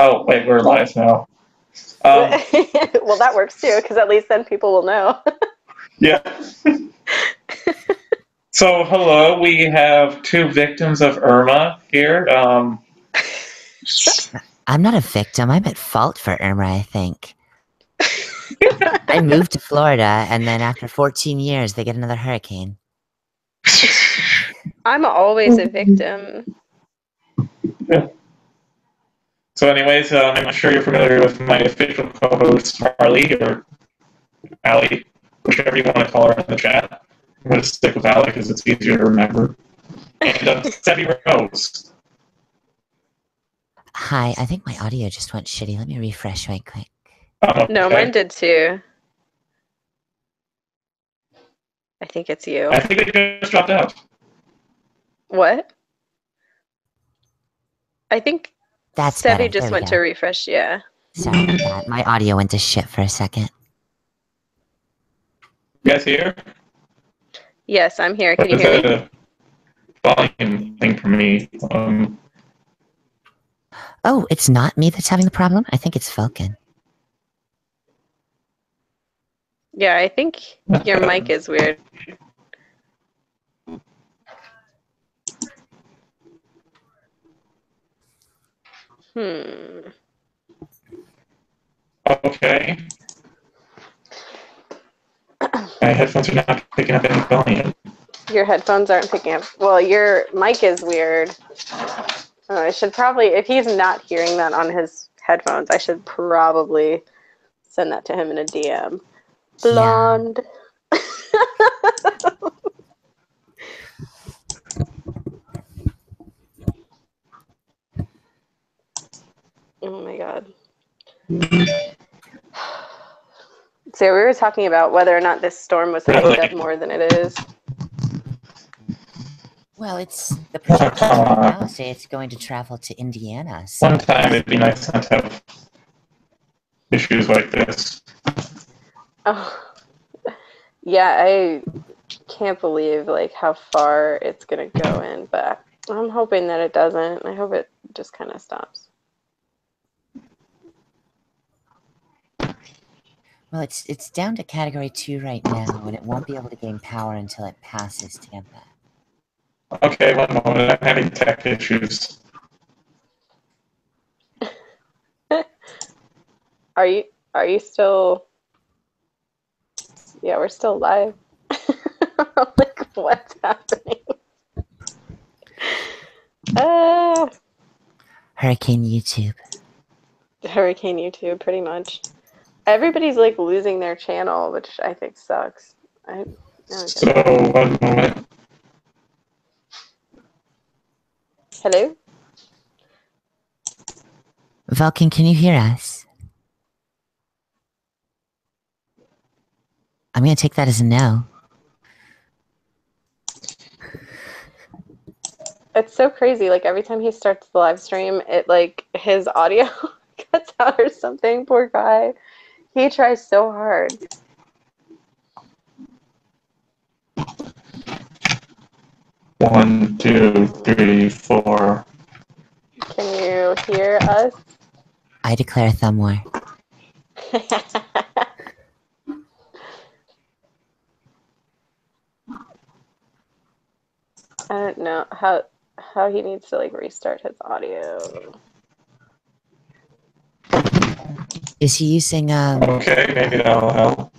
Oh, wait, we're live now. Um, Well, that works too, because at least then people will know. yeah. So, hello, we have two victims of Irma here. I'm not a victim. I'm at fault for Irma, I think. I moved to Florida, and then after 14 years, they get another hurricane. I'm always a victim. Yeah. So, anyways, I'm sure you're familiar with my official co-host, Marley, or Allie, whichever you want to call her in the chat. I'm going to stick with Allie because it's easier to remember. And Sebby Rose. Hi, I think my audio just went shitty. Let me refresh right quick. Okay. No, mine did too. I think it's you. I think it just dropped out. What? I think That's Sebby better. just There we went to go. refresh, yeah. Sorry about that. My audio went to shit for a second. You guys here? Yes, I'm here. Can you It's hear me? a volume thing for me. Oh, it's not me that's having the problem? I think it's Falcon. Yeah, I think your mic is weird. Okay. My headphones are not picking up any volume. Your headphones aren't picking up. Well, your mic is weird. I should probably, if he's not hearing that on his headphones, I should probably send that to him in a DM. Blonde. Yeah. Oh my god. So we were talking about whether or not this storm was hyped up more than it is. Well, it's the projections right now say it's going to travel to Indiana. So. One time it'd be nice not to have issues like this. Oh, yeah, I can't believe like how far it's gonna go in, but I'm hoping that it doesn't. I hope it just kind of stops. Well, it's down to Category 2 right now, and it won't be able to gain power until it passes Tampa. Okay, one moment. I'm having tech issues. Are you still? Yeah, we're still live. Like, what's happening? Hurricane YouTube. Hurricane YouTube, pretty much. Everybody's like losing their channel, which I think sucks. So, one moment. Hello? Vulcan, can you hear us? I'm going to take that as a no. It's so crazy. Like, every time he starts the live stream, it, like, his audio cuts out or something. Poor guy. He tries so hard. One, two, three, four. Can you hear us? I declare thumb war. I don't know how he needs to like restart his audio. Is he using Okay, maybe that'll help.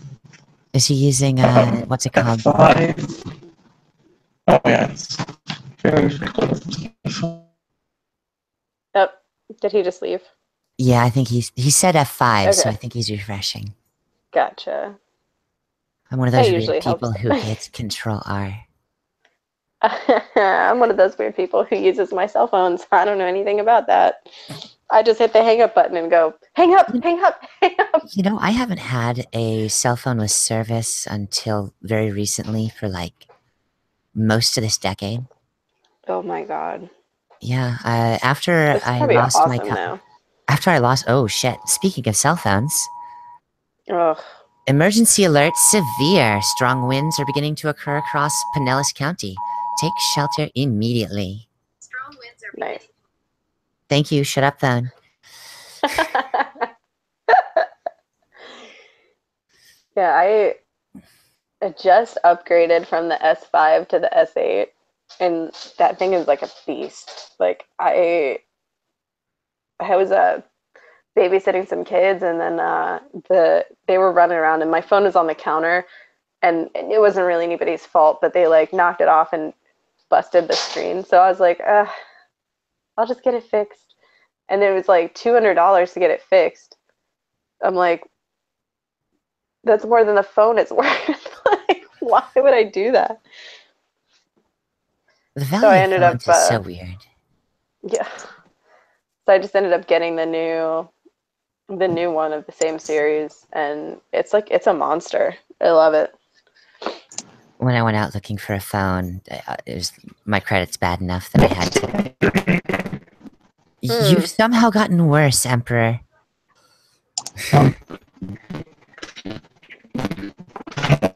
Is he using what's it called? F5. Oh yeah, it's very Oh, did he just leave? Yeah, I think he said F5, okay. So I think he's refreshing. Gotcha. I'm one of those weird people who hits Control R. I'm one of those weird people who uses my cell phone, so I don't know anything about that. I just hit the hang up button and go, hang up, hang up, hang up. You know, I haven't had a cell phone with service until very recently for like most of this decade. Oh my god. Yeah, after I lost awesome now. After I lost, oh shit, speaking of cell phones. Ugh. Emergency alert, severe. Strong winds are beginning to occur across Pinellas County. Take shelter immediately. Strong winds are nice. Thank you, shut up then. Yeah, I just upgraded from the S5 to the S8, and that thing is like a beast. Like I was babysitting some kids, and then they were running around, and my phone was on the counter, and it wasn't really anybody's fault, but they like knocked it off and busted the screen. So I was like, I'll just get it fixed, and it was like $200 to get it fixed. I'm like, that's more than the phone is worth. Like, why would I do that? The So I value of ended up, phones is so weird. yeah. So I just ended up getting the new one of the same series, and it's a monster. I love it. When I went out looking for a phone, my credit's bad enough that I had to. You've somehow gotten worse, Emperor.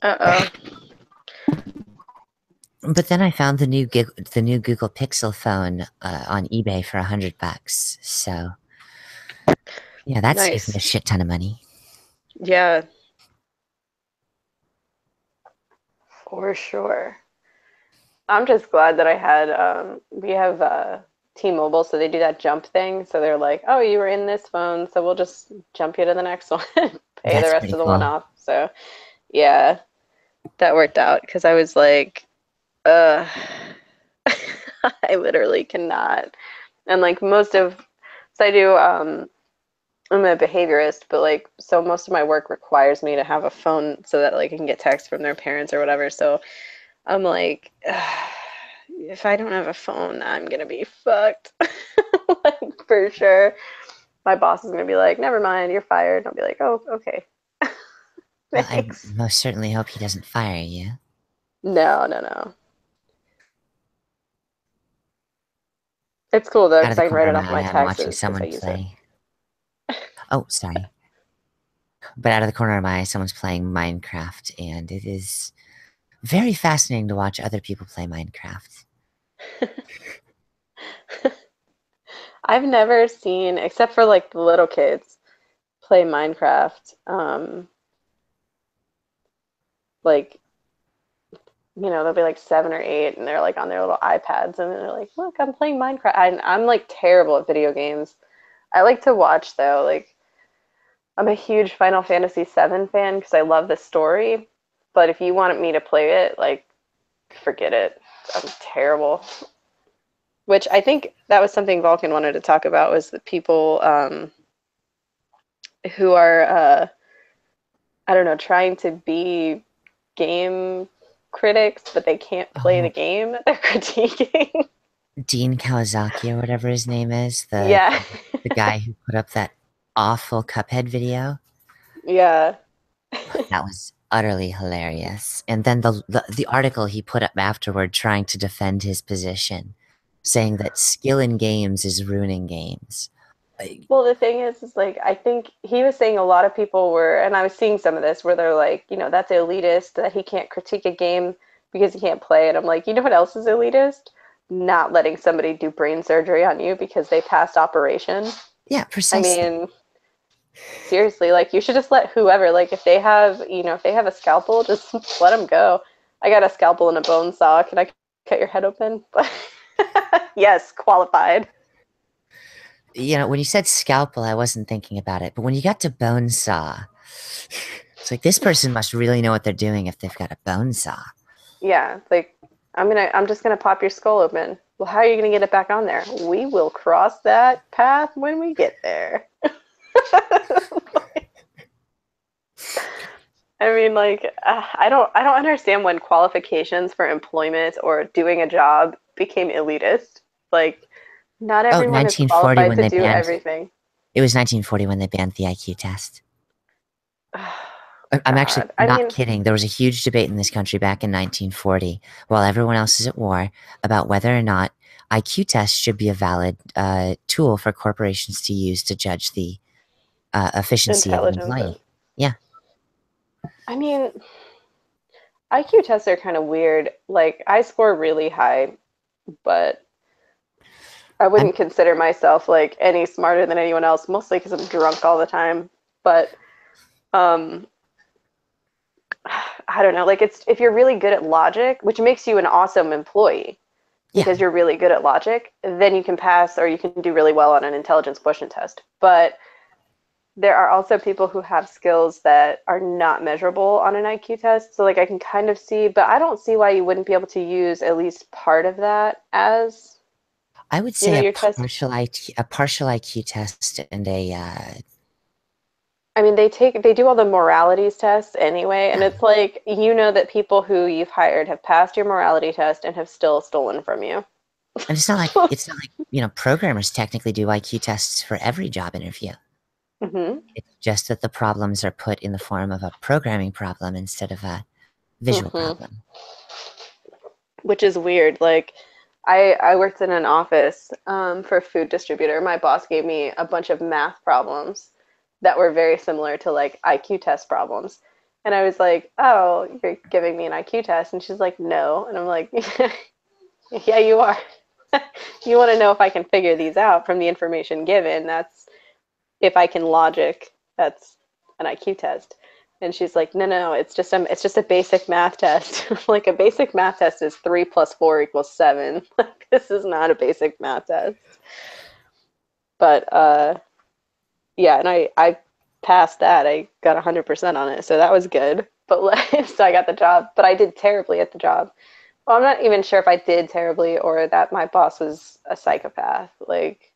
Uh-oh. But then I found the new Google Pixel phone on eBay for $100. So yeah, that saved me a shit ton of money. Yeah, for sure. I'm just glad that I had we have T-Mobile, so they do that jump thing. So they're like, "Oh, you were in this phone, so we'll just jump you to the next one, pay the rest of the one off." So yeah, that worked out because I was like, I literally cannot. And like so I do, I'm a behaviorist, but like, so most of my work requires me to have a phone so that like I can get texts from their parents or whatever. So I'm like, if I don't have a phone, I'm gonna be fucked. Like, for sure. My boss is gonna be like, never mind, you're fired. And I'll be like, oh, okay. Well, I Thanks. most certainly hope he doesn't fire you. No. It's cool though, Out of because the I can write corner it of off my my eye, I'm watching taxes because I someone use it. play. Oh, sorry. But out of the corner of my eye, someone's playing Minecraft, and it is very fascinating to watch other people play Minecraft. I've never seen, except for like the little kids, play Minecraft. Like, they'll be like 7 or 8, and they're like on their little iPads, and they're like, "Look, I'm playing Minecraft." I'm like terrible at video games. I like to watch though. Like, I'm a huge Final Fantasy VII fan because I love the story. But if you wanted me to play it, like, forget it. I'm terrible. Which I think that was something Vulcan wanted to talk about, was the people who are I don't know, trying to be game critics, but they can't play the game that they're critiquing. Dean Kawasaki or whatever his name is, Yeah. the guy who put up that awful Cuphead video. Yeah. That was utterly hilarious. And then the article he put up afterward trying to defend his position, saying that skill in games is ruining games. Well, the thing is like, I think he was saying a lot of people were, and I was seeing some of this where they're like, that's elitist, that he can't critique a game because he can't play it. I'm like, you know what else is elitist? Not letting somebody do brain surgery on you because they passed operation. Yeah, precisely. I mean, seriously, like, you should just let whoever, like, if they have a scalpel, just let them go. I got a scalpel and a bone saw. Can I cut your head open? Yes, qualified. When you said scalpel, I wasn't thinking about it. But when you got to bone saw, it's like, this person must really know what they're doing if they've got a bone saw. Yeah, like, I'm just gonna pop your skull open. Well, how are you gonna get it back on there? We will cross that path when we get there. I mean, like, I don't understand when qualifications for employment or doing a job became elitist. Like, not everyone is qualified to do everything. It was 1940 when they banned the IQ test. I'm actually not kidding. There was a huge debate in this country back in 1940, while everyone else is at war, about whether or not IQ tests should be a valid tool for corporations to use to judge the efficiency of an employee. Yeah. I mean, IQ tests are kind of weird. Like, I score really high, but I wouldn't consider myself like any smarter than anyone else, mostly because I'm drunk all the time. But um, I don't know. Like it's if you're really good at logic, which makes you an awesome employee because you're really good at logic, then you can pass or you can do really well on an intelligence quotient test. But there are also people who have skills that are not measurable on an IQ test. So like I can kind of see, but I don't see why you wouldn't be able to use at least part of that as I would say your test. a partial IQ test and a I mean, they do all the moralities tests anyway, and it's like you know that people who you've hired have passed your morality test and have still stolen from you. and it's not like programmers technically do IQ tests for every job interview. Mm-hmm. It's just that the problems are put in the form of a programming problem instead of a visual problem. Which is weird. Like, I worked in an office for a food distributor. My boss gave me a bunch of math problems that were very similar to like IQ test problems. And I was like, oh, you're giving me an IQ test? And she's like, no. And I'm like, yeah, you are. You want to know if I can figure these out from the information given. That's if I can logic, that's an IQ test. And she's like, no, it's just a basic math test. Like a basic math test is 3 + 4 = 7. Like this is not a basic math test. But yeah, and I passed that. I got 100% on it, so that was good. But like, so I got the job, but I did terribly at the job. Well, I'm not even sure if I did terribly or that my boss was a psychopath. Like,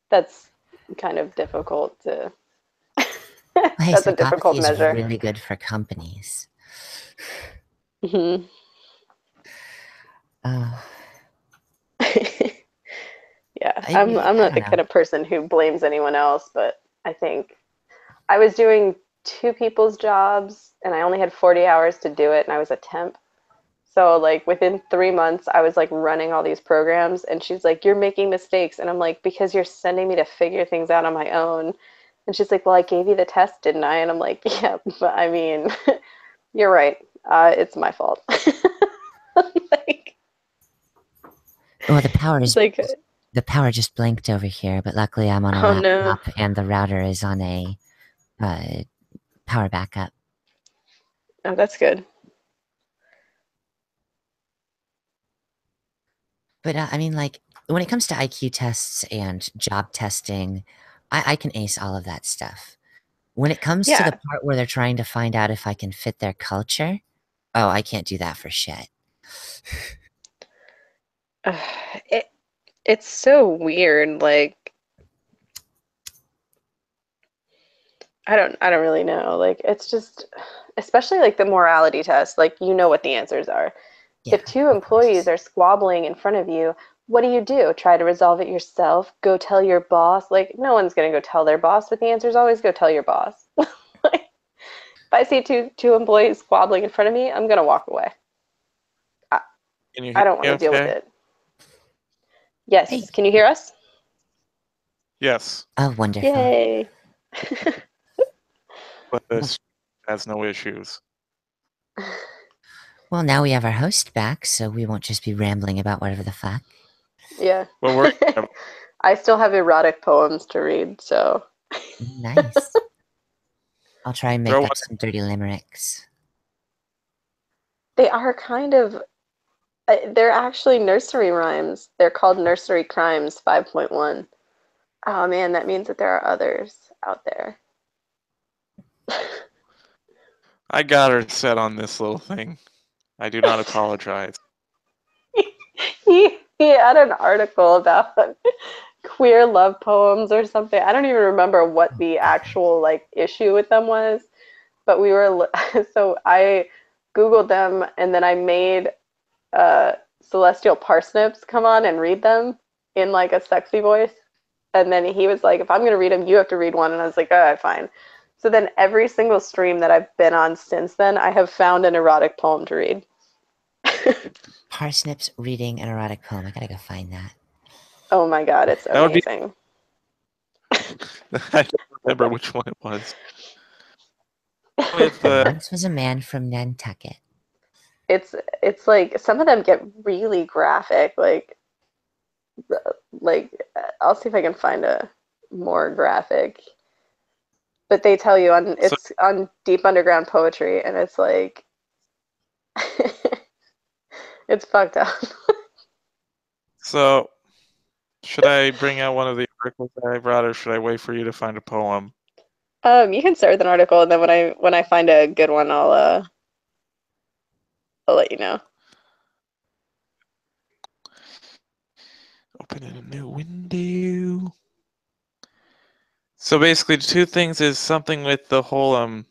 that's kind of difficult to. Hey, That's a difficult psychopathy measure. is really good for companies. Mm-hmm. Yeah, I'm not the kind of person who blames anyone else, but I think I was doing two people's jobs and I only had 40 hours to do it and I was a temp. So like within 3 months I was like running all these programs and she's like, you're making mistakes. And I'm like, because you're sending me to figure things out on my own. And she's like, well, I gave you the test, didn't I? And I'm like, yeah, but I mean, you're right. It's my fault. Like, well, the power like, just blinked over here, but luckily I'm on a laptop and the router is on a power backup. Oh, that's good. But I mean, like, when it comes to IQ tests and job testing, I can ace all of that stuff. When it comes to the part where they're trying to find out if I can fit their culture, oh, I can't do that for shit. It's so weird. Like, I don't really know. Like, it's just, especially like the morality test. Like, you know what the answers are. Yeah, if two employees are squabbling in front of you, what do? Try to resolve it yourself? Go tell your boss? Like, no one's going to go tell their boss, but the answer is always go tell your boss. Like, if I see two employees squabbling in front of me, I'm going to walk away. I don't want to deal with it. Yes. Hey. Can you hear us? Yes. Oh, wonderful. Yay. But this has no issues. Well, now we have our host back, so we won't just be rambling about whatever the fuck. Yeah. Well, I still have erotic poems to read, so. Nice. I'll try and make up some dirty limericks. They are kind of. They're actually nursery rhymes. They're called Nursery Crimes 5.1. Oh man, that means that there are others out there. I got her set on this little thing. I do not apologize. He had an article about queer love poems or something. I don't even remember what the actual like issue with them was, but we were so I Googled them and then I made Celestial Parsnips come on and read them in like a sexy voice. And then he was like, if I'm going to read them, you have to read one. And I was like, all right, fine. So then every single stream that I've been on since then, I have found an erotic poem to read. Parsnips reading an erotic poem. I gotta go find that. Oh my god, it's amazing. I don't remember which one it was. Once was a man from Nantucket. It's like some of them get really graphic. Like like I'll see if I can find a more graphic. But they tell you on So, it's on Deep Underground Poetry, and it's like it's fucked up. so should I bring out one of the articles that I brought, or should I wait for you to find a poem? You can start with an article, and then when I find a good one, I'll let you know. Opening a new window. So basically, the two things is something with the whole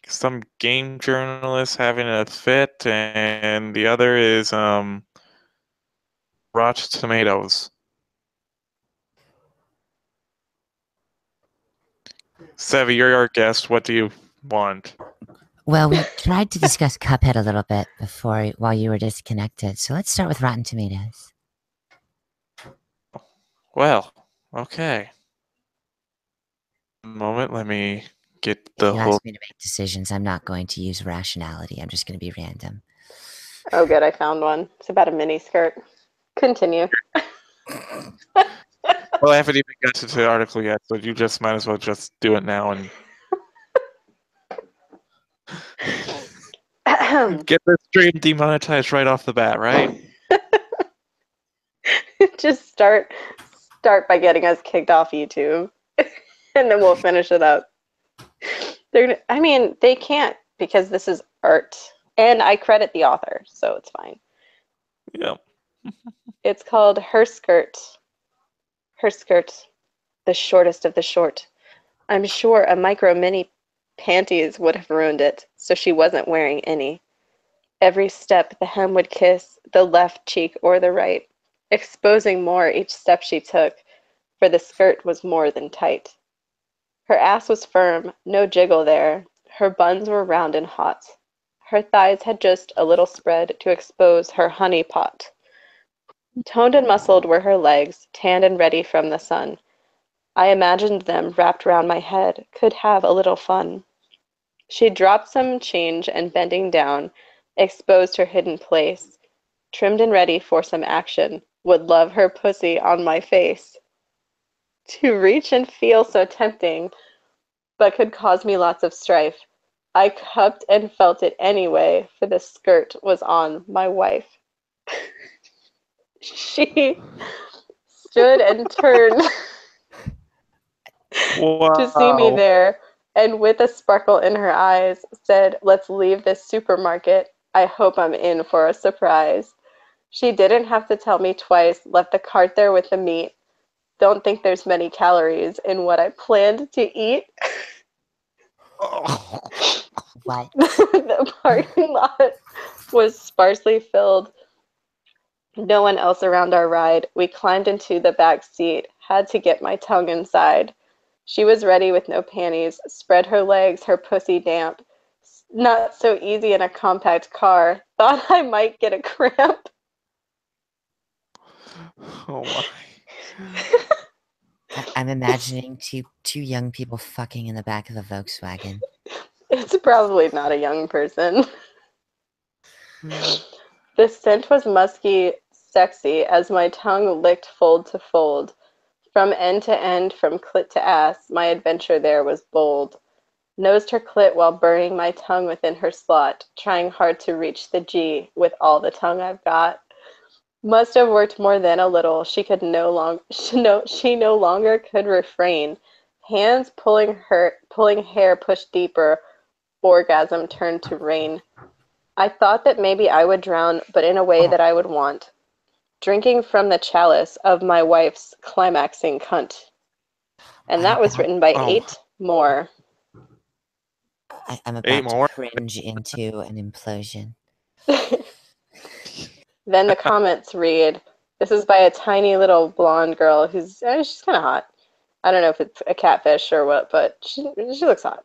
some game journalist having a fit, and the other is Rotten Tomatoes. Sevi, you're our guest. What do you want? Well, we tried to discuss Cuphead a little bit before while you were disconnected, so let's start with Rotten Tomatoes. Well, okay. Moment, let me get If the you whole. ask me to make decisions, I'm not going to use rationality. I'm just going to be random. Oh, good, I found one. It's about a mini skirt. Continue. Well, I haven't even got to the article yet, so you just might as well just do it now and get the stream demonetized right off the bat, right? Just start by getting us kicked off YouTube, and then we'll finish it up. I mean, they can't because this is art, and I credit the author, so it's fine. Yeah. It's called Her Skirt. Her Skirt, the shortest of the short. I'm sure a micro mini panties would have ruined it, so she wasn't wearing any. Every step the hem would kiss the left cheek or the right, exposing more each step she took, for the skirt was more than tight. Her ass was firm, no jiggle there. Her buns were round and hot. Her thighs had just a little spread to expose her honey pot. Toned and muscled were her legs, tanned and ready from the sun. I imagined them wrapped round my head, could have a little fun. She dropped some change and bending down, exposed her hidden place, trimmed and ready for some action, would love her pussy on my face. To reach and feel so tempting, but could cause me lots of strife. I cupped and felt it anyway, for the skirt was on my wife. She stood and turned to see me Wow. there, and with a sparkle in her eyes, said, "Let's leave this supermarket. I hope I'm in for a surprise." She didn't have to tell me twice, left the cart there with the meat. Don't think there's many calories in what I planned to eat. Oh. What? The parking lot was sparsely filled. No one else around our ride. We climbed into the back seat, had to get my tongue inside. She was ready with no panties, spread her legs, her pussy damp. Not so easy in a compact car. Thought I might get a cramp. Oh my. I'm imagining two young people fucking in the back of a Volkswagen. It's probably not a young person. The scent was musky, sexy, as my tongue licked fold to fold. From end to end, from clit to ass, my adventure there was bold. Nosed her clit while burning my tongue within her slot, trying hard to reach the G with all the tongue I've got. Must have worked more than a little. She could she no longer could refrain. Hands pulling hair pushed deeper. Orgasm turned to rain. I thought that maybe I would drown, but in a way that I would want. Drinking from the chalice of my wife's climaxing cunt. And that was written by 8 more. I'm 8 about to more? cringe into an implosion. Then the comments read, this is by a tiny little blonde girl who's, she's kind of hot. I don't know if it's a catfish or what, but she looks hot.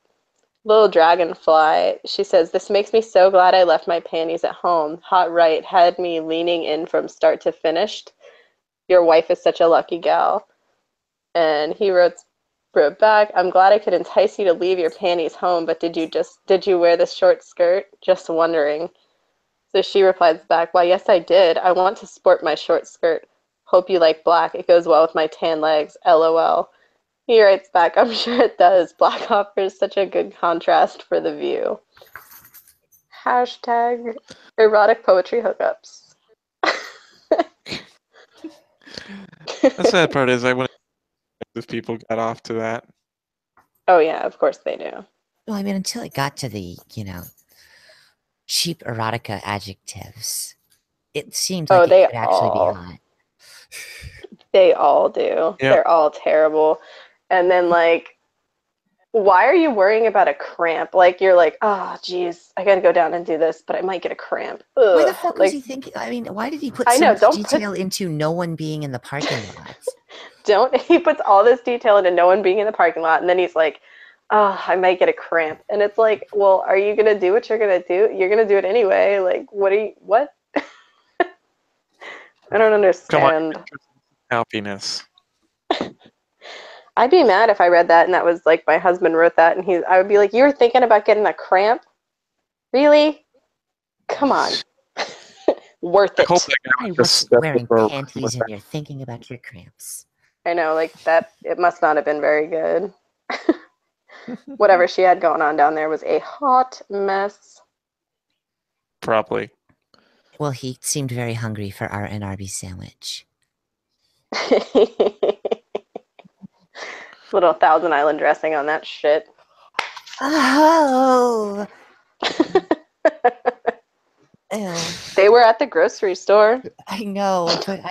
Little dragonfly, she says, this makes me so glad I left my panties at home. Hot right, had me leaning in from start to finish. Your wife is such a lucky gal. And he wrote back, I'm glad I could entice you to leave your panties home, but did you wear the short skirt? Just wondering. So she replies back, why, yes, I did. I want to sport my short skirt. Hope you like black. It goes well with my tan legs. LOL. He writes back, I'm sure it does. Black offers such a good contrast for the view. Hashtag erotic poetry hookups. The sad part is I wouldn't if people got off to that. Oh yeah, of course they do. Well, I mean, until it got to the, cheap erotica adjectives, it seemed Oh, like they it could actually be all- hot. They all do. Yep. They're all terrible. And then like, why are you worrying about a cramp? Like you're like, oh geez, I gotta go down and do this, but I might get a cramp. Ugh. Why the fuck was like, he thinking? I mean, why did he put I so know, much don't put- detail into no one being in the parking lot? he puts all this detail into no one being in the parking lot, and then he's like, oh, I might get a cramp. And it's like, well, are you gonna do what you're gonna do? You're gonna do it anyway. Like, what? I don't understand. Happiness. I'd be mad if I read that and that was like my husband wrote that, and I would be like, you were thinking about getting a cramp? Really? Come on. Worth I it. hope that guy I was just was stepped wearing over panties and you're thinking about your cramps. I know, like that, it must not have been very good. Whatever she had going on down there was a hot mess. Probably. Well, he seemed very hungry for our Arby's sandwich. Little Thousand Island dressing on that shit. Oh! Ew. They were at the grocery store. I know, but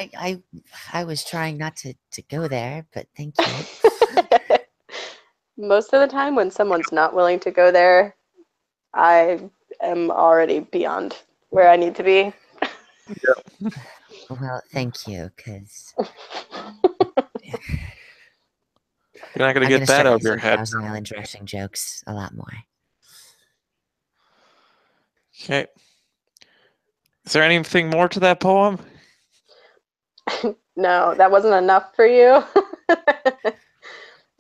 I was trying not to go there, but thank you. Most of the time when someone's not willing to go there, I am already beyond where I need to be. Well, thank you, because You're not going I'm to get that start out of your using head. Thousand Island dressing jokes a lot more. Okay. Is there anything more to that poem? No, that wasn't enough for you.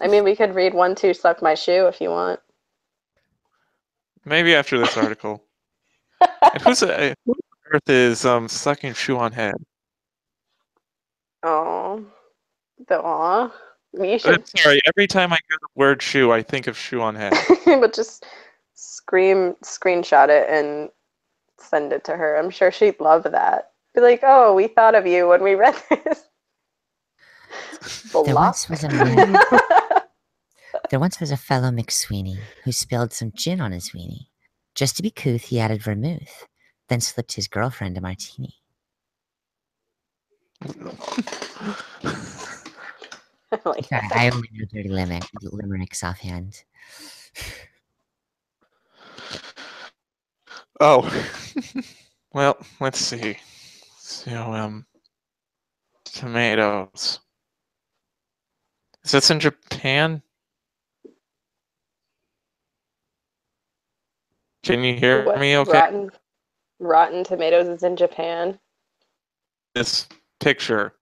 I mean, we could read 1, 2, suck my shoe if you want. Maybe after this article. And who on earth is sucking shoe on head? Oh, the aw. You I'm should, sorry, every time I hear the word shoe, I think of shoe on head. but just screenshot it and send it to her. I'm sure she'd love that. Be like, oh, we thought of you when we read this. There once was a man. There once was a fellow McSweeney who spilled some gin on his weenie. Just to be couth, he added vermouth, then slipped his girlfriend a martini. Like Sorry, that. I only know dirty limericks offhand. Oh. Well, let's see. So, tomatoes. Is this in Japan? Can you hear What, me okay? Rotten Tomatoes is in Japan. This picture.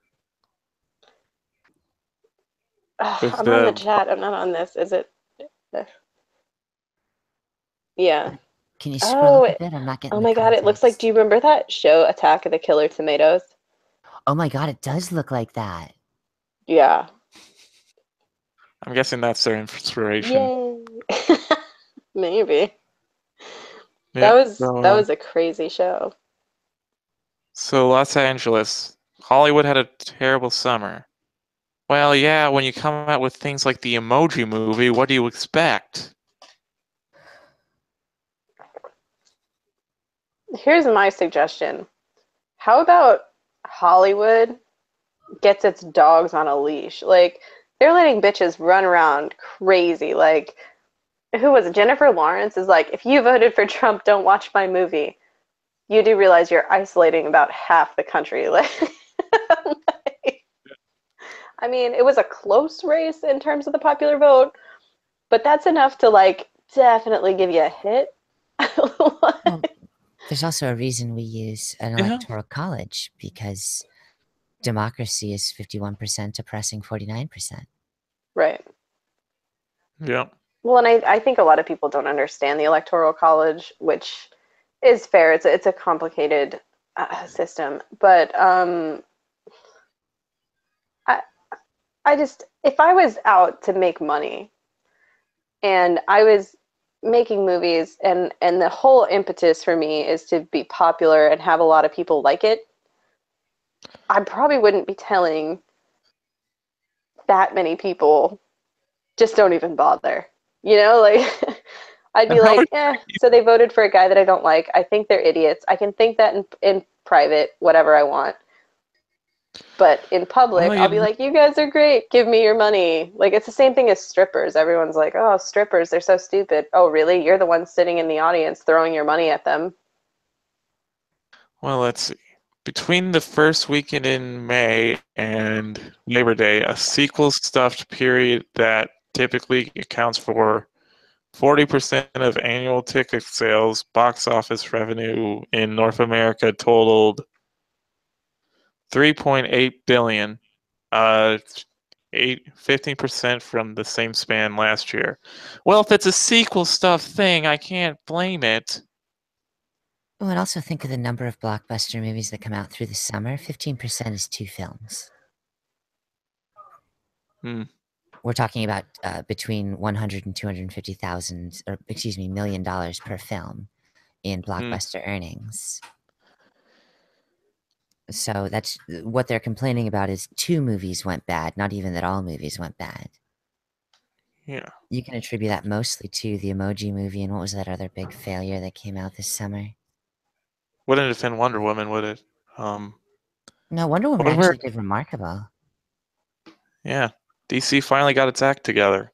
Ugh, With I'm on the the- chat. I'm not on this. Is it? Yeah. Can you scroll Oh, up a bit? I'm not getting Oh the my god, it looks like, context. do you remember that show, Attack of the Killer Tomatoes? Oh my god, it does look like that. Yeah. I'm guessing that's their inspiration. Yay. Maybe. Yeah, That so, was a crazy show. So Los Angeles, Hollywood had a terrible summer. Well, yeah, when you come out with things like the Emoji Movie, what do you expect? Here's my suggestion. How about Hollywood gets its dogs on a leash? Like, they're letting bitches run around crazy. Like, who was it? Jennifer Lawrence is like, if you voted for Trump, don't watch my movie. You do realize you're isolating about half the country. Like, I mean, it was a close race in terms of the popular vote, but that's enough to, like, definitely give you a hit. Well, there's also a reason we use an Yeah. electoral college, because democracy is 51% oppressing 49%. Right. Yeah. Well, and I think a lot of people don't understand the Electoral College, which is fair. It's a complicated system, but if I was out to make money and I was making movies and the whole impetus for me is to be popular and have a lot of people like it, I probably wouldn't be telling that many people, just don't even bother. You know, like I'd be like, so they voted for a guy that I don't like. I think they're idiots. I can think that in private, whatever I want. But in public, I'll be like, you guys are great. Give me your money. Like, it's the same thing as strippers. Everyone's like, oh, strippers, they're so stupid. Oh, really? You're the one sitting in the audience throwing your money at them. Well, let's see. Between the first weekend in May and Labor Day, a sequel-stuffed period that typically accounts for 40% of annual ticket sales, box office revenue in North America totaled $3.8 billion, 15% from the same span last year. Well, if it's a sequel stuff thing, I can't blame it. Oh, and also think of the number of blockbuster movies that come out through the summer. 15% is 2 films. We're talking about between 100 and 250,000, or excuse me, $1 million per film in blockbuster earnings. So that's what they're complaining about is 2 movies went bad, not even that all movies went bad. Yeah. You can attribute that mostly to the Emoji Movie and what was that other big failure that came out this summer? Wouldn't it have been Wonder Woman, would it? No, Wonder Woman actually did remarkable. Yeah. DC finally got its act together.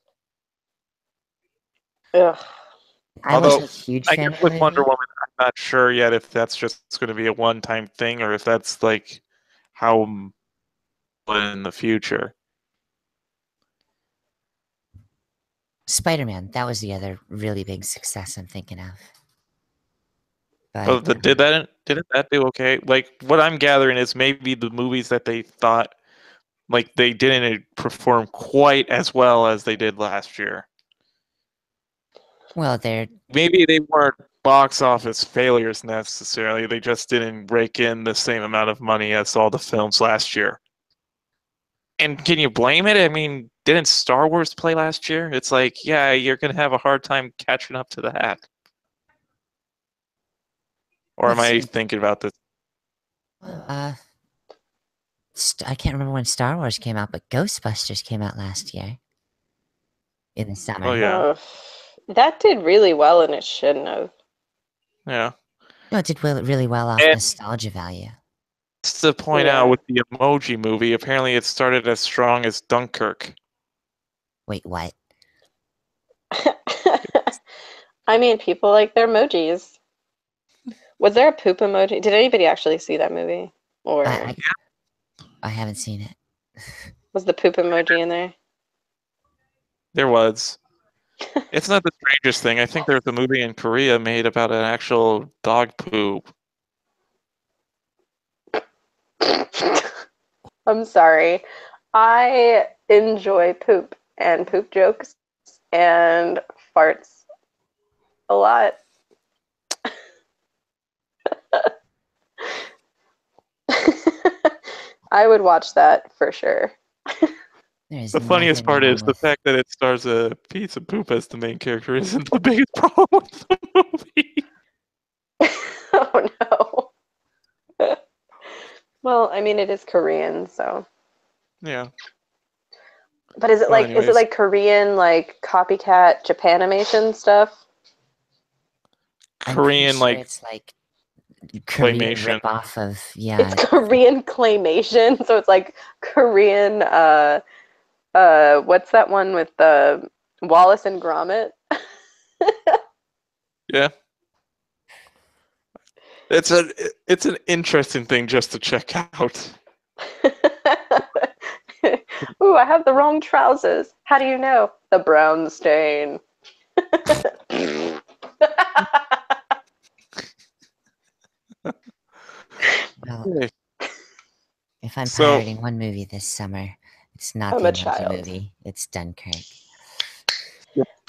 Ugh. I wasn't a huge fan of with Wonder Woman, I'm not sure yet if that's just going to be a one-time thing or if that's like how in the future. Spider-Man, that was the other really big success I'm thinking of. But didn't that do okay? Like what I'm gathering is maybe the movies that they thought like they didn't perform quite as well as they did last year. Well, maybe they weren't box office failures necessarily. They just didn't rake in the same amount of money as all the films last year. And can you blame it? I mean, didn't Star Wars play last year? It's like, yeah, you're going to have a hard time catching up to that. Or am I thinking about this? I can't remember when Star Wars came out, but Ghostbusters came out last year. In the summer. Oh, yeah. That did really well, and it shouldn't have. Yeah. No, it did really well off nostalgia value. Just to point out with the Emoji Movie, apparently it started as strong as Dunkirk. Wait, what? I mean, people like their emojis. Was there a poop emoji? Did anybody actually see that movie? Or I haven't seen it. Was the poop emoji in there? There was. It's not the strangest thing. I think there's a movie in Korea made about an actual dog poop. I'm sorry. I enjoy poop and poop jokes and farts a lot. I would watch that for sure. The funniest part is the fact that it stars a piece of poop as the main character isn't the biggest problem with the movie. Oh no. Well, I mean, it is Korean, so. Yeah. But is it is it like Korean, like copycat Japanimation stuff? Korean, like it's like Korean claymation ripoff of It's Korean claymation, so it's like Korean. What's that one with the Wallace and Gromit? Yeah. It's an interesting thing just to check out. Ooh, I have the wrong trousers. How do you know? The brown stain. Well, if I'm pirating one movie this summer, it's not the Emoji Movie. It's Dunkirk.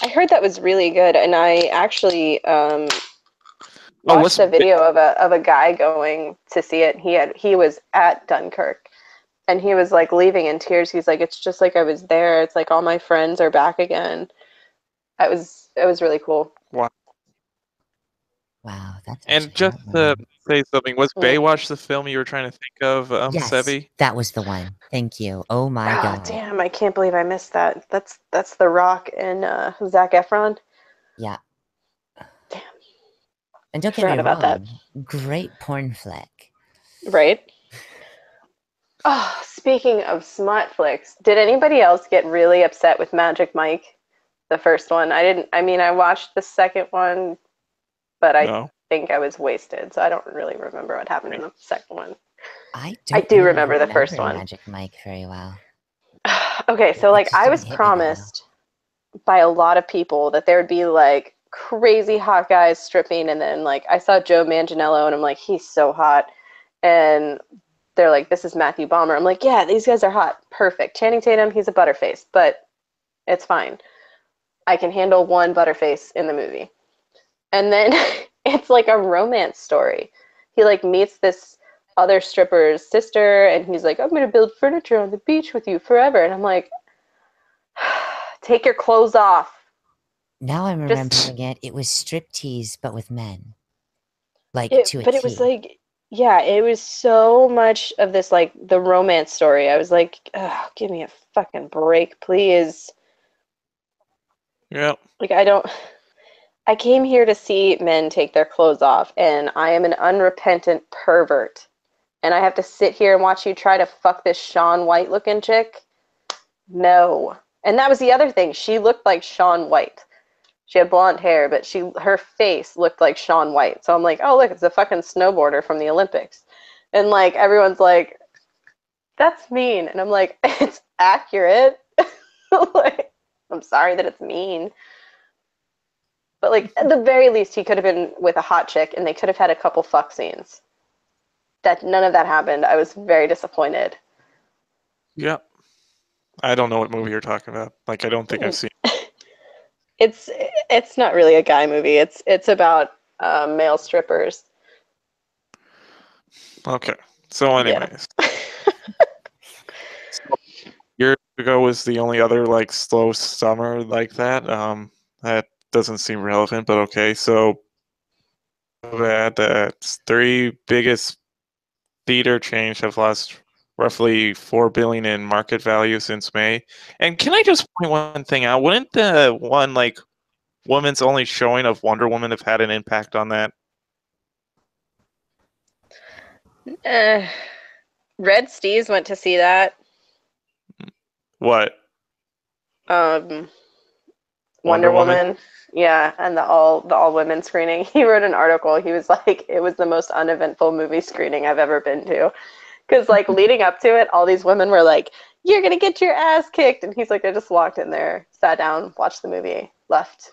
I heard that was really good, and I actually watched a video of a guy going to see it. He was at Dunkirk, and he was like leaving in tears. He's like, it's just like I was there. It's like all my friends are back again. It was really cool. Wow, that's And actually just to heartwarming. say something, was Mm. Baywatch the film you were trying to think of, Yes, Sebi? that was the one. Thank you. Oh my Oh, god. damn, I can't believe I missed that. That's The Rock and Zac Efron. Yeah. Damn. And don't get me Forgot about that. wrong, great porn flick. Right? Oh, speaking of smut flicks, did anybody else get really upset with Magic Mike? The first one. I mean, I watched the second one, but I No. think I was wasted, so I don't really remember what happened in the second one. I I don't do really remember the first one. Magic Mike very well. Okay, so It like just I didn't was hit me that well. promised by a lot of people that there would be like crazy hot guys stripping, and then like I saw Joe Manganiello and I'm like, he's so hot. And they're like, this is Matthew Balmer. I'm like, yeah, these guys are hot. Perfect. Channing Tatum, he's a butterface, but it's fine. I can handle one butterface in the movie. And then it's like a romance story. He like meets this other stripper's sister and he's like, I'm going to build furniture on the beach with you forever. And I'm like, take your clothes off. Now I'm Just- remembering it. It was striptease, but with men. Like, to a But it T. was like, yeah, it was so much of this like the romance story. I was like, give me a fucking break, please. Yep. Like I came here to see men take their clothes off, and I am an unrepentant pervert. And I have to sit here and watch you try to fuck this Shaun White looking chick? No. And that was the other thing. She looked like Shaun White. She had blonde hair, but her face looked like Shaun White. So I'm like, oh, look, it's a fucking snowboarder from the Olympics. And like, everyone's like, that's mean. And I'm like, it's accurate. Like, I'm sorry that it's mean. But like, at the very least, he could have been with a hot chick and they could have had a couple fuck scenes. That none of that happened. I was very disappointed. Yep. I don't know what movie you're talking about. Like, I don't think I've seen. It's not really a guy movie. It's about male strippers. Okay. So, anyways, so, years ago was the only other like slow summer like that. That doesn't seem relevant, but okay. So, the three biggest theater chains have lost roughly $4 billion in market value since May. And can I just point one thing out? Wouldn't the one like woman's only showing of Wonder Woman have had an impact on that? Red Steez went to see that. What? Wonder Woman. Yeah, and the all women screening. He wrote an article. He was like, it was the most uneventful movie screening I've ever been to. Because like leading up to it, all these women were like, you're gonna get your ass kicked. And he's like, I just walked in there, sat down, watched the movie, left.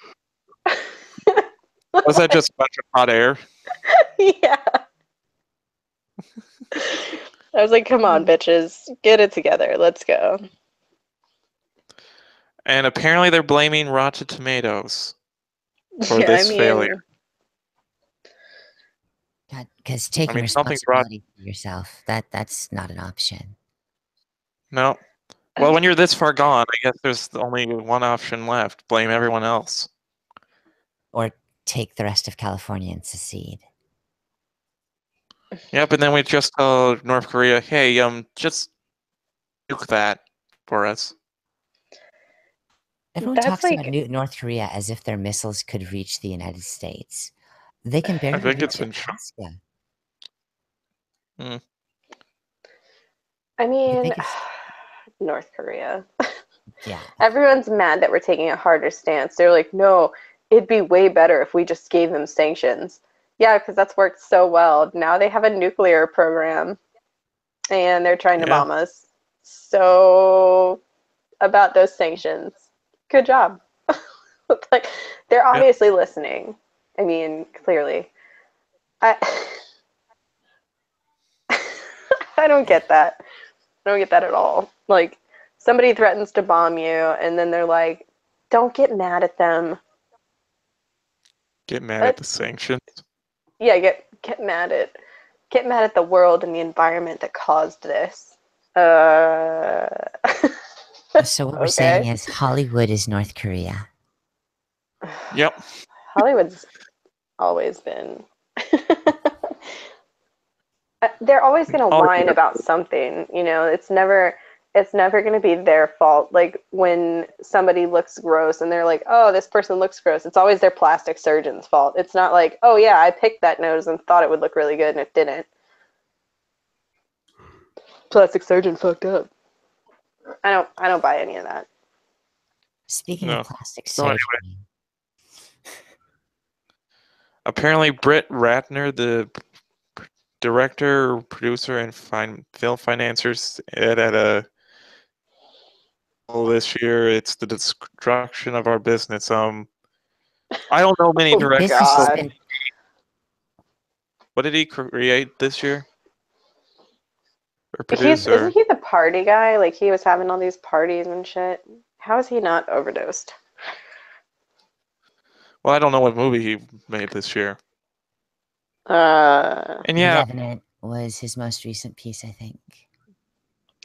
Was that just a bunch of hot air? Yeah. I was like, come on, bitches, get it together. Let's go. And apparently they're blaming Rotten Tomatoes for this failure. Because taking something's wrong. responsibility for yourself, that's not an option. No. Well, when you're this far gone, I guess there's only one option left. Blame everyone else. Or take the rest of California and secede. Yep, and then we just tell North Korea, hey, just nuke that for us. Everyone That's talks like- about North Korea as if their missiles could reach the United States. They can barely think reach it's been shown. Alaska. I mean, biggest- North Korea. Yeah. Everyone's mad that we're taking a harder stance. They're like, no, it'd be way better if we just gave them sanctions. Yeah, because that's worked so well. Now they have a nuclear program, and they're trying to bomb us. So, about those sanctions, good job. Like, they're obviously listening. I mean, clearly. I don't get that. I don't get that at all. Like, somebody threatens to bomb you, and then they're like, don't get mad at them. Get mad at the sanctions. Yeah, get mad at the world and the environment that caused this. So what we're Okay. saying is Hollywood is North Korea. Yep. Hollywood's always been. They're always going to Hollywood. whine about something, you know. It's never going to be their fault. Like when somebody looks gross and they're like, "Oh, this person looks gross." It's always their plastic surgeon's fault. It's not like, "Oh yeah, I picked that nose and thought it would look really good and it didn't." Plastic surgeon fucked up. I don't buy any of that. Speaking No. of plastic So anyway. surgery, Apparently, Brett Ratner, the director, producer, and film financier, said at a this year, it's the destruction of our business. I don't know many Oh, directors. business has God. been What did he create this year? Or produce? Isn't he the party guy? Like he was having all these parties and shit. How is he not overdosed? Well, I don't know what movie he made this year. Uh And The yeah, Revenant was his most recent piece, I think.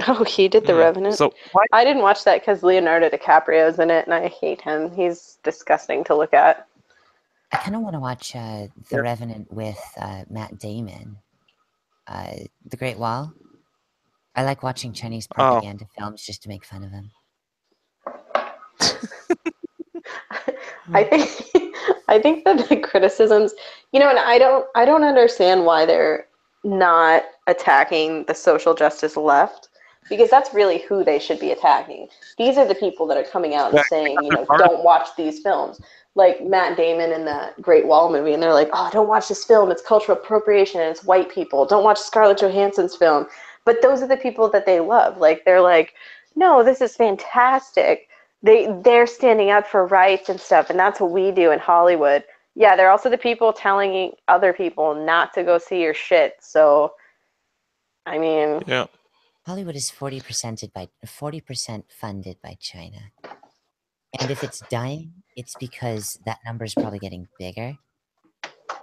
oh, he did The Revenant. So why? I didn't watch that because Leonardo DiCaprio's in it, and I hate him. He's disgusting to look at. I kind of want to watch The Revenant with Matt Damon. The Great Wall. I like watching Chinese propaganda films just to make fun of him. I think that the criticisms, you know, and I don't understand why they're not attacking the social justice left, because that's really who they should be attacking. These are the people that are coming out and saying, you know, don't watch these films. Like Matt Damon in that Great Wall movie, and they're like, oh, don't watch this film. It's cultural appropriation and it's white people. Don't watch Scarlett Johansson's film. But those are the people that they love. Like, they're like, no, this is fantastic. They're standing up for rights and stuff, and that's what we do in Hollywood. Yeah, they're also the people telling other people not to go see your shit. So, I mean, Yeah. Hollywood is 40% funded by China. And if it's dying, it's because that number is probably getting bigger.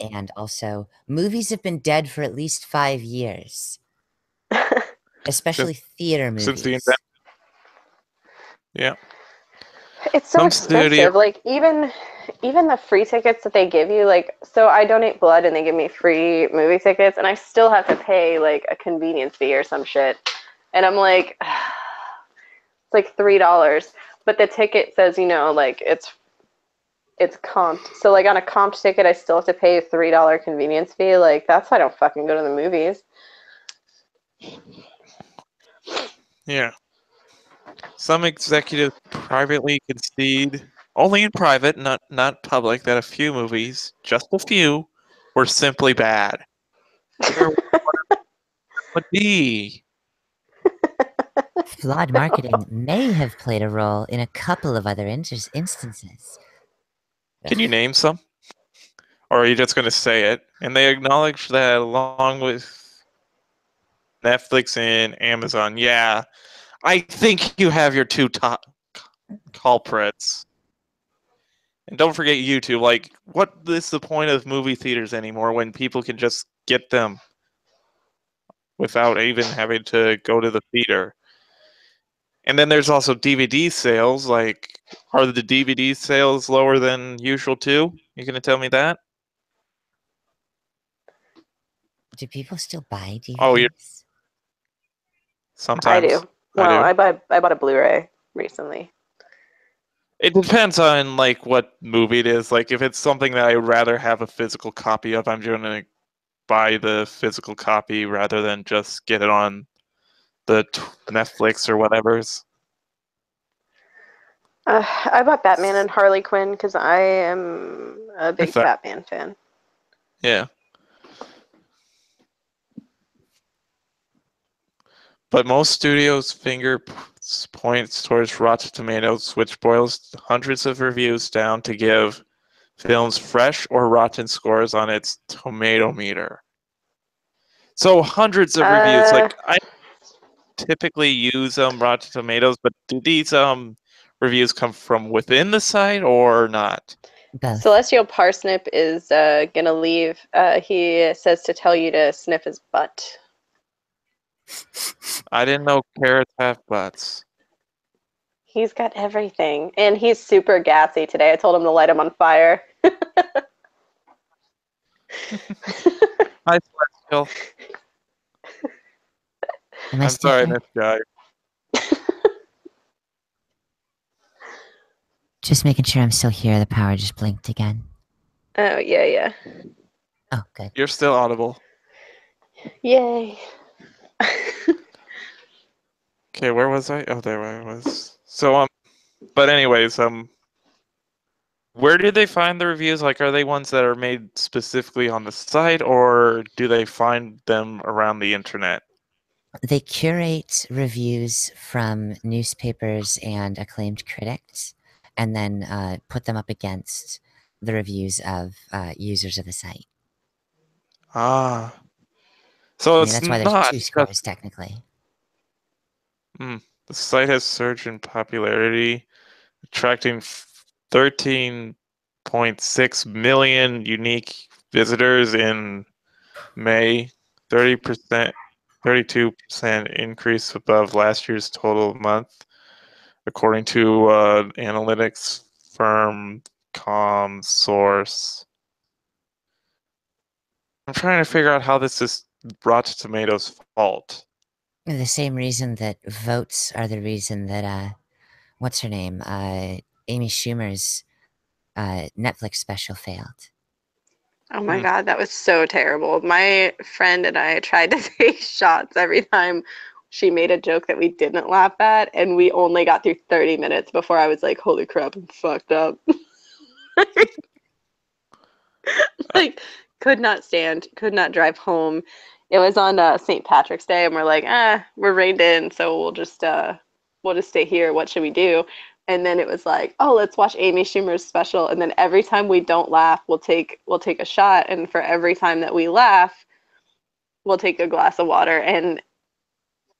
And also, movies have been dead for at least 5 years. Especially theater movies. Since the invention. Yeah. it's so Some expensive. studio- Like even the free tickets that they give you, like, so I donate blood and they give me free movie tickets, and I still have to pay like a convenience fee or some shit. And I'm like, it's like $3. But the ticket says, you know, like it's comped. So like on a comped ticket, I still have to pay a $3 convenience fee. Like that's why I don't fucking go to the movies. Yeah. Some executives privately concede, only in private, not public, that a few movies, just a few, were simply bad. There would be. Flawed marketing may have played a role in a couple of other instances. Can you name some? Or are you just going to say it? And they acknowledge that along with Netflix and Amazon, yeah, I think you have your two top culprits. And don't forget YouTube. Like, what is the point of movie theaters anymore when people can just get them without even having to go to the theater? And then there's also DVD sales. Like, are the DVD sales lower than usual too? You gonna tell me that? Do people still buy DVDs? Oh, sometimes. I do. Well, I bought a Blu-ray recently. It depends on like what movie it is. Like if it's something that I'd rather have a physical copy of, I'm gonna buy the physical copy rather than just get it on the Netflix or whatever's. I bought Batman and Harley Quinn because I am a big Batman fan. Yeah. But most studios' finger points towards Rotten Tomatoes, which boils hundreds of reviews down to give films fresh or rotten scores on its tomato meter. So hundreds of reviews. Like I typically use Rotten Tomatoes, but do these reviews come from within the site or not? Both. Celestial Parsnip is gonna leave. He says to tell you to sniff his butt. I didn't know carrots have butts. He's got everything. And he's super gassy today. I told him to light him on fire. Hi, Celestial. Am I I'm still sorry, here? this guy. Just making sure I'm still here. The power just blinked again. Oh, yeah. Oh, good. You're still audible. Yay. Okay, where was I? Oh, there I was. So, but anyways, where do they find the reviews? Like, are they ones that are made specifically on the site, or do they find them around the internet? They curate reviews from newspapers and acclaimed critics, and then put them up against the reviews of users of the site. Ah. So I mean, it's that's why there's not two just scores technically. the site has surged in popularity, attracting 13.6 million unique visitors in May, 30%, 32% increase above last year's total month, according to analytics firm ComSource. I'm trying to figure out how this is Rotten Tomatoes' fault. The same reason that votes are the reason that what's her name? Amy Schumer's Netflix special failed. Oh my God, that was so terrible. My friend and I tried to take shots every time she made a joke that we didn't laugh at, and we only got through 30 minutes before I was like, holy crap, I'm fucked up. Like, could not drive home. It was on St. Patrick's Day, and we're like, we're reined in, so we'll just stay here. What should we do? And then it was like, oh, let's watch Amy Schumer's special. And then every time we don't laugh, we'll take a shot. And for every time that we laugh, we'll take a glass of water. And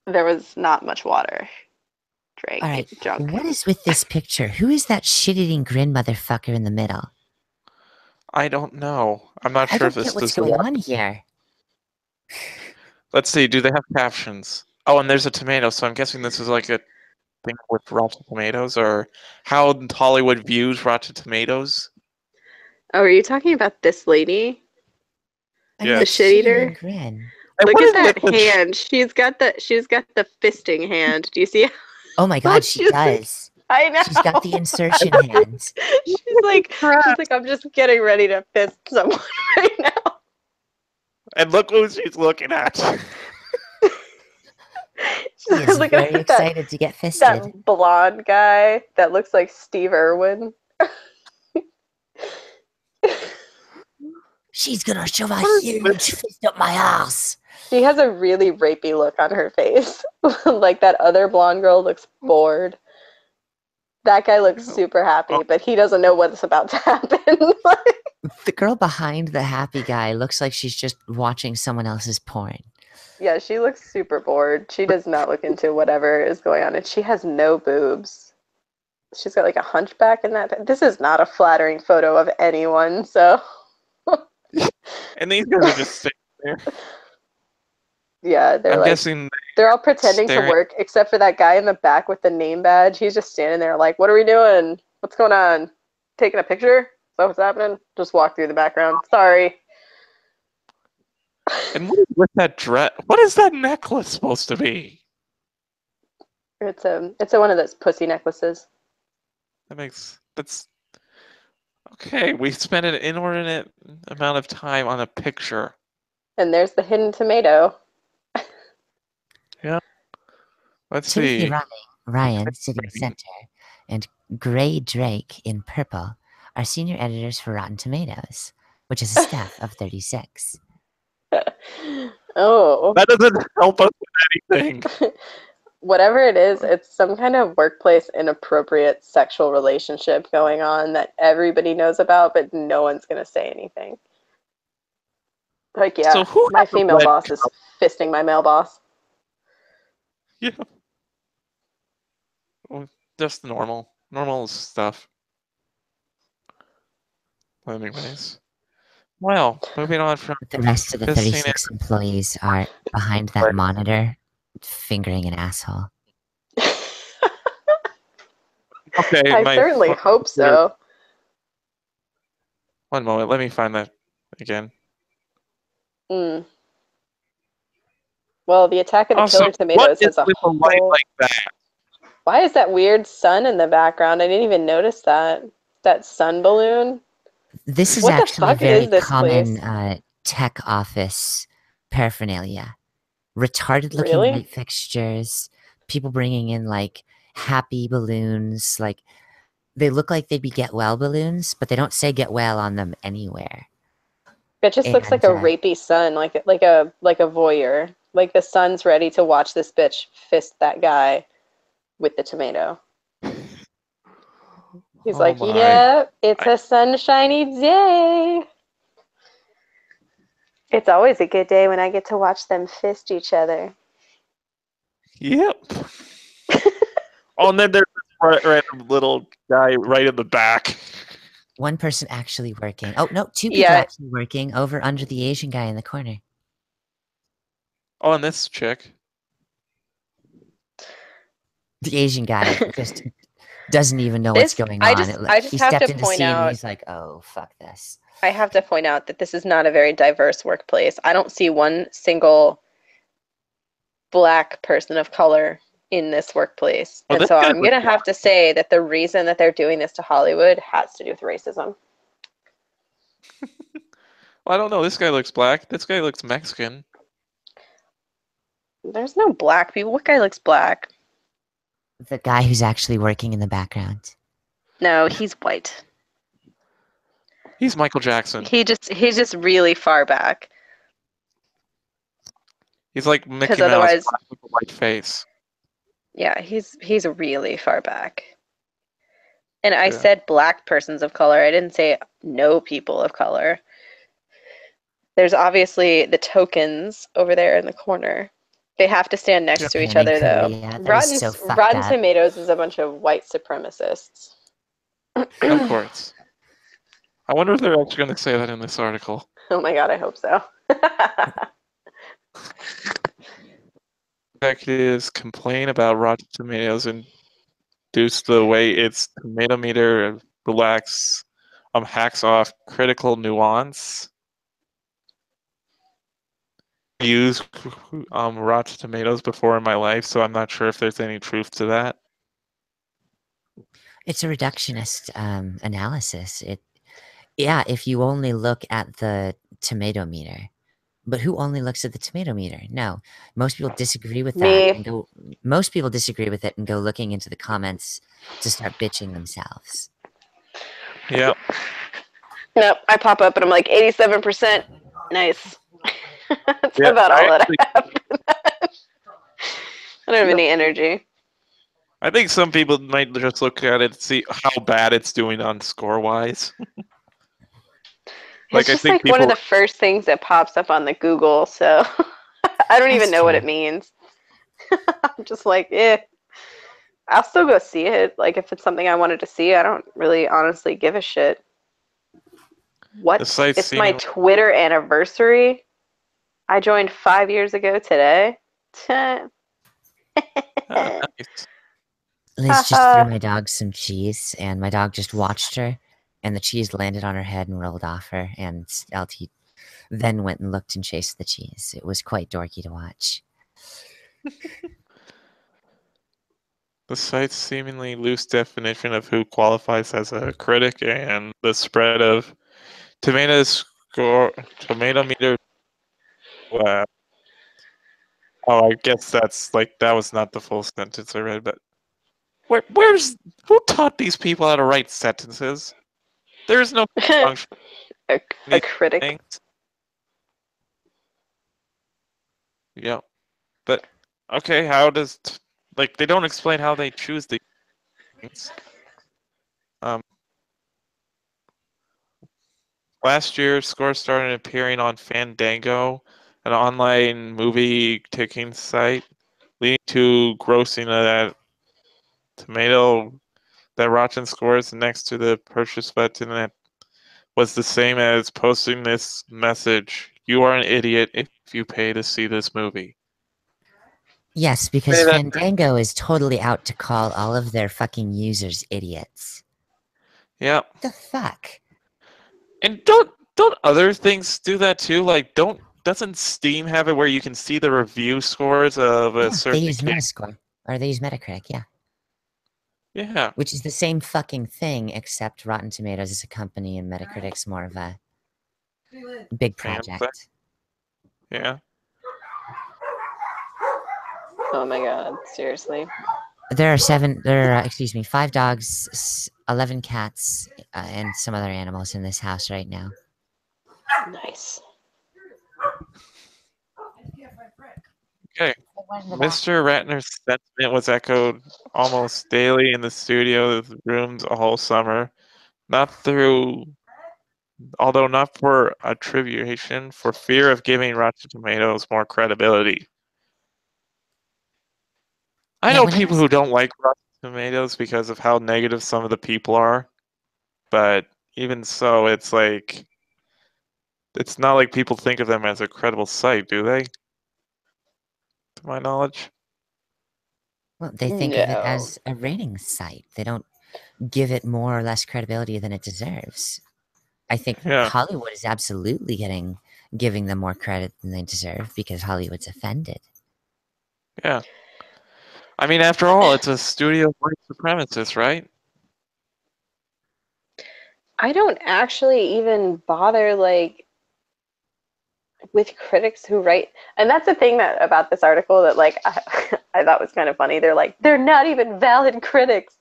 there was not much water. All right, Drunk. what is with this picture? Who is that shit-eating grin motherfucker in the middle? I don't know. I'm not I sure don't if get this what's is. going on here. Let's see. Do they have captions? Oh, and there's a tomato. So I'm guessing this is like a thing with Rotten Tomatoes, or how Hollywood views Rotten Tomatoes. Oh, are you talking about this lady? I mean, Yeah. that The shit eater? shit-eating grin. And Look what at is that with the- hand. She's got the fisting hand. Do you see? Oh my god, she She's like- does. I know. She's got the insertion hand. she's like, I'm just getting ready to fist someone right now. And look who she's looking at. He is Look very at excited to get fisted. that blonde guy that looks like Steve Irwin. She's gonna shove a What is huge this? fist up my ass. She has a really rapey look on her face. Like that other blonde girl looks bored. That guy looks super happy, but he doesn't know what's about to happen. The girl behind the happy guy looks like she's just watching someone else's porn. Yeah, she looks super bored. She does not look into whatever is going on, and she has no boobs. She's got like a hunchback in that. This is not a flattering photo of anyone, so. And these guys are just sitting there. Yeah, they're I'm like, guessing they're all pretending to staring- work, except for that guy in the back with the name badge. He's just standing there like, what are we doing? What's going on? Taking a picture? Is that what's happening? Just walk through the background. Sorry. And what is with that dress? What is that necklace supposed to be? It's a one of those pussy necklaces. That's okay. We spent an inordinate amount of time on a picture. And there's the hidden tomato. Let's Timothy see. Ryan, sitting center, and Gray Drake in purple are senior editors for Rotten Tomatoes, which is a staff of 36. Oh. That doesn't help us with anything. Whatever it is, it's some kind of workplace inappropriate sexual relationship going on that everybody knows about, but no one's going to say anything. Like, yeah, So who my has a female red boss is fisting my male boss. Yeah. Well, just normal stuff. Anyways. Well, moving on from The rest of the Just seen 36 employees are behind that monitor fingering an asshole. Okay, I my certainly phone hope computer- so. One moment, let me find that again. Mm. Well, the Attack of the Also, Killer what Tomatoes is has a with a light whole. like that? Why is that weird sun in the background? I didn't even notice that. That sun balloon. This is What the actually fuck very is this common place? tech office paraphernalia. Retarded looking Really? light fixtures, people bringing in like happy balloons, like they look like they'd be get well balloons, but they don't say get well on them anywhere. It just looks like And a rapey sun, like a voyeur. Like the sun's ready to watch this bitch fist that guy with the tomato. He's Oh like, my. "Yep, it's a sunshiny day. It's always a good day when I get to watch them fist each other." Yep. Oh, and then there's this random little guy right in the back. one person actually working. Oh no, two people Yeah. actually working over under the Asian guy in the corner. Oh, and this chick. The Asian guy just doesn't even know what's going I on. just He have stepped to in the point scene and out. he's like, "Oh fuck this." I have to point out that this is not a very diverse workplace. I don't see one single black person of color in this workplace. Oh, And this so guy I'm going to have to say that the reason that they're doing this to Hollywood has to do with racism. Well, I don't know. This guy looks black. This guy looks Mexican. There's no black people. What guy looks black? The guy who's actually working in the background. No, he's white. He's Michael Jackson. He's just really far back. He's like Mickey Mouse otherwise- black with a white face. Yeah, he's really far back. And I Yeah. said black persons of color. I didn't say no people of color. There's obviously the tokens over there in the corner. They have to stand next to each Japan other, and though. Korea, that is so fucked Rotten up. Tomatoes is a bunch of white supremacists. Of course. I wonder if they're actually going to say that in this article. Oh my god, I hope so. Executives complain about Rotten Tomatoes induced the way its tomato meter hacks off critical nuance. Used Rotten Tomatoes before in my life, so I'm not sure if there's any truth to that. It's a reductionist analysis. Yeah, if you only look at the tomato meter. But who only looks at the tomato meter? No. Most people disagree with that Me. and most people disagree with it and go looking into the comments to start bitching themselves. Yep. Nope, I pop up and I'm like 87%. Nice. That's Yeah, about all that actually- I have. I don't have any energy. I think some people might just look at it and see how bad it's doing on score-wise. It's just like one of the first things that pops up on the Google, so I don't even That's know what true. it means. I'm just like, I'll still go see it. Like if it's something I wanted to see, I don't really honestly give a shit. What? The site's It's my seemingly- Twitter anniversary. I joined 5 years ago today. nice. Liz just threw my dog some cheese, and my dog just watched her, and the cheese landed on her head and rolled off her, and LT then went and looked and chased the cheese. It was quite dorky to watch. The site's seemingly loose definition of who qualifies as a critic and the spread of tomato meter. Wow. Oh, I guess that was not the full sentence I read, but who taught these people how to write sentences? There's no function. a critic. Things. Yeah, but okay, how does they don't explain how they choose these things? Last year, Score started appearing on Fandango, an online movie ticking site, leading to grossing that tomato that Rotten Scores next to the purchase button that was the same as posting this message: "You are an idiot if you pay to see this movie." Yes, because Say that- Fandango is totally out to call all of their fucking users idiots. Yeah. The fuck? And don't other things do that too? Like doesn't Steam have it where you can see the review scores of a Yeah, they certain use game? Metascore. Or they use Metacritic, yeah. Yeah. Which is the same fucking thing, except Rotten Tomatoes is a company and Metacritic's more of a big Fan thing. project. Yeah. Oh my god, seriously. There are 5 dogs, 11 cats, and some other animals in this house right now. Nice. Okay. Mr. Ratner's sentiment was echoed almost daily in the studio rooms a whole summer. Although not for attribution, for fear of giving Rotten Tomatoes more credibility. I Yeah, know when people who don't like Rotten Tomatoes because of how negative some of the people are, but even so, it's like it's not like people think of them as a credible site, do they? To my knowledge. Well, they think of it No. as a rating site. They don't give it more or less credibility than it deserves. I think Yeah. Hollywood is absolutely giving them more credit than they deserve because Hollywood's offended. Yeah. I mean, after all, it's a studio white supremacist, right? I don't actually even bother like with critics who write, and that's the thing that about this article that like I thought was kind of funny. They're like, they're not even valid critics.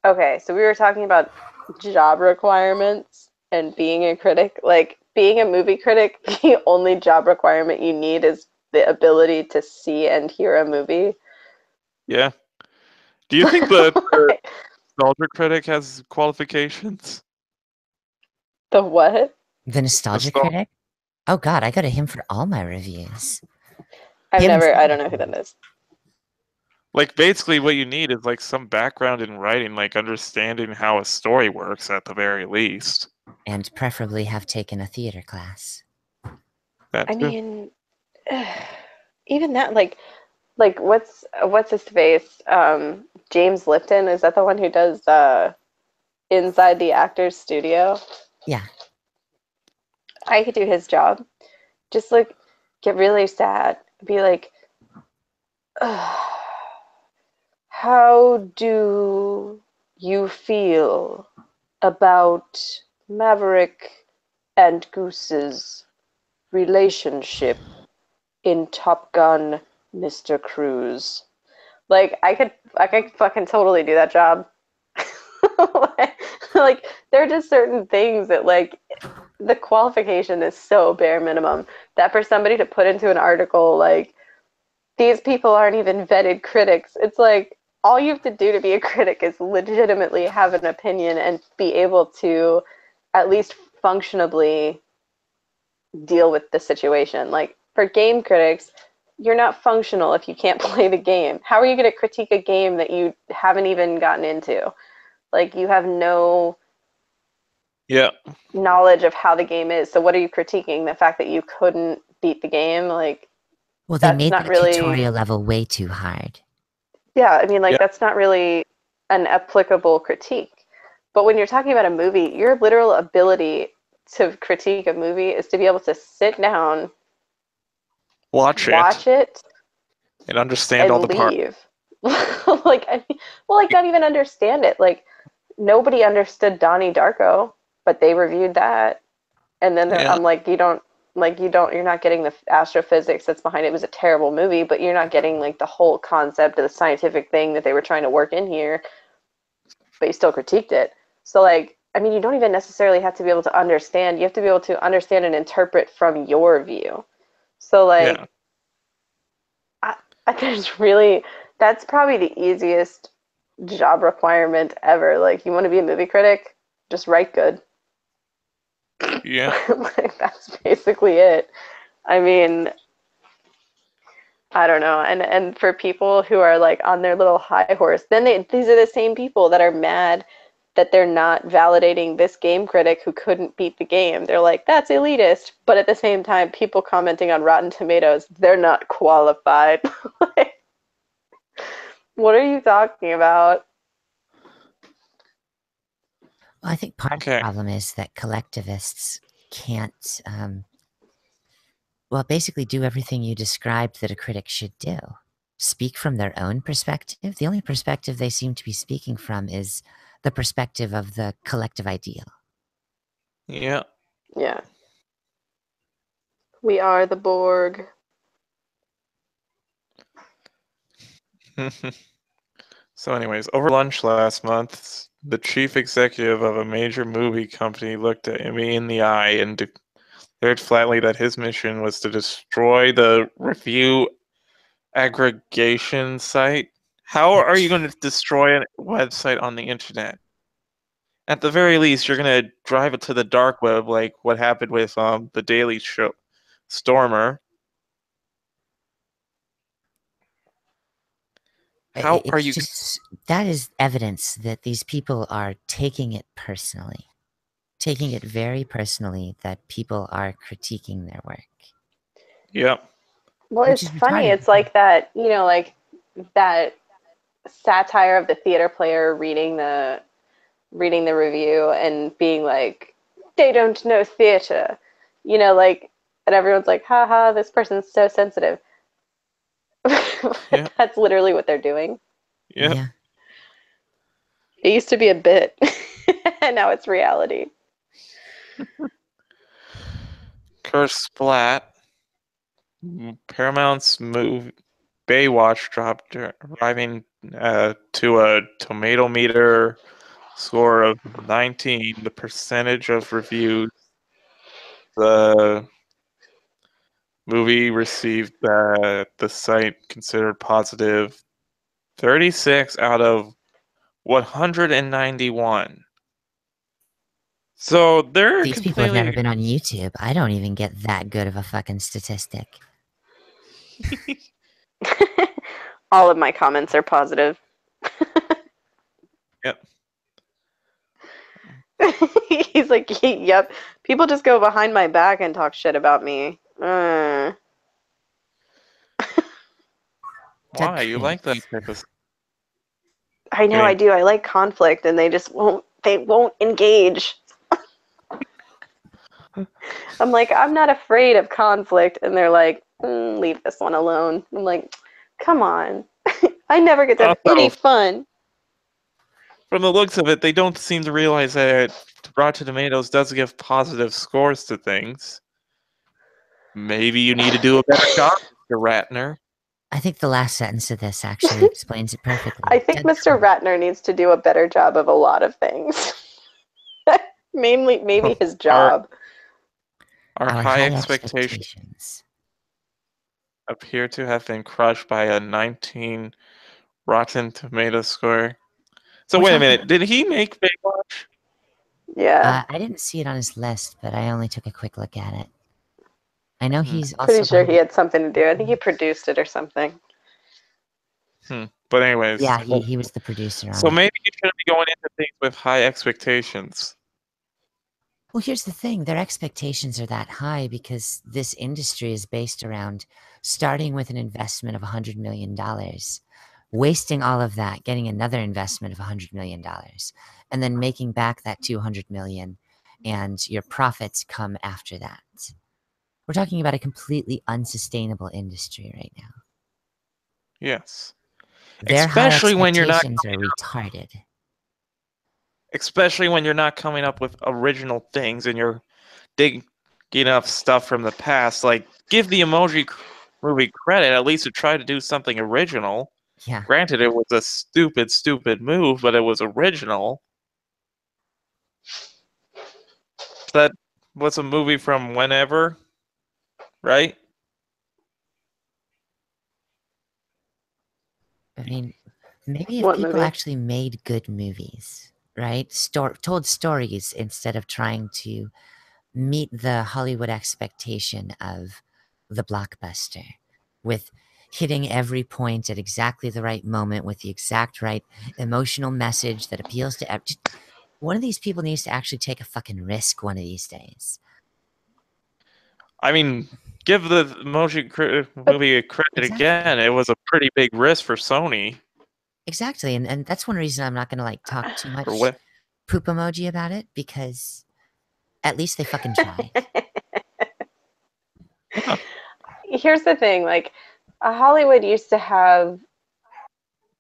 Okay, so we were talking about job requirements and being a critic. Like being a movie critic, the only job requirement you need is the ability to see and hear a movie. Yeah. Do you think the Nostalgia Critic has qualifications? The what? The Nostalgia Nostal- Critic? Oh god, I go to him for all my reviews. I Him and don't know who that is. Like, basically, what you need is like some background in writing, like understanding how a story works at the very least. And preferably have taken a theater class. That I too. mean, even that, like what's his face? James Lipton, is that the one who does Inside the Actors Studio? Yeah. I could do his job. Just like get really sad. Be like, how do you feel about Maverick and Goose's relationship in Top Gun, Mr. Cruise? Like I could fucking totally do that job. Like there are just certain things that like the qualification is so bare minimum that for somebody to put into an article like these people aren't even vetted critics, it's like all you have to do to be a critic is legitimately have an opinion and be able to at least functionally deal with the situation. Like for game critics, you're not functional if you can't play the game. How are you going to critique a game that you haven't even gotten into? Like you have no Yeah. knowledge of how the game is. So what are you critiquing? The fact that you couldn't beat the game? Like Well, they that's made not the really tutorial level way too hard. Yeah, I mean like Yeah. that's not really an applicable critique. But when you're talking about a movie, your literal ability to critique a movie is to be able to sit down, Watch it, and understand and all the parts. leave. Like, I mean, well, like not even understand it. Like nobody understood Donnie Darko, but they reviewed that, and then Yeah. I'm like, you're not getting the astrophysics that's behind it. It was a terrible movie, but you're not getting like the whole concept of the scientific thing that they were trying to work in here. But you still critiqued it. So like, I mean, you don't even necessarily have to be able to understand. You have to be able to understand and interpret from your view. So like, Yeah. that's probably the easiest job requirement ever. Like, you want to be a movie critic? Just write good. Yeah. Like, that's basically it. I mean, I don't know. And for people who are like on their little high horse, then these are the same people that are mad that they're not validating this game critic who couldn't beat the game. They're like, that's elitist. But at the same time, people commenting on Rotten Tomatoes, they're not qualified. What are you talking about? Well, I think part of the Okay. problem is that collectivists can't, well, basically do everything you described that a critic should do. Speak from their own perspective. The only perspective they seem to be speaking from is the perspective of the collective ideal. Yeah. Yeah. We are the Borg. So, anyways, over lunch last month, the chief executive of a major movie company looked at me in the eye and declared flatly that his mission was to destroy the review aggregation site. How are you going to destroy a website on the internet? At the very least, you're going to drive it to the dark web, like what happened with the Daily Show, Stormer. How are It's you? just, that is evidence that these people are taking it personally. Taking it very personally that people are critiquing their work. Yep. Well, Which it's is funny. retarded. It's like that, like that satire of the theater player reading the review and being like, they don't know theater. Like, and everyone's like, haha, this person's so sensitive. Yeah. That's literally what they're doing. Yep. Yeah. It used to be a bit, and now it's reality. Curse Splat. Paramount's move Baywatch dropped, arriving to a tomato meter score of 19. The percentage of reviews the movie received that the site considered positive 36 out of 191. So they're These people have never completely been on YouTube. I don't even get that good of a fucking statistic. All of my comments are positive. Yep. He's like, yep. People just go behind my back and talk shit about me. Why? You like that critics. type of I know, I do. I like conflict, and they just won't. They won't engage. I'm like, I'm not afraid of conflict, and they're like, leave this one alone. I'm like, come on. I never get to have Also, any fun. from the looks of it, they don't seem to realize that Rotten Tomatoes does give positive scores to things. Maybe you need to do a better job, Mr. Ratner. I think the last sentence of this actually explains it perfectly. I think Mr. Ratner needs to do a better job of a lot of things. Maybe his job. Our Our high expectations appear to have been crushed by a 19 Rotten Tomato score. So We're wait a talking- minute, did he make Baywatch? Yeah. I didn't see it on his list, but I only took a quick look at it. I know he's also Pretty sure behind- he had something to do. I think he produced it or something. But anyways. Yeah, he was the producer on So it. maybe you shouldn't be going into things with high expectations. Well, here's the thing. Their expectations are that high because this industry is based around starting with an investment of $100 million, wasting all of that, getting another investment of $100 million, and then making back that $200 million, and your profits come after that. We're talking about a completely unsustainable industry right now. Yes. Their Especially high when you're not expectations are retarded. Especially when you're not coming up with original things and you're digging up stuff from the past. Like, give the Emoji Movie credit, at least to try to do something original. Yeah. Granted, it was a stupid move, but it was original. That was a movie from whenever, right? I mean, maybe if What people movie? actually made good movies, right? Told stories instead of trying to meet the Hollywood expectation of the blockbuster with hitting every point at exactly the right moment with the exact right emotional message that appeals to one of these people needs to actually take a fucking risk one of these days. I mean, give the Emoji Movie a credit Exactly. again. It was a pretty big risk for Sony. Exactly, and that's one reason I'm not gonna like talk too much For what? poop emoji about it, because at least they fucking tried. Huh. Here's the thing, like Hollywood used to have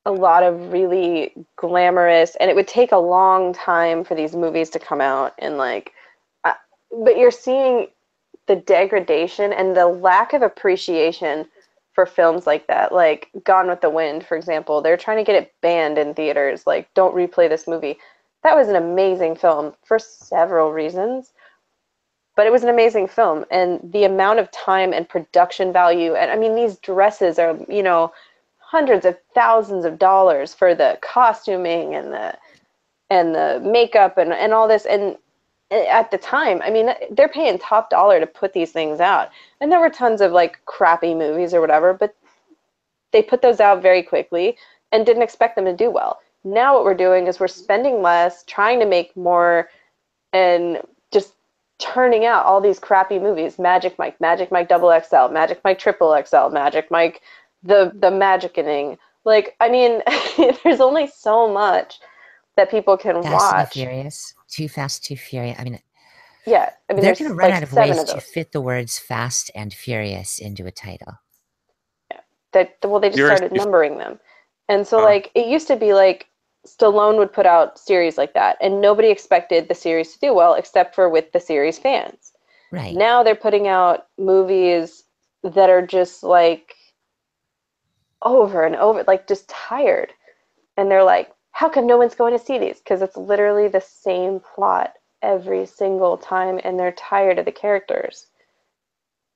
a lot of really glamorous, and it would take a long time for these movies to come out, and like but you're seeing the degradation and the lack of appreciation for films like that, like Gone with the Wind, for example. They're trying to get it banned in theaters, like don't replay this movie. That was an amazing film for several reasons, but it was an amazing film, and the amount of time and production value, and I mean these dresses are, you know, hundreds of thousands of dollars for the costuming and the makeup and all this, and at the time, I mean, they're paying top dollar to put these things out. And there were tons of like crappy movies or whatever, but they put those out very quickly and didn't expect them to do well. Now what we're doing is we're spending less, trying to make more, and just turning out all these crappy movies. Magic Mike Double XL, Magic Mike Triple XL, Magic Mike the Magickening. Like, I mean, there's only so much that people can Fast and watch. Furious, Too Fast, Too Furious. I mean, Yeah, I mean, they're there's going to run like out of 7 ways of to those. fit the words Fast and Furious into a title. Well, they just Yours started is- numbering them, and so Huh. like it used to be like Stallone would put out series like that, and nobody expected the series to do well except for with the series fans. Right. Now they're putting out movies that are just like over and over, like just tired, and they're like, how come no one's going to see these? Because it's literally the same plot every single time, and they're tired of the characters.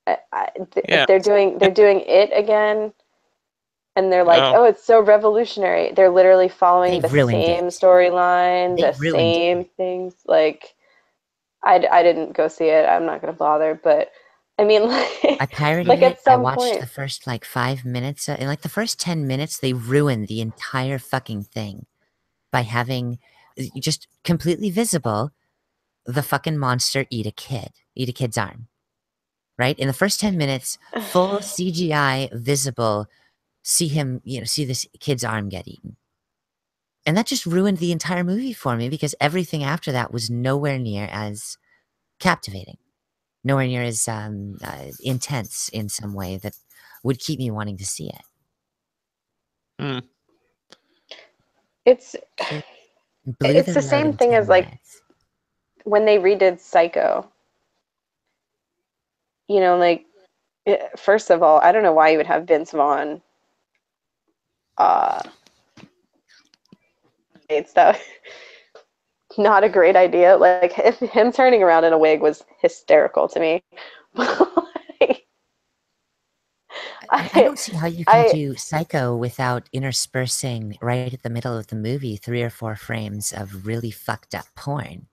Yeah. They're doing it again, and they're like, No. oh, it's so revolutionary. They're literally following They've the ruined same it. storyline, the They've ruined it. same things. Like, I didn't go see it. I'm not going to bother. But, I mean, I pirated like it. at I some watched point. the first like 5 minutes. In like the first 10 minutes, they ruined the entire fucking thing by having just completely visible the fucking monster eat a kid's arm. Right? In the first 10 minutes, full CGI visible, see him, see this kid's arm get eaten. And that just ruined the entire movie for me because everything after that was nowhere near as captivating, nowhere near as intense in some way that would keep me wanting to see it. Hmm. It's Blew it's their the load same in thing 10 as like minutes. when they redid Psycho. You know, like first of all, I don't know why you would have Vince Vaughn. It's that not a great idea. Like him turning around in a wig was hysterical to me. I don't see how you can I do Psycho without interspersing right at the middle of the movie 3 or 4 frames of really fucked up porn.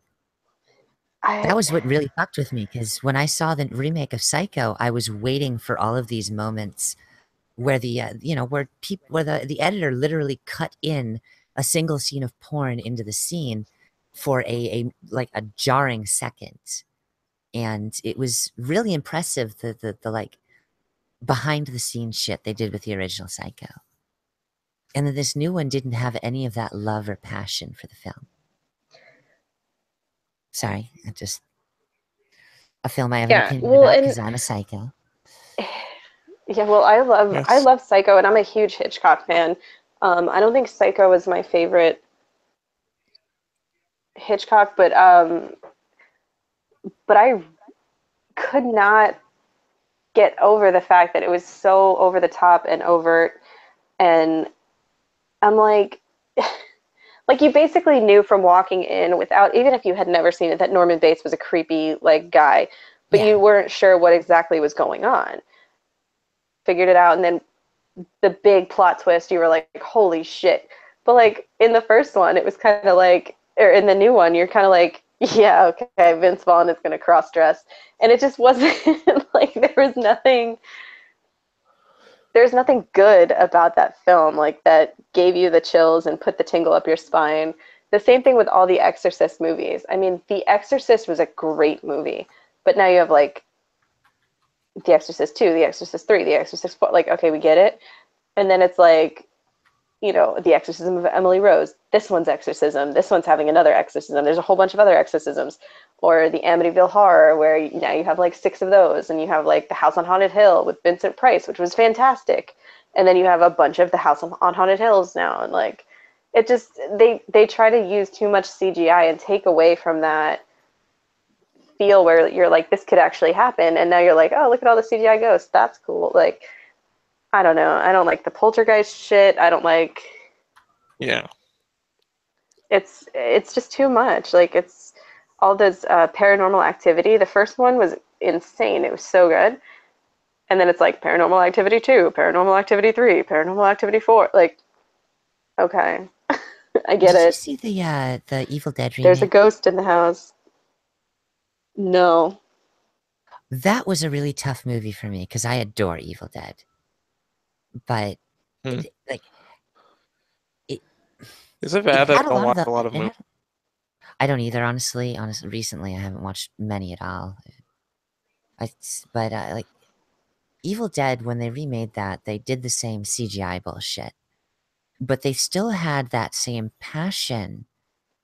That was what really fucked with me because when I saw the remake of Psycho, I was waiting for all of these moments where the where the editor literally cut in a single scene of porn into the scene for a like a jarring second, and it was really impressive the like behind the scenes shit they did with the original Psycho. And then this new one didn't have any of that love or passion for the film. Sorry, a film I have an opinion about because I'm a psycho. yeah, well, I Yes. love Psycho, and I'm a huge Hitchcock fan. I don't think Psycho was my favorite Hitchcock, but I could not get over the fact that it was so over the top and overt, and I'm like, like you basically knew from walking in without, even if you had never seen it, that Norman Bates was a creepy like guy, but Yeah. you weren't sure what exactly was going on. Figured it out, and then the big plot twist, you were like, holy shit. But like in the first one, it was kind of like, or in the new one, you're kind of like, yeah, okay, Vince Vaughn is going to cross dress. And it just wasn't like there's nothing good about that film like that gave you the chills and put the tingle up your spine. The same thing with all the Exorcist movies. I mean, The Exorcist was a great movie, but now you have like The Exorcist 2, The Exorcist 3, The Exorcist 4. Like, okay, we get it. And then it's like the exorcism of Emily Rose, this one's exorcism, this one's having another exorcism, there's a whole bunch of other exorcisms, or the Amityville Horror, where now you have like 6 of those, and you have like the House on Haunted Hill with Vincent Price, which was fantastic, and then you have a bunch of the House on Haunted Hills now, and like it just they try to use too much CGI and take away from that feel where you're like, this could actually happen, and now you're like, oh, look at all the CGI ghosts, that's cool. Like, I don't know. I don't like the poltergeist shit. I don't like. Yeah. It's just too much. Like, it's all this Paranormal Activity. The first one was insane. It was so good. And then it's like Paranormal Activity 2, Paranormal Activity 3, Paranormal Activity 4. Like, okay, I get Did you it. see the Evil Dead remake? There's a ghost in the house. No. That was a really tough movie for me because I adore Evil Dead. But Hmm. it Is it bad that I had don't watch of a lot of movies? I don't either, honestly. Recently, I haven't watched many at all. But like Evil Dead, when they remade that, they did the same CGI bullshit, but they still had that same passion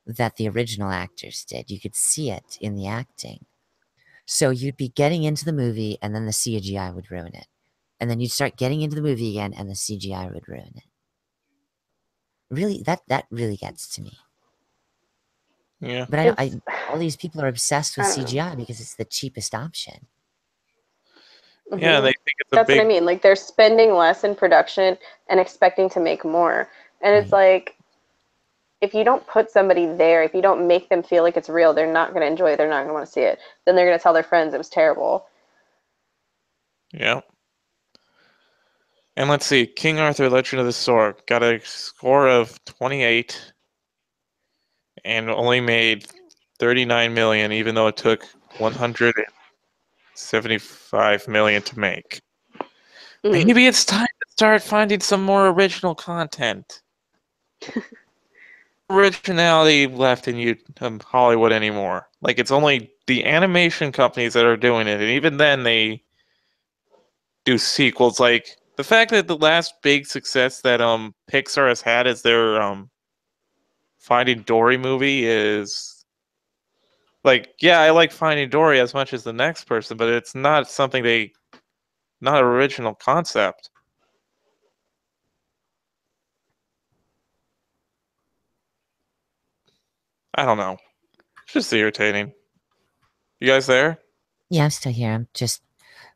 that the original actors did. You could see it in the acting. So you'd be getting into the movie, and then the CGI would ruin it. And then you'd start getting into the movie again, and the CGI would ruin it. Really, that really gets to me. Yeah. But all these people are obsessed with I don't know. CGI because it's the cheapest option. Yeah, they think it's a That's big. what I mean. Like, they're spending less in production and expecting to make more. And it's like, if you don't put somebody there, if you don't make them feel like it's real, they're not going to enjoy it. They're not going to want to see it. Then they're going to tell their friends it was terrible. Yeah. And let's see, King Arthur: Legend of the Sword got a score of 28, and only made 39 million, even though it took 175 million to make. Maybe it's time to start finding some more original content. Originality left in Hollywood anymore. Like, it's only the animation companies that are doing it, and even then they do sequels. Like, the fact that the last big success that Pixar has had is their Finding Dory movie is like, yeah, I like Finding Dory as much as the next person, but it's not something not an original concept. I don't know. It's just irritating. You guys there? Yeah, I'm still here. I'm just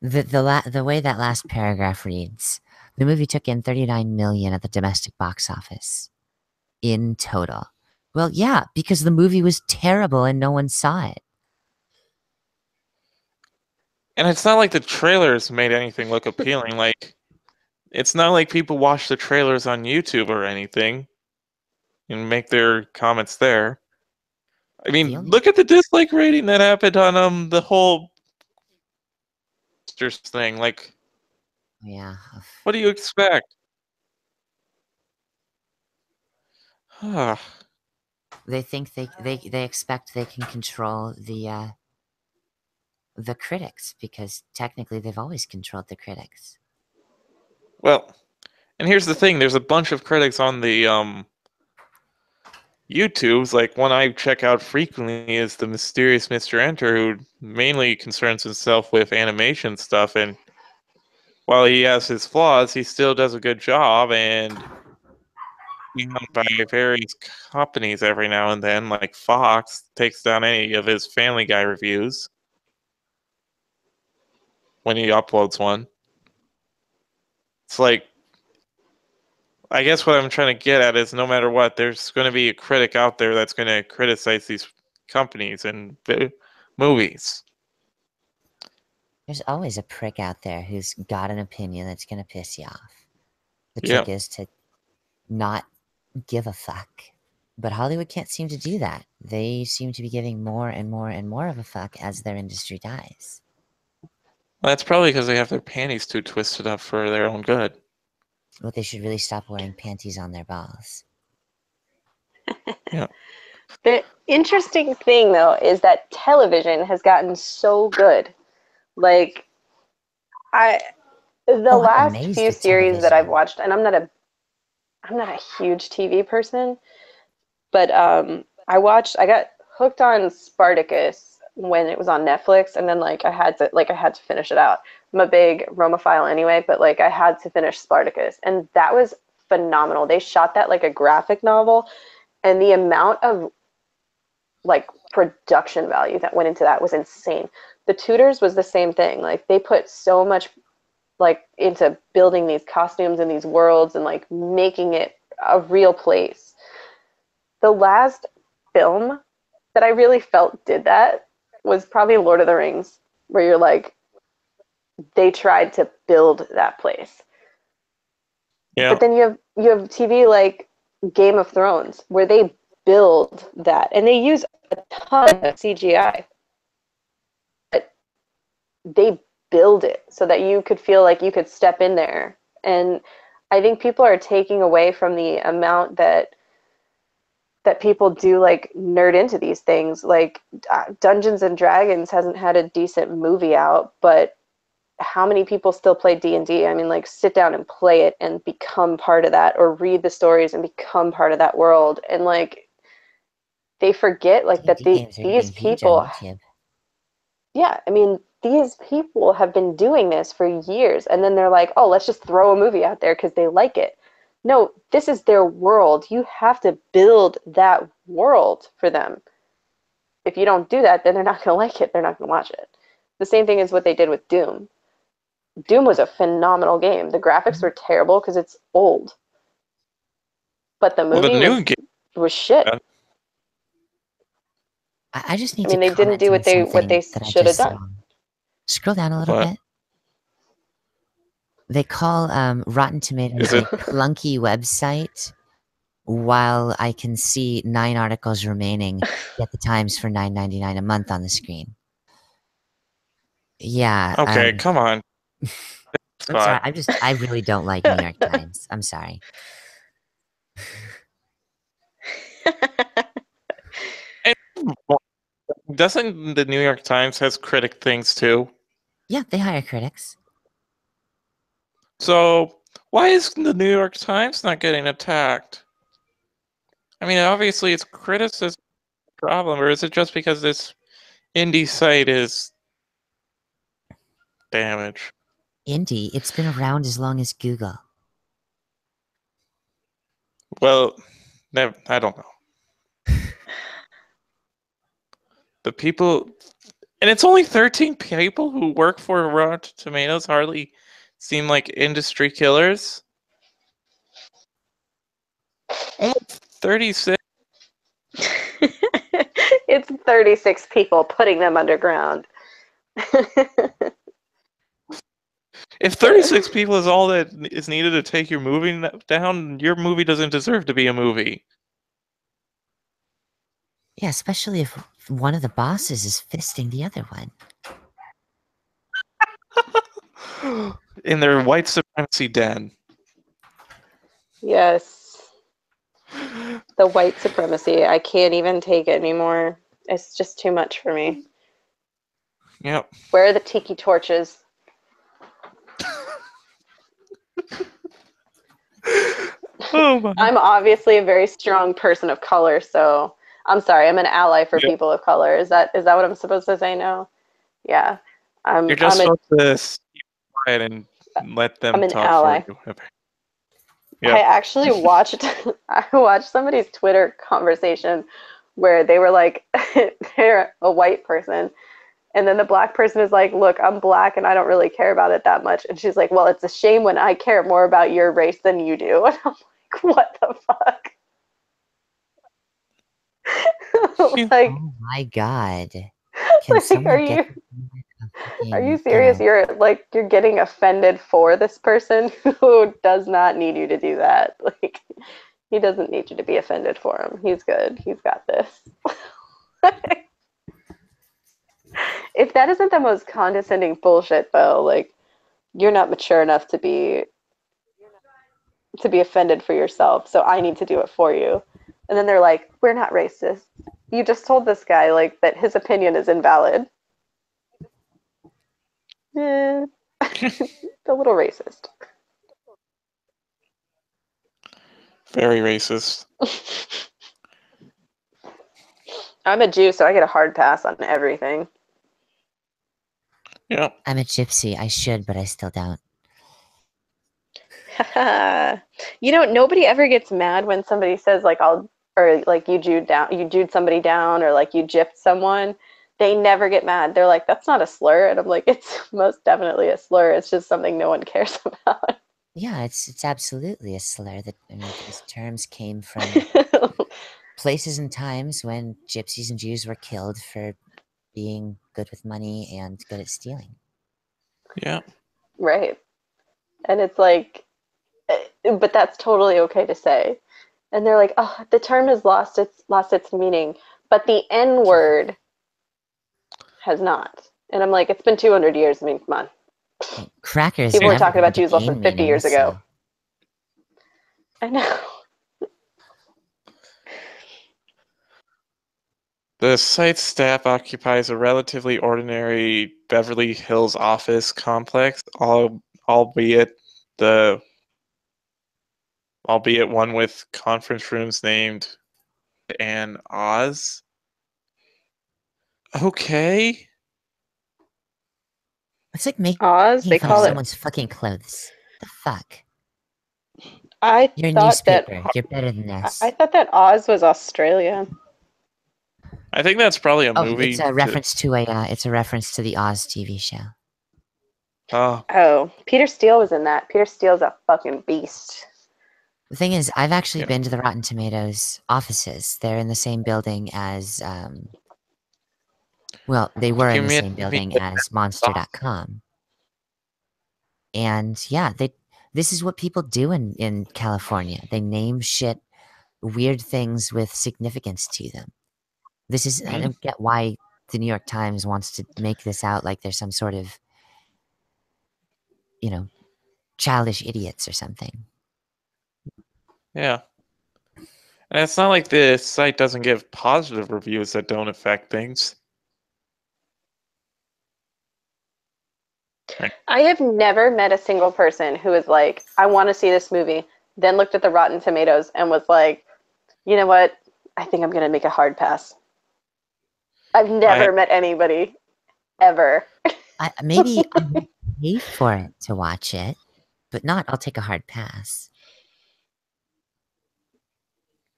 the way that last paragraph reads. The movie took in 39 million at the domestic box office in total. Well, yeah, because the movie was terrible and no one saw it. And it's not like the trailers made anything look appealing. Like, it's not like people watch the trailers on YouTube or anything and make their comments there. I mean, look at the dislike rating that happened on the whole thing. Like, yeah, what do you expect? They think they expect they can control the critics because technically they've always controlled the critics. Well, and here's the thing: there's a bunch of critics on the YouTube's. Like, one I check out frequently is the Mysterious Mr. Enter, who mainly concerns himself with animation stuff, and while he has his flaws, he still does a good job, and he's owned by various companies every now and then, like Fox takes down any of his Family Guy reviews when he uploads one. It's like, I guess what I'm trying to get at is, no matter what, there's going to be a critic out there that's going to criticize these companies and movies. There's always a prick out there who's got an opinion that's going to piss you off. The trick is to not give a fuck. But Hollywood can't seem to do that. They seem to be giving more and more and more of a fuck as their industry dies. Well, that's probably because they have their panties too twisted up for their own good. Well, they should really stop wearing panties on their balls. Yeah. The interesting thing, though, is that television has gotten so good. Like, the last few series that I've watched, and I'm not a I'm not a huge TV person, but I got hooked on Spartacus when it was on Netflix, and then like I had to finish it out. I'm a big Romophile anyway, but like I had to finish Spartacus, and that was phenomenal. They shot that like a graphic novel, and the amount of like production value that went into that was insane. The Tudors was the same thing. Like they put so much like into building these costumes and these worlds and like making it a real place. The last film that I really felt did that was probably Lord of the Rings, where you're like, they tried to build that place. Yeah. But then you have TV like Game of Thrones, where they build that and they use a ton of CGI. But they build it so that you could feel like you could step in there. And I think people are taking away from the amount that people do like nerd into these things. Like Dungeons and Dragons hasn't had a decent movie out, but how many people still play D&D? I mean, like sit down and play it and become part of that, or read the stories and become part of that world. And like they forget like that D&D games are these getting huge on people, YouTube. yeah, I mean, these people have been doing this for years, and then they're like, oh, let's just throw a movie out there because they like it. No, this is their world. You have to build that world for them. If you don't do that, then they're not going to like it. They're not going to watch it. The same thing is what they did with Doom. Doom was a phenomenal game. The graphics were terrible because it's old. But the Well, the movie new game. was shit. I just need I mean, to they didn't comment do on what they something that I should have just done. saw. Scroll down a little What? bit. They call Rotten Tomatoes Is a it? clunky website, while I can see 9 articles remaining at the Times for $9.99 a month on the screen. Yeah. Okay, come on. I'm sorry. I really don't like New York Times. I'm sorry. Doesn't the New York Times has critic things too? Yeah, they hire critics. So why is the New York Times not getting attacked? I mean, obviously it's criticism problem, or is it just because this indie site is damaged? Indie, it's been around as long as Google. Well, I don't know. The people, and it's only 13 people who work for Rotten Tomatoes, hardly seem like industry killers. Almost 36. It's 36 people putting them underground. If 36 people is all that is needed to take your movie down, your movie doesn't deserve to be a movie. Yeah, especially if one of the bosses is fisting the other one. In their white supremacy den. Yes. The white supremacy. I can't even take it anymore. It's just too much for me. Yep. Where are the tiki torches? Oh my. I'm obviously a very strong person of color, so I'm sorry. I'm an ally for people of color. Is that what I'm supposed to say now? Yeah. You're just supposed to keep quiet and let them I'm an talk ally. for you. I actually watched somebody's Twitter conversation where they were like, they're a white person, and then the black person is like, look, I'm black and I don't really care about it that much. And she's like, well, it's a shame when I care more about your race than you do. And I'm like, what the fuck? Like, oh my god. Can like, someone are get you serious? You're getting offended for this person who does not need you to do that. Like, he doesn't need you to be offended for him. He's good. He's got this. If that isn't the most condescending bullshit, though, like, you're not mature enough to be offended for yourself, so I need to do it for you. And then they're like, we're not racist. You just told this guy like that his opinion is invalid. A little racist. Very racist. I'm a Jew, so I get a hard pass on everything. Yeah. I'm a gypsy. I should, but I still don't. Nobody ever gets mad when somebody says like or like you Jewed somebody down, or like you gypped someone. They never get mad. They're like, that's not a slur. And I'm like, it's most definitely a slur. It's just something no one cares about. Yeah, it's absolutely a slur. That I mean, these terms came from places and times when gypsies and Jews were killed for being good with money and good at stealing. Yeah. Right. And it's like, but that's totally okay to say. And they're like, oh, the term has lost its meaning, but the N word has not. And I'm like, it's been 200 years. I mean, come on. Crackers. People were never talking about going Jews to less than gain 50 years meaning, ago. so- I know. The site's staff occupies a relatively ordinary Beverly Hills office complex, albeit one with conference rooms named and Oz. Okay. It's like making Oz, they fun of call it. someone's fucking clothes. The fuck? I You're a thought that. newspaper. You're better than this. I thought that Oz was Australia. I think that's probably a Oh, movie. it's a reference to it's a reference to the Oz TV show. Oh, Oh, Peter Steele was in that. Peter Steele's a fucking beast. The thing is, I've actually Yeah. been to the Rotten Tomatoes offices. They're in the same building as, well, they were in the same building as Monster.com. And yeah, this is what people do in California. They name shit weird things with significance to them. I don't get why the New York Times wants to make this out like there's some sort of, childish idiots or something. yeah. And it's not like the site doesn't give positive reviews that don't affect things. I have never met a single person who was like, I want to see this movie, then looked at the Rotten Tomatoes and was like, you know what? I think I'm going to make a hard pass. I've never met anybody ever. Maybe I will pay for it to watch it, but not I'll take a hard pass.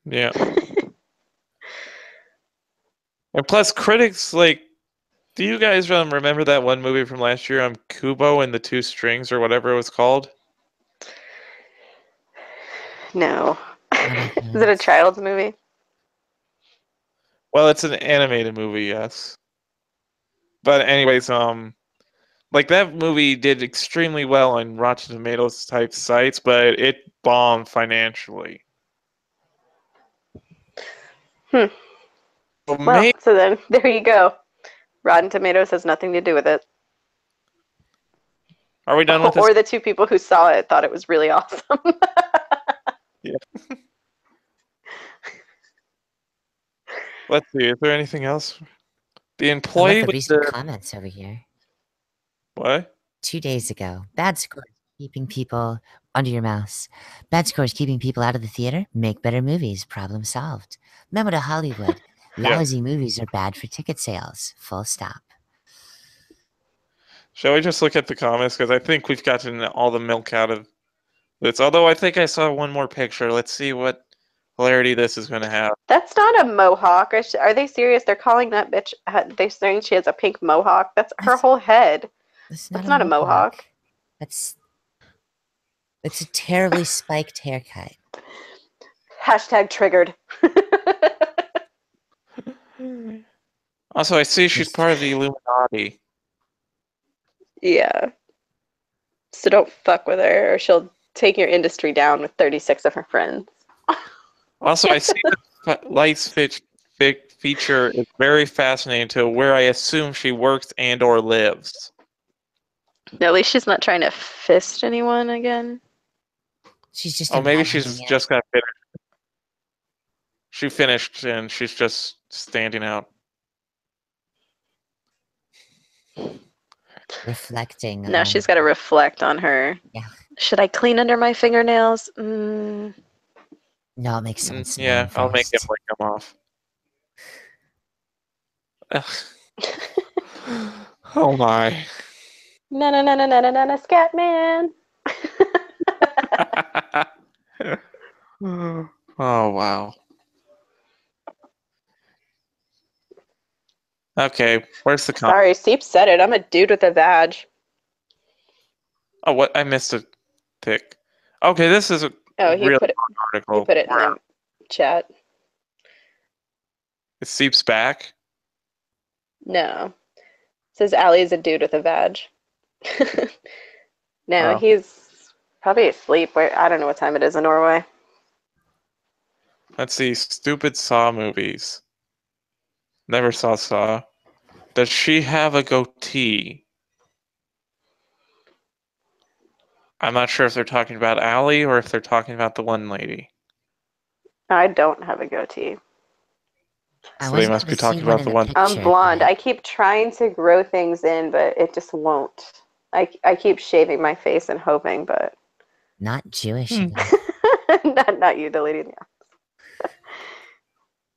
Yeah. And plus, critics, do you guys remember that one movie from last year, Kubo and the Two Strings, or whatever it was called? No. Is it a child's movie? Well, it's an animated movie, yes. But anyways, that movie did extremely well on Rotten Tomatoes type sites, but it bombed financially. Well, so then there you go. Rotten Tomatoes has nothing to do with it. Are we done with this? Or the two people who saw it thought it was really awesome. Yeah. Let's see. Is there anything else? The employee I love the with recent comments over here. What? 2 days ago. Bad scores keeping people under your mouse. Bad scores keeping people out of the theater. Make better movies. Problem solved. Memo to Hollywood. Lousy movies are bad for ticket sales. Full stop. Shall we just look at the comments? Because I think we've gotten all the milk out of this. Although I think I saw one more picture. Let's see what hilarity this is going to have. That's not a mohawk. Are they serious? They're calling that bitch. They're saying she has a pink mohawk. That's her whole head. That's not a mohawk. It's a terribly spiked haircut. Hashtag triggered. Also, I see she's part of the Illuminati. Yeah. So don't fuck with her, or she'll take your industry down with 36 of her friends. Also, I see the lights feature is very fascinating to where I assume she works and/or lives. At least she's not trying to fist anyone again. She's just. Oh, maybe she's just got finished. She finished and she's just standing out. Reflecting. No, she's got to reflect on her. Yeah. Should I clean under my fingernails? No, it makes sense. Yeah, I'll make him First. lick them off. Oh my. No, no, no, no, no, no, no, no, scat man. Oh wow. Okay, where's the comment? Sorry, Seep said it. I'm a dude with a badge. Oh, what? I missed a tick. Okay, this is a Oh, he really put it. long He article. put it in the chat. It seeps back. No, it says Allie's a dude with a badge. No, Oh. he's probably asleep. I don't know what time it is in Norway. Let's see. Stupid Saw movies. Never saw Saw. Does she have a goatee? I'm not sure if they're talking about Allie or if they're talking about the one lady. I don't have a goatee. I So they wasn't must able be to see talking one about in the the one. I'm picture. blonde. but- I keep trying to grow things in, but it just won't. I keep shaving my face and hoping, but Not Jewish. Hmm. not you, the lady in the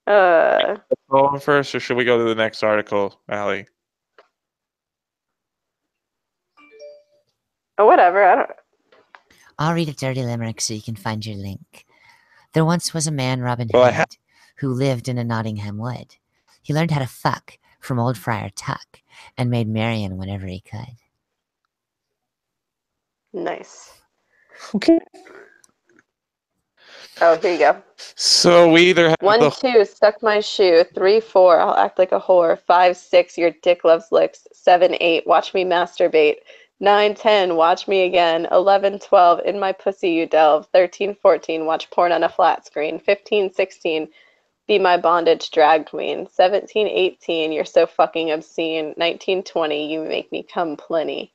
office. Let's go on first, or should we go to the next article, Allie? Whatever. I don't. I'll read a dirty limerick so you can find your link. There once was a man, Robin Well, I Hood, who lived in a Nottingham wood. He learned how to fuck from old Friar Tuck and made Marion whenever he could. Nice. Okay. Oh, here you go. So we either have 1, the 2, stuck my shoe. 3, 4, I'll act like a whore. 5, 6, your dick loves licks. 7, 8, watch me masturbate. 9, 10, watch me again. 11, 12, in my pussy you delve. 13, 14, watch porn on a flat screen. 15, 16, be my bondage drag queen. 17, 18, you're so fucking obscene. 19, 20, you make me come plenty.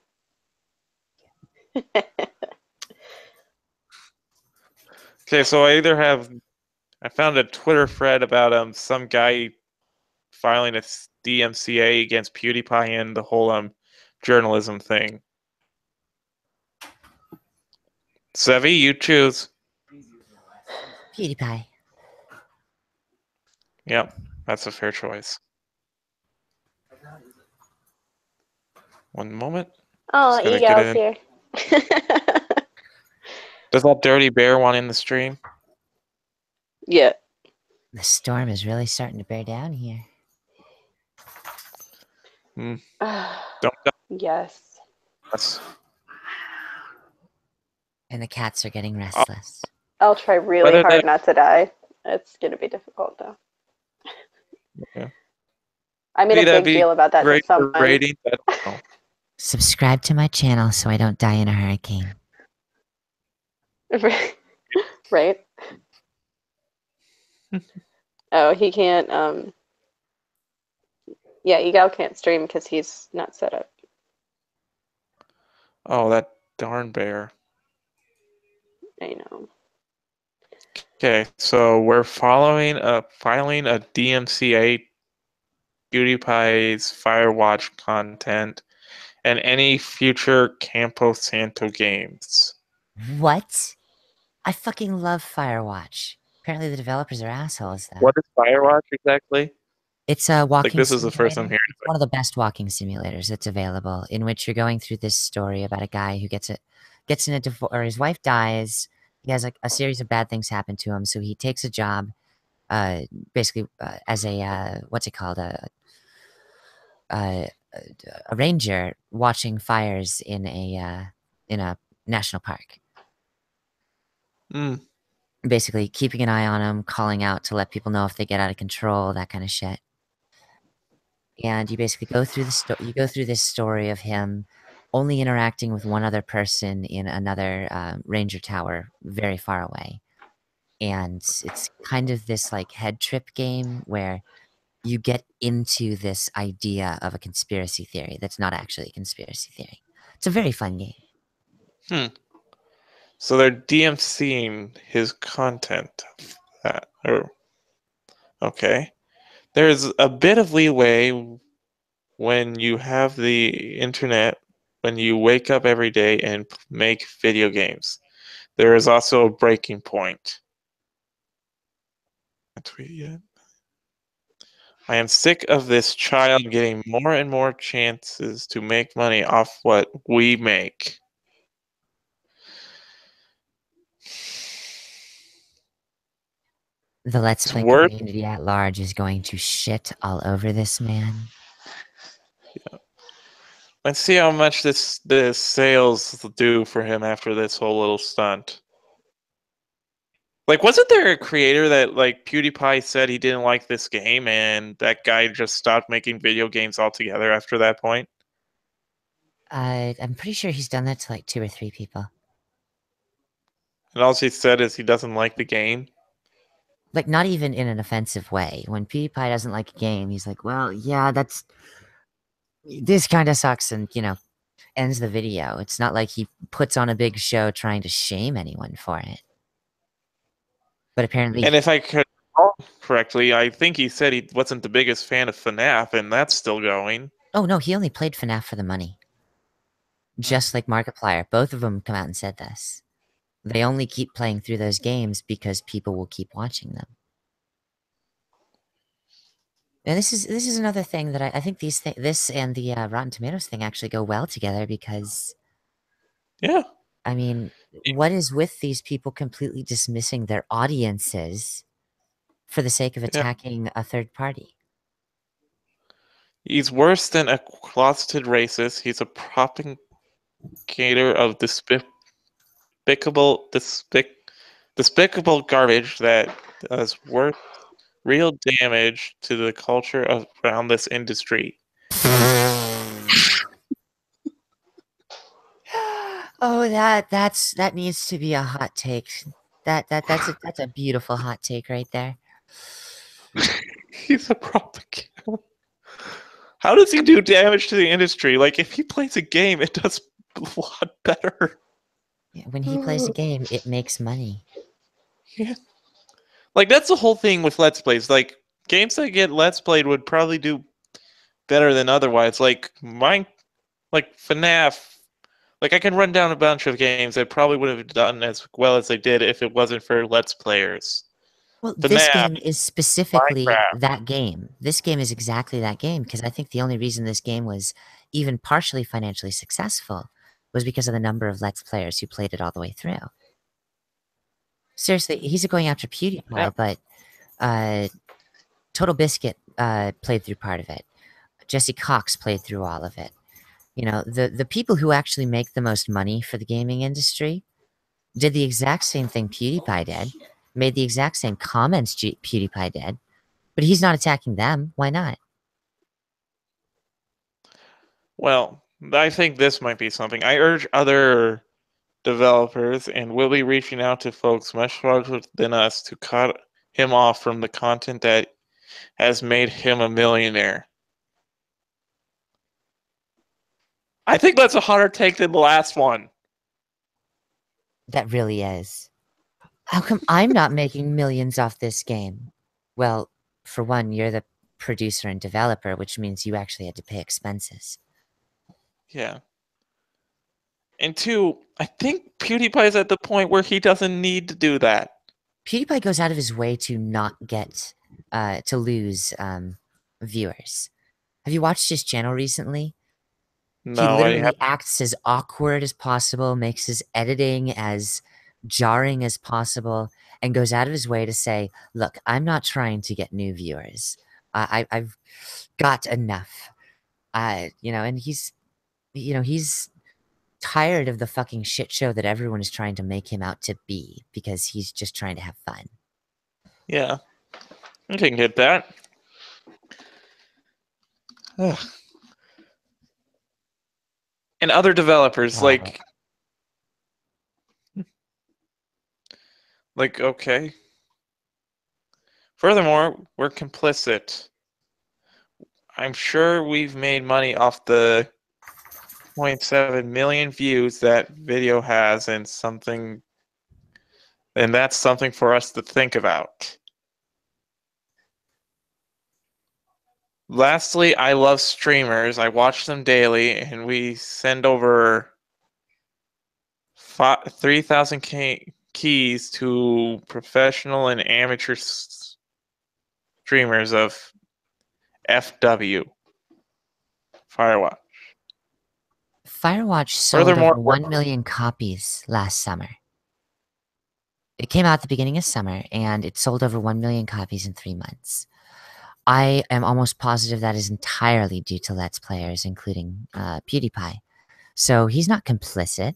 Okay, so I found a Twitter thread about some guy filing a DMCA against PewDiePie and the whole journalism thing. Sevi, you choose. PewDiePie. Yep, that's a fair choice. One moment. Oh, Just gotta get Egal's in. here. Does that dirty bear want in the stream? Yeah. The storm is really starting to bear down here. Don't die. Yes. That's- And the cats are getting restless. I'll try really Whether hard they- not to die. It's gonna be difficult though. Yeah. I made a That'd big be deal about that to Great for someone. rating. No. Subscribe to my channel so I don't die in a hurricane. Right? Oh, he can't. Yeah, Egal can't stream because he's not set up. Oh, that darn bear. I know. Okay, so we're filing a DMCA PewDiePie's Firewatch content and any future Campo Santo games. What? I fucking love Firewatch. Apparently the developers are assholes though. What is Firewatch exactly? It's a walking This is the first I'm simulator. hearing It's one of the best walking simulators that's available, in which you're going through this story about a guy who gets in a divorce, or his wife dies. He has a series of bad things happen to him, so he takes a job, basically as a what's it called, a ranger watching fires in a national park. Mm. Basically, keeping an eye on them, calling out to let people know if they get out of control, that kind of shit. And you basically go through this story of him only interacting with one other person in another ranger tower very far away. And it's kind of this like head trip game where you get into this idea of a conspiracy theory that's not actually a conspiracy theory. It's a very fun game. So they're DMCing his content. Okay. There's a bit of leeway when you have the internet, when you wake up every day and make video games. There is also a breaking point. tweet yet. I am sick of this child getting more and more chances to make money off what we make. The Let's It's Play worth. community at large is going to shit all over this man. Let's see how much this sales do for him after this whole little stunt. Like, wasn't there a creator that, like, PewDiePie said he didn't like this game, and that guy just stopped making video games altogether after that point? I'm pretty sure he's done that to like 2 or 3 people. And all he said is he doesn't like the game. Like, not even in an offensive way. When PewDiePie doesn't like a game, he's like, well, yeah, this kind of sucks, and, you know, ends the video. It's not like he puts on a big show trying to shame anyone for it. But apparently... And if I could recall correctly, I think he said he wasn't the biggest fan of FNAF, and that's still going. Oh, no, he only played FNAF for the money. Just like Markiplier. Both of them come out and said this. They only keep playing through those games because people will keep watching them. And this is another thing that I think this and the Rotten Tomatoes thing actually go well together because... Yeah. I mean, what is with these people completely dismissing their audiences for the sake of attacking a third party? He's worse than a closeted racist. He's a propagator of despicable garbage that does real damage to the culture around this industry. Oh, that needs to be a hot take. That's a beautiful hot take right there. He's a propagator. How does he do damage to the industry? Like, if he plays a game, it does a lot better. Yeah, when he plays a game, it makes money. Yeah. Like, that's the whole thing with Let's Plays. Like, games that get Let's Played would probably do better than otherwise. Like, FNAF. Like, I can run down a bunch of games that probably would have done as well as they did if it wasn't for Let's Players. Well, FNAF, this game is specifically Minecraft. that game. This game is exactly that game, because I think the only reason this game was even partially financially successful was because of the number of Let's Players who played it all the way through. Seriously, he's going after PewDiePie, but Total Biscuit played through part of it. Jesse Cox played through all of it. You know, the people who actually make the most money for the gaming industry did the exact same thing PewDiePie did, made the exact same comments PewDiePie did, but he's not attacking them. Why not? Well, I think this might be something. I urge other developers, and we'll be reaching out to folks much larger than us to cut him off from the content that has made him a millionaire. I think that's a hotter take than the last one. That really is. How come I'm not making millions off this game? Well, for one, you're the producer and developer, which means you actually had to pay expenses. Yeah. And two, I think PewDiePie's at the point where he doesn't need to do that. PewDiePie goes out of his way to not get, to lose viewers. Have you watched his channel recently? No, He I literally have. acts as awkward as possible, makes his editing as jarring as possible, and goes out of his way to say, look, I'm not trying to get new viewers. I've got enough. You know, and he's tired of the fucking shit show that everyone is trying to make him out to be because he's just trying to have fun. Yeah. I can get that. Ugh. And other developers, like, okay. Furthermore, we're complicit. I'm sure we've made money off the 0.7 million views that video has, and that's something for us to think about. Lastly, I love streamers. I watch them daily, and we send over 3,000 keys to professional and amateur streamers of FW, Firewatch. Firewatch sold Furthermore, over 1 million copies last summer. It came out at the beginning of summer, and it sold over 1 million copies in 3 months. I am almost positive that is entirely due to Let's Players, including PewDiePie. So he's not complicit.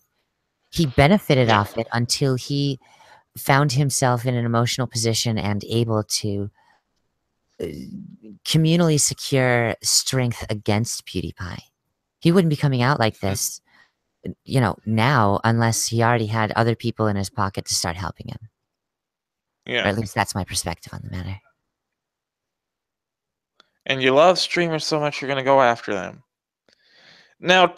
He benefited off it until he found himself in an emotional position and able to communally secure strength against PewDiePie. He wouldn't be coming out like this, now, unless he already had other people in his pocket to start helping him. Yeah. Or at least that's my perspective on the matter. And you love streamers so much you're going to go after them. Now,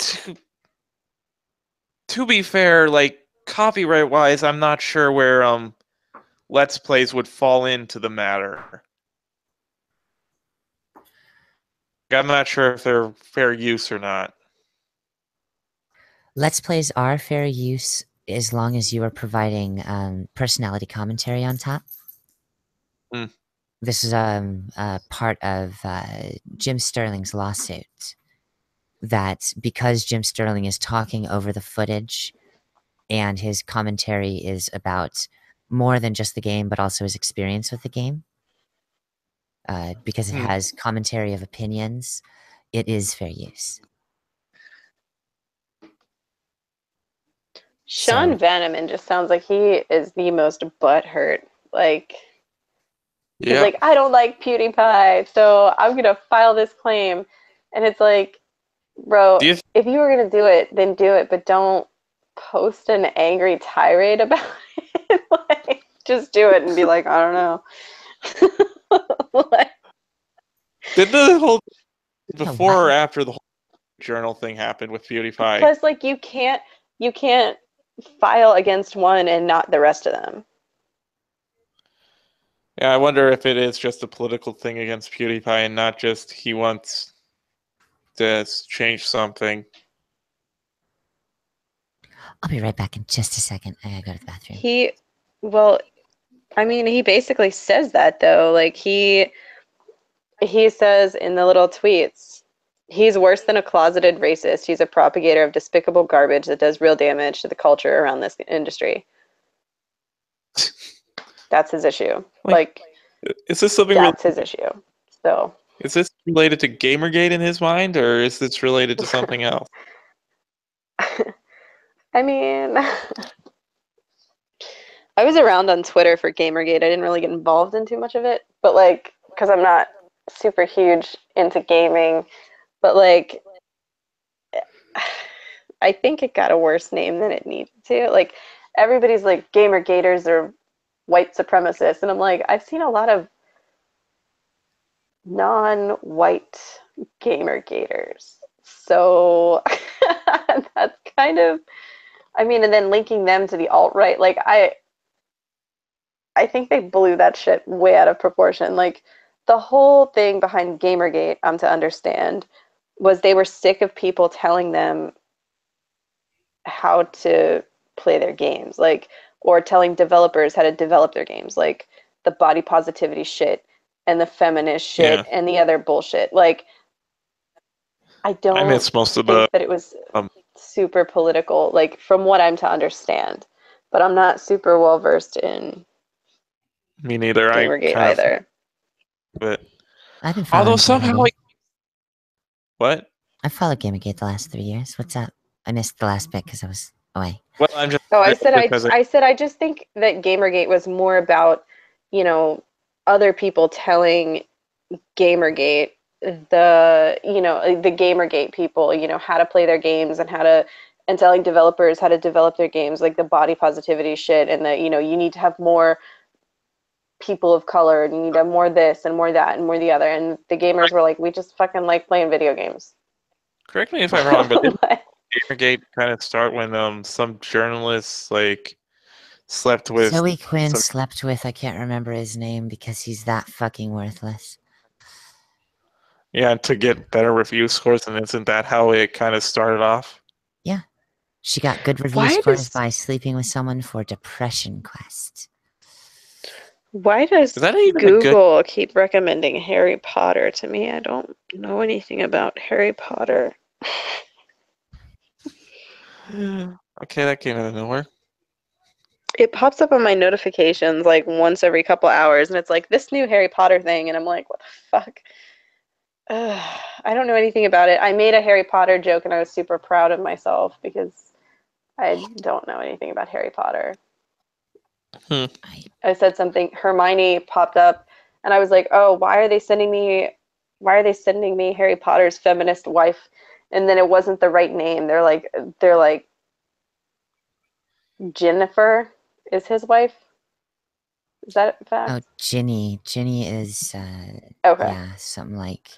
to be fair, like, copyright-wise, I'm not sure where Let's Plays would fall into the matter. I'm not sure if they're fair use or not. Let's Plays are fair use as long as you are providing personality commentary on top. Mm. This is part of Jim Sterling's lawsuit, that because Jim Sterling is talking over the footage and his commentary is about more than just the game, but also his experience with the game, because it has commentary of opinions, it is fair use. Sean So- Vanneman just sounds like he is the most butthurt. Like, he's Yeah. like, I don't like PewDiePie, so I'm gonna file this claim. And it's like, bro, Do you if you were gonna do it, then do it, but don't post an angry tirade about it. Like, just do it and be like, I don't know. Like, Did the whole before wow. or after the whole journal thing happened with PewDiePie? plus, like, you can't file against one and not the rest of them. Yeah, I wonder if it is just a political thing against PewDiePie and not just he wants to change something. I'll be right back in just a second. I gotta go to the bathroom. He basically says that, though. Like, he says in the little tweets, he's worse than a closeted racist. He's a propagator of despicable garbage that does real damage to the culture around this industry. That's his issue. Like, Is this something? that's his issue. So, Is this related to Gamergate in his mind, or is this related to something else? I mean, I was around on Twitter for Gamergate. I didn't really get involved in too much of it, but like, because I'm not super huge into gaming, but like, I think it got a worse name than it needed to. Like, everybody's like, Gamergaters are white supremacists, and I'm like, I've seen a lot of non-white Gamergaters, so that's kind of, I mean, and then linking them to the alt-right, like, I think they blew that shit way out of proportion. Like, the whole thing behind Gamergate, I'm to understand, was they were sick of people telling them how to play their games, like, or telling developers how to develop their games, like the body positivity shit and the feminist shit and the other bullshit. Like, I don't miss most of think the that it was super political, like, from what I'm to understand, but I'm not super well versed in me neither. Gamergate I kind either. But I've been following although somehow, Gamergate. what? I've followed Gamergate the last 3 years. What's up? I missed the last bit because I was away. Well, I'm just. Oh, I said because I just think that Gamergate was more about, other people telling Gamergate, the Gamergate people, how to play their games and and telling developers how to develop their games, like the body positivity shit, and that, you need to have more people of color, and you need to have more this and more that and more the other. And the gamers were like, we just fucking like playing video games. Correct me if I'm wrong, but didn't Like, Gamergate kind of start when some journalists slept with Zoe Quinn some- slept with, I can't remember his name because he's that fucking worthless. to get better review scores, and isn't that how it kind of started off? Yeah. She got good review Why scores does- by sleeping with someone for Depression Quest. Why does Is that even a good? Google keep recommending Harry Potter to me? I don't know anything about Harry Potter. Okay, that came out of nowhere. It pops up on my notifications like once every couple hours, and it's like this new Harry Potter thing, and I'm like, what the fuck? I don't know anything about it. I made a Harry Potter joke, and I was super proud of myself because I don't know anything about Harry Potter. I said something. Hermione popped up, and I was like, "Oh, why are they sending me Harry Potter's feminist wife?" And then it wasn't the right name. They're like Jennifer is his wife. Is that a fact? Oh, Ginny. Ginny is, Okay. yeah, something like.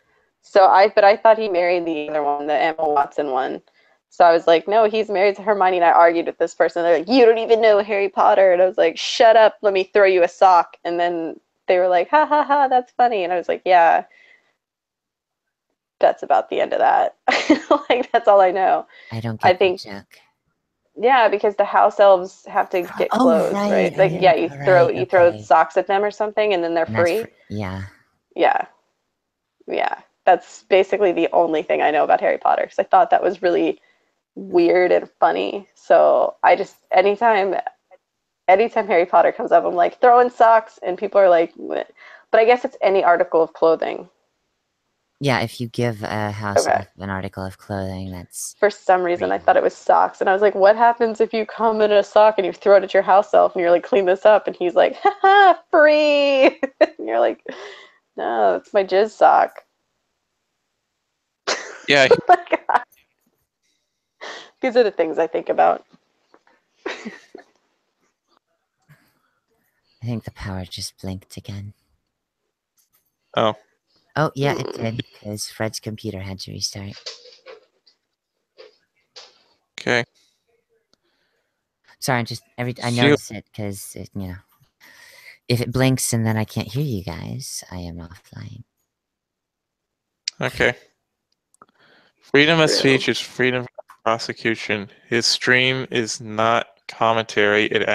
So I thought he married the other one, the Emma Watson one. So I was like, no, he's married to Hermione. And I argued with this person. They're like, you don't even know Harry Potter. And I was like, shut up. Let me throw you a sock. And then they were like, ha ha ha, that's funny. And I was like, yeah, that's about the end of that. Like, that's all I know. I don't I get the think, joke. yeah, because the house elves have to get Oh, clothes, right. right? Like, yeah, you throw Okay. socks at them or something, and then they're And that's free. yeah. Yeah, yeah. That's basically the only thing I know about Harry Potter because I thought that was really weird and funny. So I just anytime Harry Potter comes up, I'm like throwing socks, and people are like, "What?" But I guess it's any article of clothing. Yeah, if you give a house Okay. an article of clothing, that's For some reason, free. I thought it was socks, and I was like, "What happens if you come in a sock and you throw it at your house elf, and you're like, clean this up?" And he's like, "Haha, free!" And you're like, "No, it's my jizz sock." Yeah, Oh my God. These are the things I think about. I think the power just blinked again. Oh. Oh, yeah, it did, because Fred's computer had to restart. Okay. Sorry, I noticed it, because, if it blinks and then I can't hear you guys, I am offline. Okay. Freedom of True. speech is freedom of prosecution. His stream is not commentary. It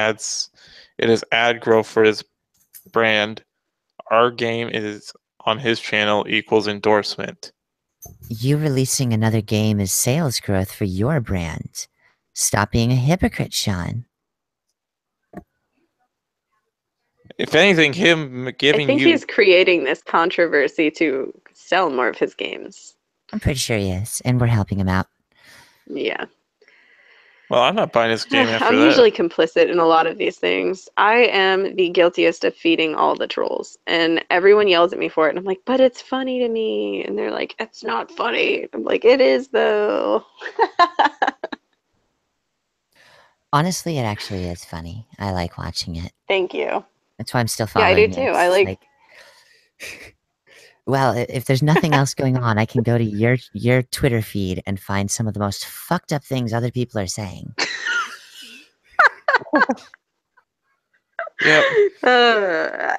is ad growth for his brand. Our game is on his channel equals endorsement. You releasing another game is sales growth for your brand. Stop being a hypocrite, Sean. If anything, him I giving think you he's creating this controversy to sell more of his games. I'm pretty sure he is, and we're helping him out. Yeah. well, I'm not buying this game after I'm that. usually complicit in a lot of these things. I am the guiltiest of feeding all the trolls, and everyone yells at me for it. And I'm like, but it's funny to me. And they're like, it's not funny. I'm like, it is though. Honestly, it actually is funny. I like watching it. Thank you. That's why I'm still Yeah, I do following it. too. I It's like. well, if there's nothing else going on, I can go to your Twitter feed and find some of the most fucked up things other people are saying. Yep.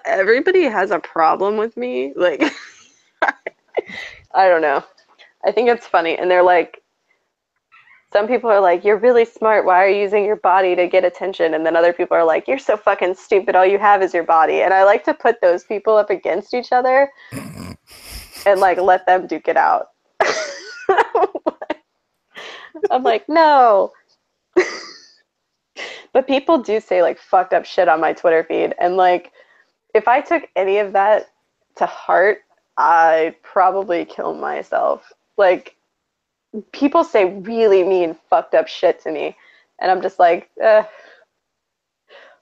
Everybody has a problem with me. Like, I don't know. I think it's funny, and they're like, some people are like, you're really smart. Why are you using your body to get attention? And then other people are like, you're so fucking stupid. All you have is your body. And I like to put those people up against each other and like let them duke it out. I'm like, no. But people do say like fucked up shit on my Twitter feed. And like, if I took any of that to heart, I'd probably kill myself. Like, people say really mean, fucked up shit to me. And I'm just like,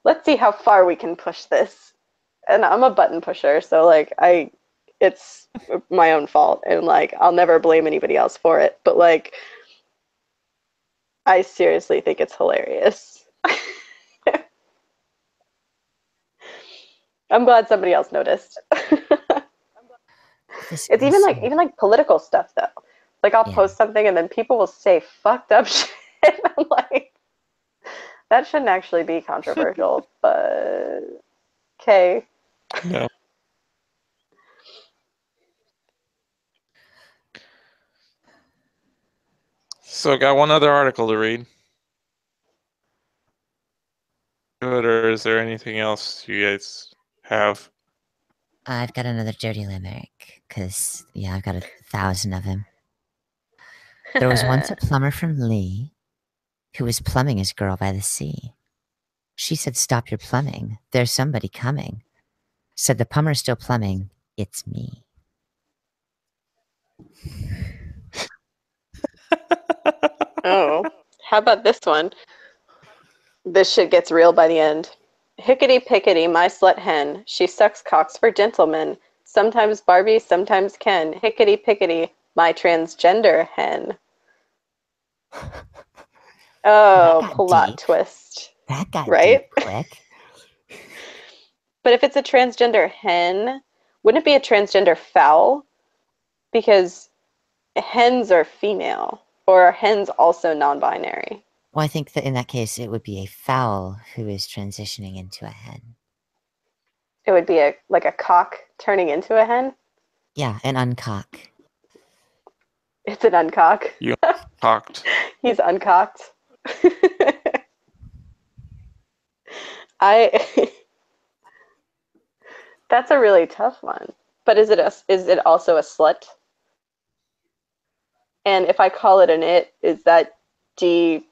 let's see how far we can push this. And I'm a button pusher, so like it's my own fault, and like I'll never blame anybody else for it. But like, I seriously think it's hilarious. I'm glad somebody else noticed. It's even like political stuff though. Like I'll post something and then people will say fucked up shit. I'm like, that shouldn't actually be controversial, but okay. No. So, got one other article to read. Or is there anything else you guys have? I've got another dirty limerick, because, yeah, I've got 1,000 of them. There was once a plumber from Lee who was plumbing his girl by the sea. She said, "Stop your plumbing. There's somebody coming." Said the plumber still plumbing, "It's me." Oh, how about this one? This shit gets real by the end. Hickety pickety, my slut hen. She sucks cocks for gentlemen. Sometimes Barbie, sometimes Ken. Hickety pickety, my transgender hen. Oh, got plot deep. twist. That got Right? deep quick. But if it's a transgender hen, wouldn't it be a transgender fowl? Because hens are female. Or are hens also non-binary? Well, I think that in that case, it would be a fowl who is transitioning into a hen. It would be like a cock turning into a hen? Yeah, an uncock. It's an uncock. You talked. He's uncocked. I That's a really tough one. But is it also a slut? And if I call it an it, is that defouling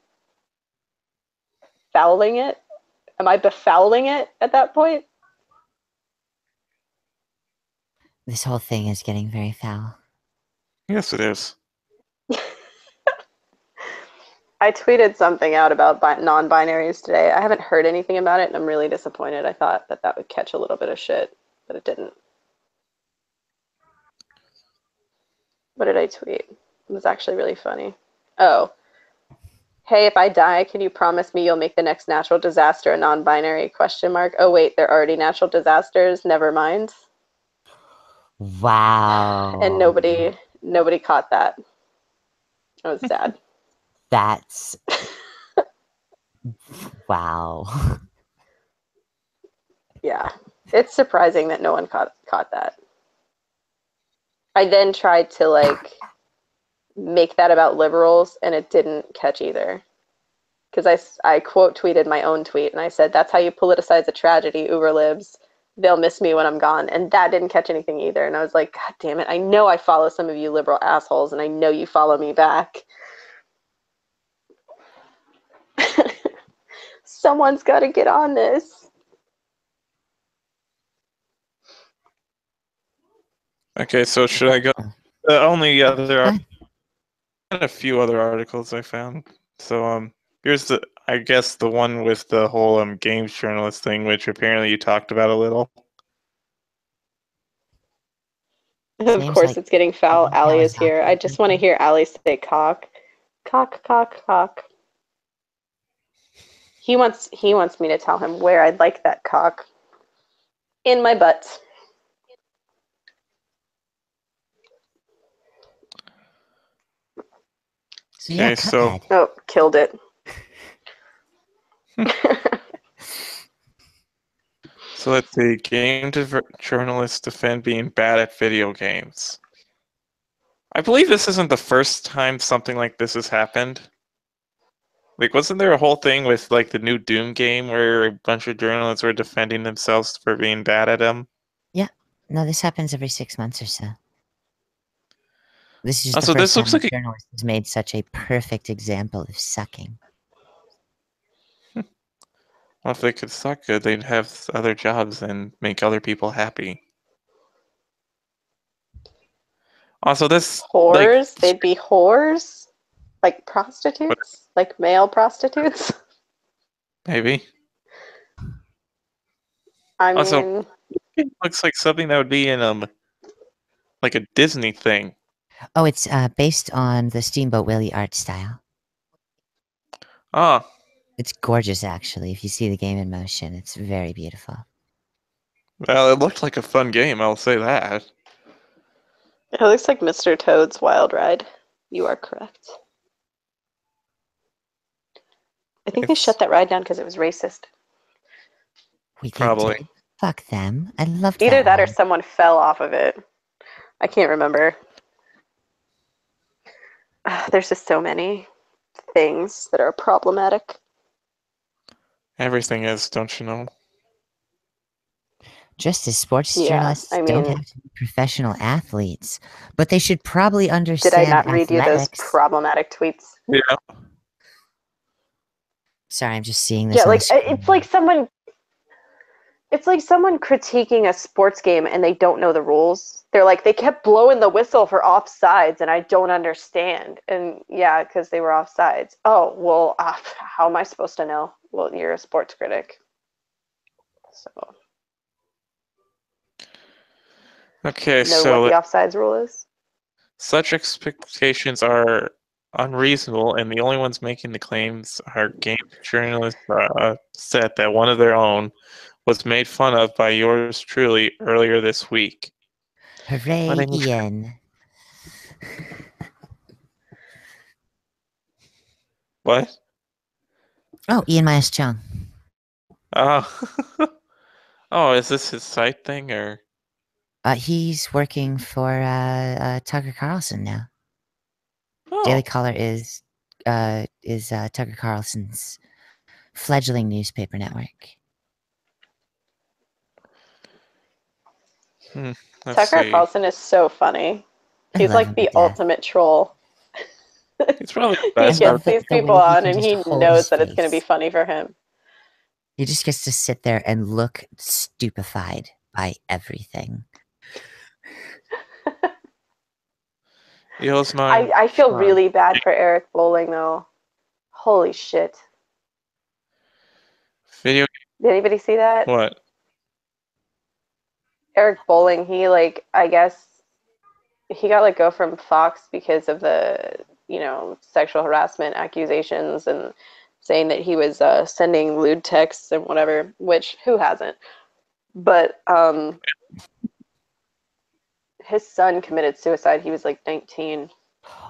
it? Am I befouling it at that point? This whole thing is getting very foul. Yes, it is. I tweeted something out about non-binaries today. I haven't heard anything about it, and I'm really disappointed. I thought that would catch a little bit of shit, but it didn't. What did I tweet? It was actually really funny. Oh. Hey, if I die, can you promise me you'll make the next natural disaster a non-binary question mark? Oh wait, they're already natural disasters. Never mind. Wow. And nobody caught that. I was sad. That's wow. Yeah. It's surprising that no one caught that. I then tried to make that about liberals, and it didn't catch either. Because I quote tweeted my own tweet, and I said, "That's how you politicize a tragedy, Uber libs. They'll miss me when I'm gone." And that didn't catch anything either. And I was like, God damn it. I know I follow some of you liberal assholes, and I know you follow me back. Someone's got to get on this. Okay, so should I go? The only other, Fine. a few other articles I found. So here's I guess the one with the whole games journalist thing, which apparently you talked about a little. Of Seems course, like it's getting foul. Allie is here. I just want to Kawasaki. hear Allie say cock. Cock, cock, cock. He wants me to tell him where I'd like that cock. In my butt. So yeah, Okay, so- Cuphead. Oh, killed it. So let's see. Journalists defend being bad at video games. I believe this isn't the first time something like this has happened. Like, wasn't there a whole thing with like the new Doom game where a bunch of journalists were defending themselves for being bad at them? No, this happens every 6 months or so. This is just Also, the this first looks time like a journalist has made such a perfect example of sucking. Well, if they could suck good, they'd have other jobs and make other people happy. Also, this Whores? They'd be whores? Like prostitutes? Like male prostitutes? maybe I Also- mean, it looks like something that would be in like a Disney thing. Oh, it's based on the Steamboat Willie art style. Ah, It's gorgeous, actually. If you see the game in motion, it's very beautiful. well, it looked like a fun game. I'll say that. it looks like Mr. Toad's Wild Ride. You are correct. I think they It's- shut that ride down because it was racist. We did Probably. too. Fuck them. I loved Either that or ride. someone fell off of it. I can't remember. There's just so many things that are problematic. Everything is, don't you know? Just as sports Yeah, journalists I don't mean, have to be professional athletes, but they should probably did I understand not read you those athletics. problematic tweets? Yeah. Sorry, I'm just seeing this Yeah, on the like screen. it's like someone critiquing a sports game and they don't know the rules. They're like, they kept blowing the whistle for offsides and I don't understand. And yeah, because they were offsides. Oh, well, how am I supposed to know? Well, you're a sports critic. So, Okay, know so what the offsides rule is? such expectations are unreasonable, and the only ones making the claims are game journalists said that one of their own was made fun of by yours truly earlier this week. Hooray, But I mean- Ian. What? Oh, Ian Myers Chung. Oh, oh, is this his site thing or? He's working for Tucker Carlson now. Oh, Daily Caller is Tucker Carlson's fledgling newspaper network. let's Tucker see. Carlson is so funny. I He's love like him the to death. ultimate troll. It's probably the He best. gets the- these the way people he on can and just he hold knows his that it's going to be face. funny for him. He just gets to sit there and look stupefied by everything. I feel really bad for Eric Bowling though. Holy shit. Video. Did anybody see that? What? Eric Bowling, he like I guess he got let go from Fox because of the, sexual harassment accusations and saying that he was sending lewd texts and whatever, which who hasn't? But his son committed suicide. He was like 19.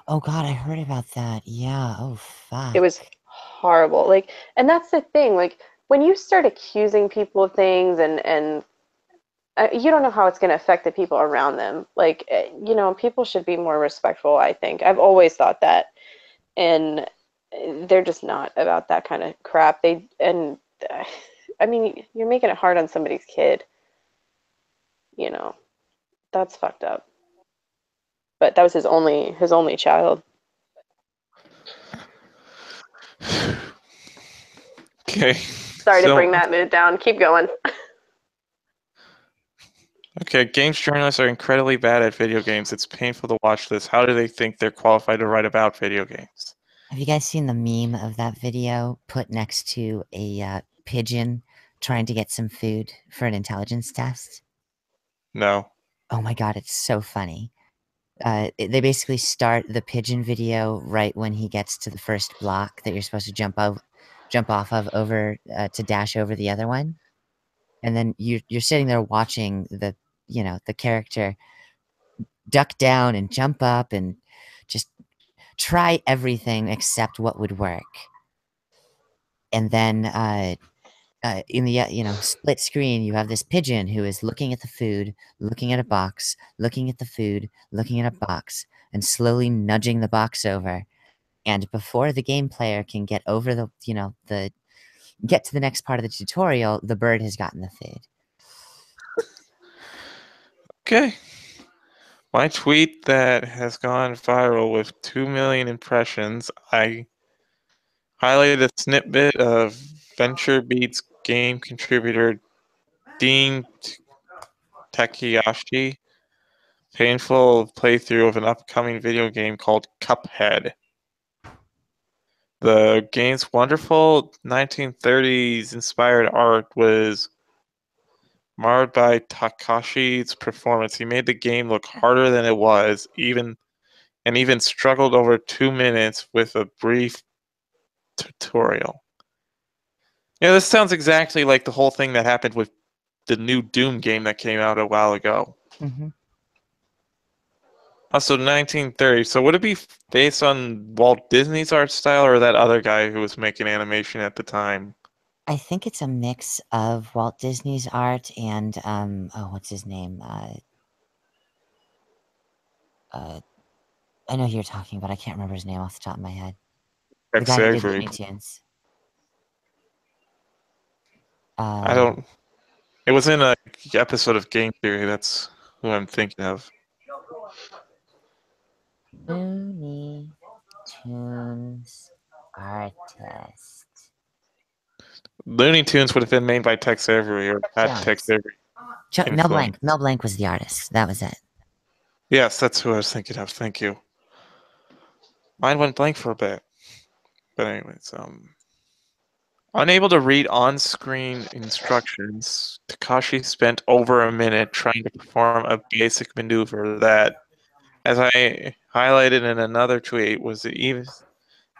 Oh God, I heard about that. Yeah. Oh fuck. It was horrible. Like, and that's the thing. Like, when you start accusing people of things and you don't know how it's going to affect the people around them. Like, people should be more respectful, I think. I've always thought that. And they're just not about that kind of crap. I mean, you're making it hard on somebody's kid. That's fucked up. But that was his only child. Okay. Sorry to bring that mood down. Keep going. Okay, games journalists are incredibly bad at video games. It's painful to watch this. How do they think they're qualified to write about video games? Have you guys seen the meme of that video put next to a pigeon trying to get some food for an intelligence test? No. Oh my God, it's so funny. They basically start the pigeon video right when he gets to the first block that you're supposed to jump off of over to dash over the other one, and then you're sitting there watching the character duck down and jump up and just try everything except what would work, and then in the split screen, you have this pigeon who is looking at the food, looking at a box, looking at the food, looking at a box, and slowly nudging the box over. And before the game player can get over get to the next part of the tutorial, the bird has gotten the food. Okay. My tweet that has gone viral with 2 million impressions, I highlighted a snippet of VentureBeat's game contributor Dean Takeyashi painful playthrough of an upcoming video game called Cuphead. The game's wonderful 1930s inspired art was marred by Takashi's performance. He made the game look harder than it was, even struggled over 2 minutes with a brief tutorial. Yeah, this sounds exactly like the whole thing that happened with the new Doom game that came out a while ago. Mm-hmm. Also, 1930. So would it be based on Walt Disney's art style or that other guy who was making animation at the time? I think it's a mix of Walt Disney's art and what's his name? I know who you're talking about. I can't remember his name off the top of my head. The Tex guy who did Avery. Looney Tunes. I don't. It was in a episode of Game Theory. That's who I'm thinking of. Looney Tunes artist. Looney Tunes would have been made by Tex Avery or had Jones. Tex Avery. Mel Influence. Blanc. Mel Blanc was the artist. That was it. Yes, that's who I was thinking of. Thank you. Mine went blank for a bit. But anyways, unable to read on-screen instructions, Takashi spent over a minute trying to perform a basic maneuver that, as I highlighted in another tweet, was even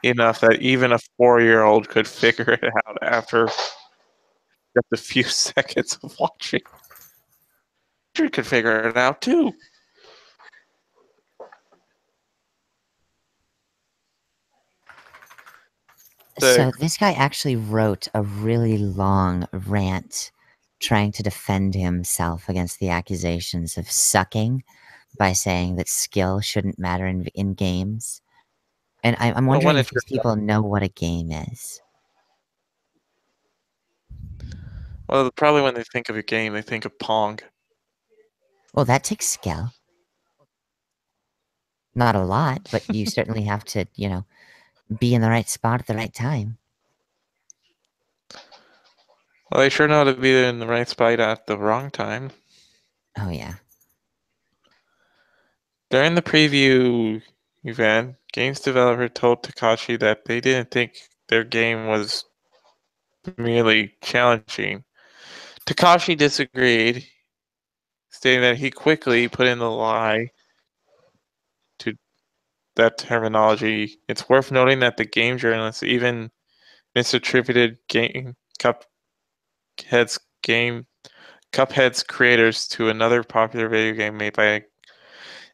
enough that even a 4-year-old could figure it out after just a few seconds of watching. You could figure it out too. So this guy actually wrote a really long rant trying to defend himself against the accusations of sucking by saying that skill shouldn't matter in games. And I'm wondering if these people know what a game is. Well, probably when they think of a game, they think of Pong. Well, that takes skill. Not a lot, but you certainly have to, be in the right spot at the right time. Well, they sure know how to be in the right spot at the wrong time. Oh, yeah. During the preview event, games developer told Takashi that they didn't think their game was merely challenging. Takashi disagreed, stating that he quickly put in the lie to that terminology. It's worth noting that the game journalists even misattributed Cuphead's creators to another popular video game made by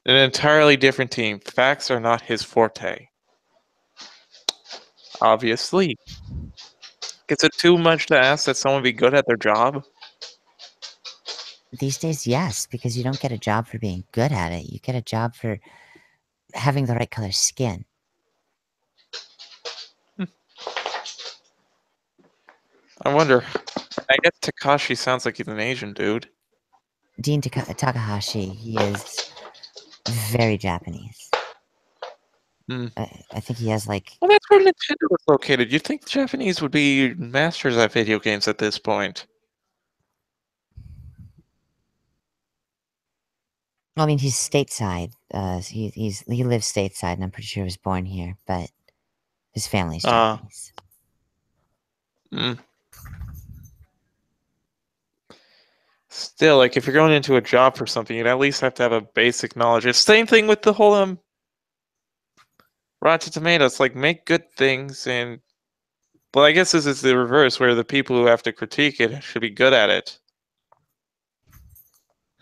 an entirely different team. Facts are not his forte. Obviously. Is it too much to ask that someone be good at their job? These days, yes, because you don't get a job for being good at it. You get a job for having the right color skin. I wonder. I guess Takashi sounds like he's an Asian dude. Dean Takahashi, he is very Japanese. I think he has like... Well, that's where Nintendo is located. You'd think the Japanese would be masters at video games at this point. Well, I mean, he's stateside. He lives stateside, and I'm pretty sure he was born here, but his family's Japanese. Still, like, if you're going into a job for something, you'd at least have to have a basic knowledge. It's the same thing with the whole Rotten Tomatoes. Like, make good things, and well, I guess this is the reverse, where the people who have to critique it should be good at it.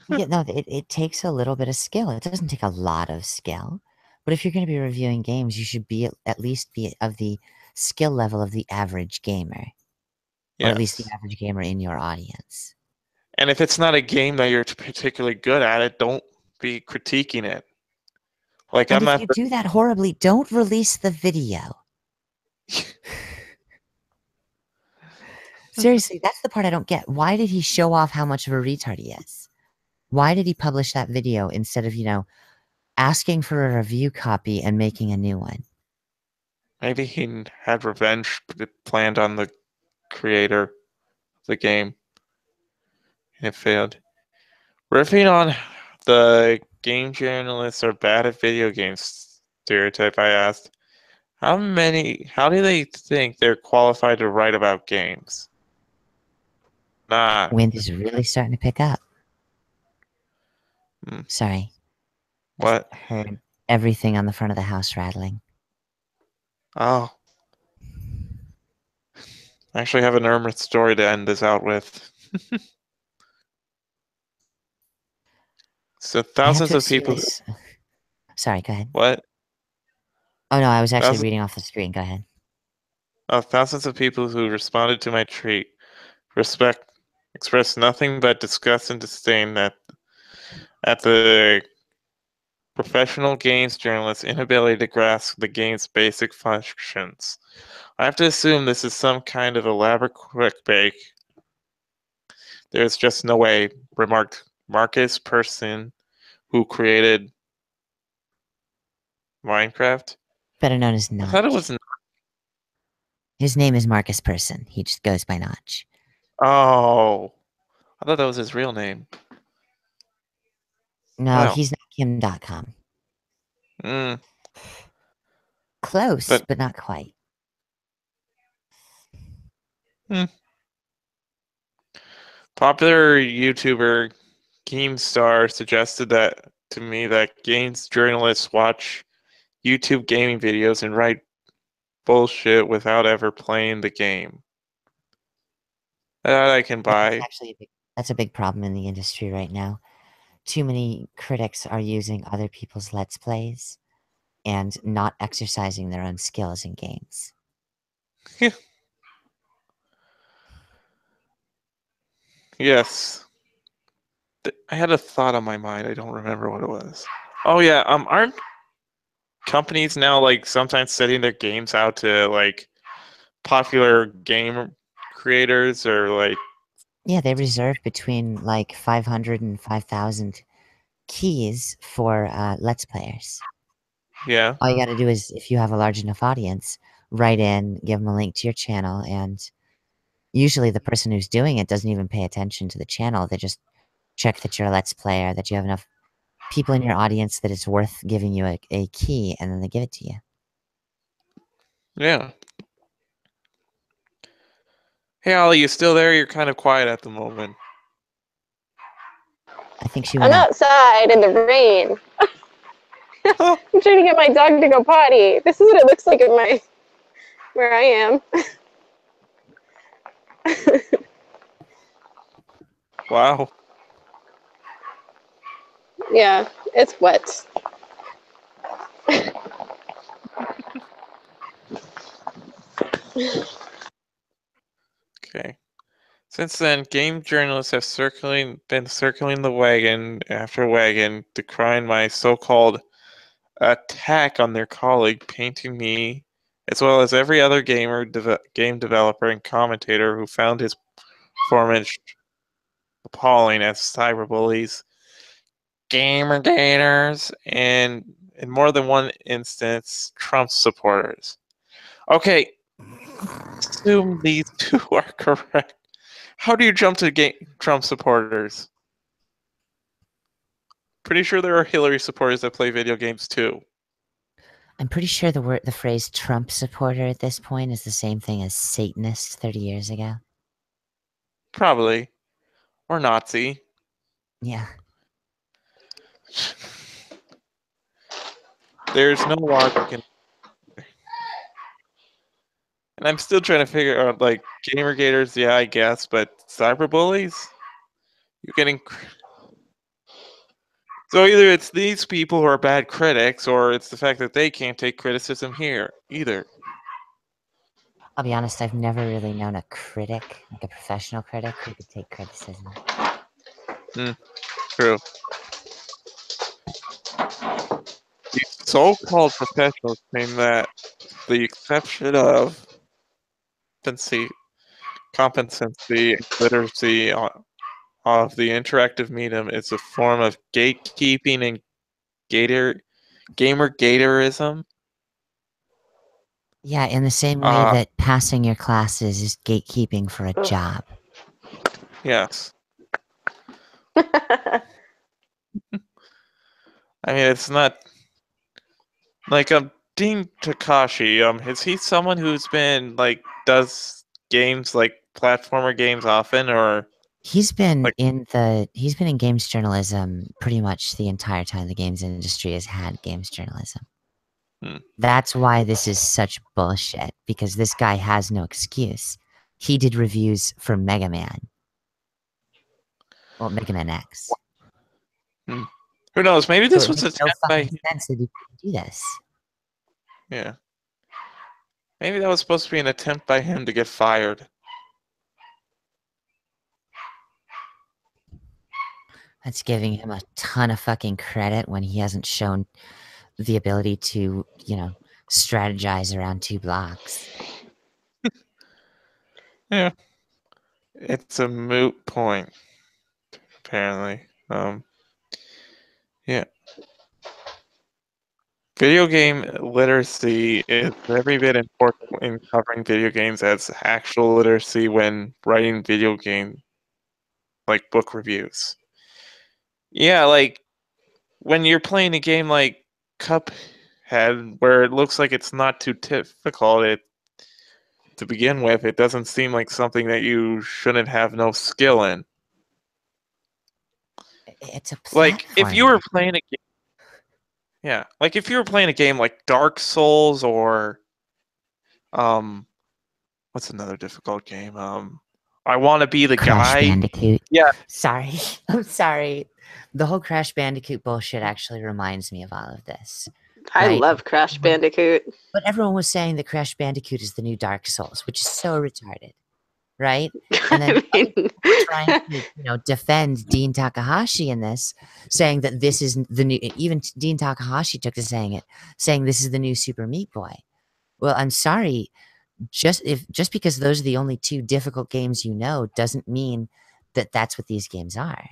Yeah, no, it takes a little bit of skill. It doesn't take a lot of skill. But if you're going to be reviewing games, you should be at least be of the skill level of the average gamer. Or at least the average gamer in your audience. And if it's not a game that you're particularly good at it, don't be critiquing it. Like, and if you do that horribly, don't release the video. Seriously, that's the part I don't get. Why did he show off how much of a retard he is? Why did he publish that video instead of, asking for a review copy and making a new one? Maybe he had revenge planned on the creator of the game. And it failed. Riffing on the game journalists are bad at video games stereotype, I asked, how do they think they're qualified to write about games? Nah. Wind is really starting to pick up. Sorry. What? I heard everything on the front of the house rattling. Oh. I actually have an Irma story to end this out with. So thousands of people... Sorry, go ahead. What? Oh no, I was actually reading off the screen. Go ahead. Thousands of people who responded to my tweet expressed nothing but disgust and disdain at the professional games journalist's inability to grasp the game's basic functions. I have to assume this is some kind of elaborate quick bake. there's just no way. Remarked Marcus Persson, who created Minecraft. Better known as I Notch. thought it was. His name is Marcus Persson. He just goes by Notch. Oh, I thought that was his real name. No, Wow. he's not Kim.com. Mm. Close, But- but not quite. Popular YouTuber Keemstar suggested that to me that games journalists watch YouTube gaming videos and write bullshit without ever playing the game. That I can buy. That's a big problem in the industry right now. Too many critics are using other people's Let's Plays and not exercising their own skills in games. Yes. I had a thought on my mind. I don't remember what it was. Oh yeah, aren't companies now like sometimes setting their games out to like popular game creators or like Yeah, they reserve between like 500 and 5,000 keys for Let's Players. yeah. All you got to do is, if you have a large enough audience, write in, give them a link to your channel, and usually the person who's doing it doesn't even pay attention to the channel. They just check that you're a Let's Player, that you have enough people in your audience that it's worth giving you a key, and then they give it to you. Yeah. Hey Ollie, you still there? You're kind of quiet at the moment. I think she I'm went out. outside in the rain. Oh, I'm trying to get my dog to go potty. This is what it looks like in my where I am. wow. Yeah, it's wet. Okay. Since then, game journalists have been circling the wagon after wagon, decrying my so-called attack on their colleague, painting me, as well as every other game developer and commentator who found his performance appalling as cyberbullies, gamergators, and in more than one instance, Trump supporters. Okay, assume these two are correct. How do you jump to Trump supporters? Pretty sure there are Hillary supporters that play video games too. I'm pretty sure the phrase Trump supporter at this point is the same thing as Satanist 30 years ago. Probably. Or Nazi. Yeah. There's no logic in. And I'm still trying to figure out, like, gamergators, yeah, I guess, but cyberbullies? You're getting. So either it's these people who are bad critics, or it's the fact that they can't take criticism here, either. I'll be honest, I've never really known a critic, like a professional critic, who could take criticism. True. These so-called professionals claim that the exception of competency and literacy of the interactive medium is a form of gatekeeping and gamer-gatorism. Yeah, in the same way that passing your classes is gatekeeping for a job. Yes. I mean, it's not like Dean Takashi. Is he someone who's been like does games like platformer games often, or He's been in games journalism pretty much the entire time the games industry has had games journalism. That's why this is such bullshit, because this guy has no excuse. He did reviews for Mega Man. Well, Mega Man X. Who knows? Maybe this was a attempt by him. Sense that he could do this. Yeah. Maybe that was supposed to be an attempt by him to get fired. That's giving him a ton of fucking credit when he hasn't shown the ability to, strategize around 2 blocks. Yeah. It's a moot point. apparently. Yeah. Video game literacy is every bit important in covering video games as actual literacy when writing video game like book reviews. Yeah, like when you're playing a game like Cuphead, where it looks like it's not too difficult to begin with, it doesn't seem like something that you shouldn't have no skill in. It's a Like if you were platformer. playing a game, yeah, like if you were playing a game like Dark Souls or what's another difficult game? I Want to Be the Crash Guy. Bandicoot. Yeah. Sorry. I'm sorry. The whole Crash Bandicoot bullshit actually reminds me of all of this. I Right. love Crash Bandicoot. But everyone was saying that Crash Bandicoot is the new Dark Souls, which is so retarded. Right? And then I mean, trying to defend Dean Takahashi in this, saying that this is the new. Even Dean Takahashi took to saying this is the new Super Meat Boy. Well, I'm sorry. Just because those are the only two difficult games you know doesn't mean that that's what these games are.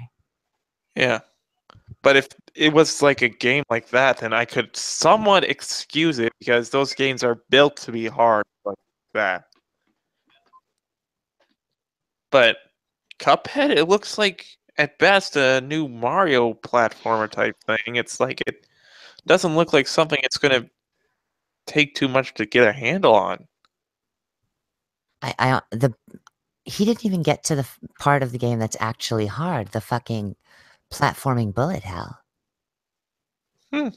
Yeah. But if it was like a game like that, then I could somewhat excuse it because those games are built to be hard like that. But Cuphead, it looks like at best a new Mario platformer type thing. It's like it doesn't look like something it's gonna take too much to get a handle on. He didn't even get to the part of the game that's actually hard. The fucking platforming bullet hell. Hmm.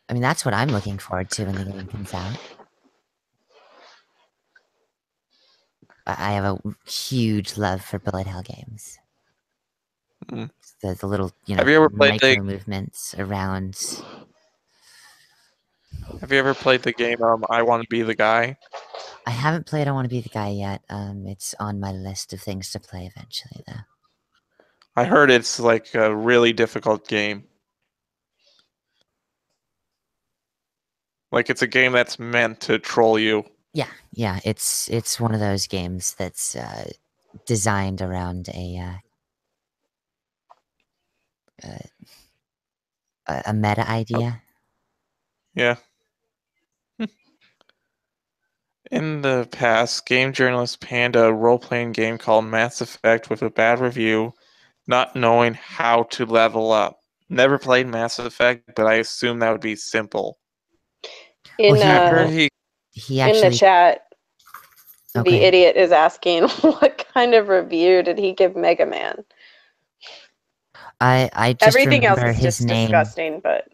I mean, that's what I'm looking forward to when the game comes out. I have a huge love for bullet hell games. Mm. The little, Have you ever played micro movements around. Have you ever played the game I Want to Be the Guy? I haven't played I Want to Be the Guy yet. It's on my list of things to play eventually, though. I heard it's like a really difficult game. Like it's a game that's meant to troll you. Yeah. It's one of those games that's designed around a meta idea. Yeah. In the past, game journalist panned a role-playing game called Mass Effect with a bad review, not knowing how to level up. Never played Mass Effect, but I assume that would be simple. in Well, After uh, he in the actually. chat, the Okay. idiot is asking, what kind of review did he give Mega Man? I just Everything else remember is his just name. disgusting, but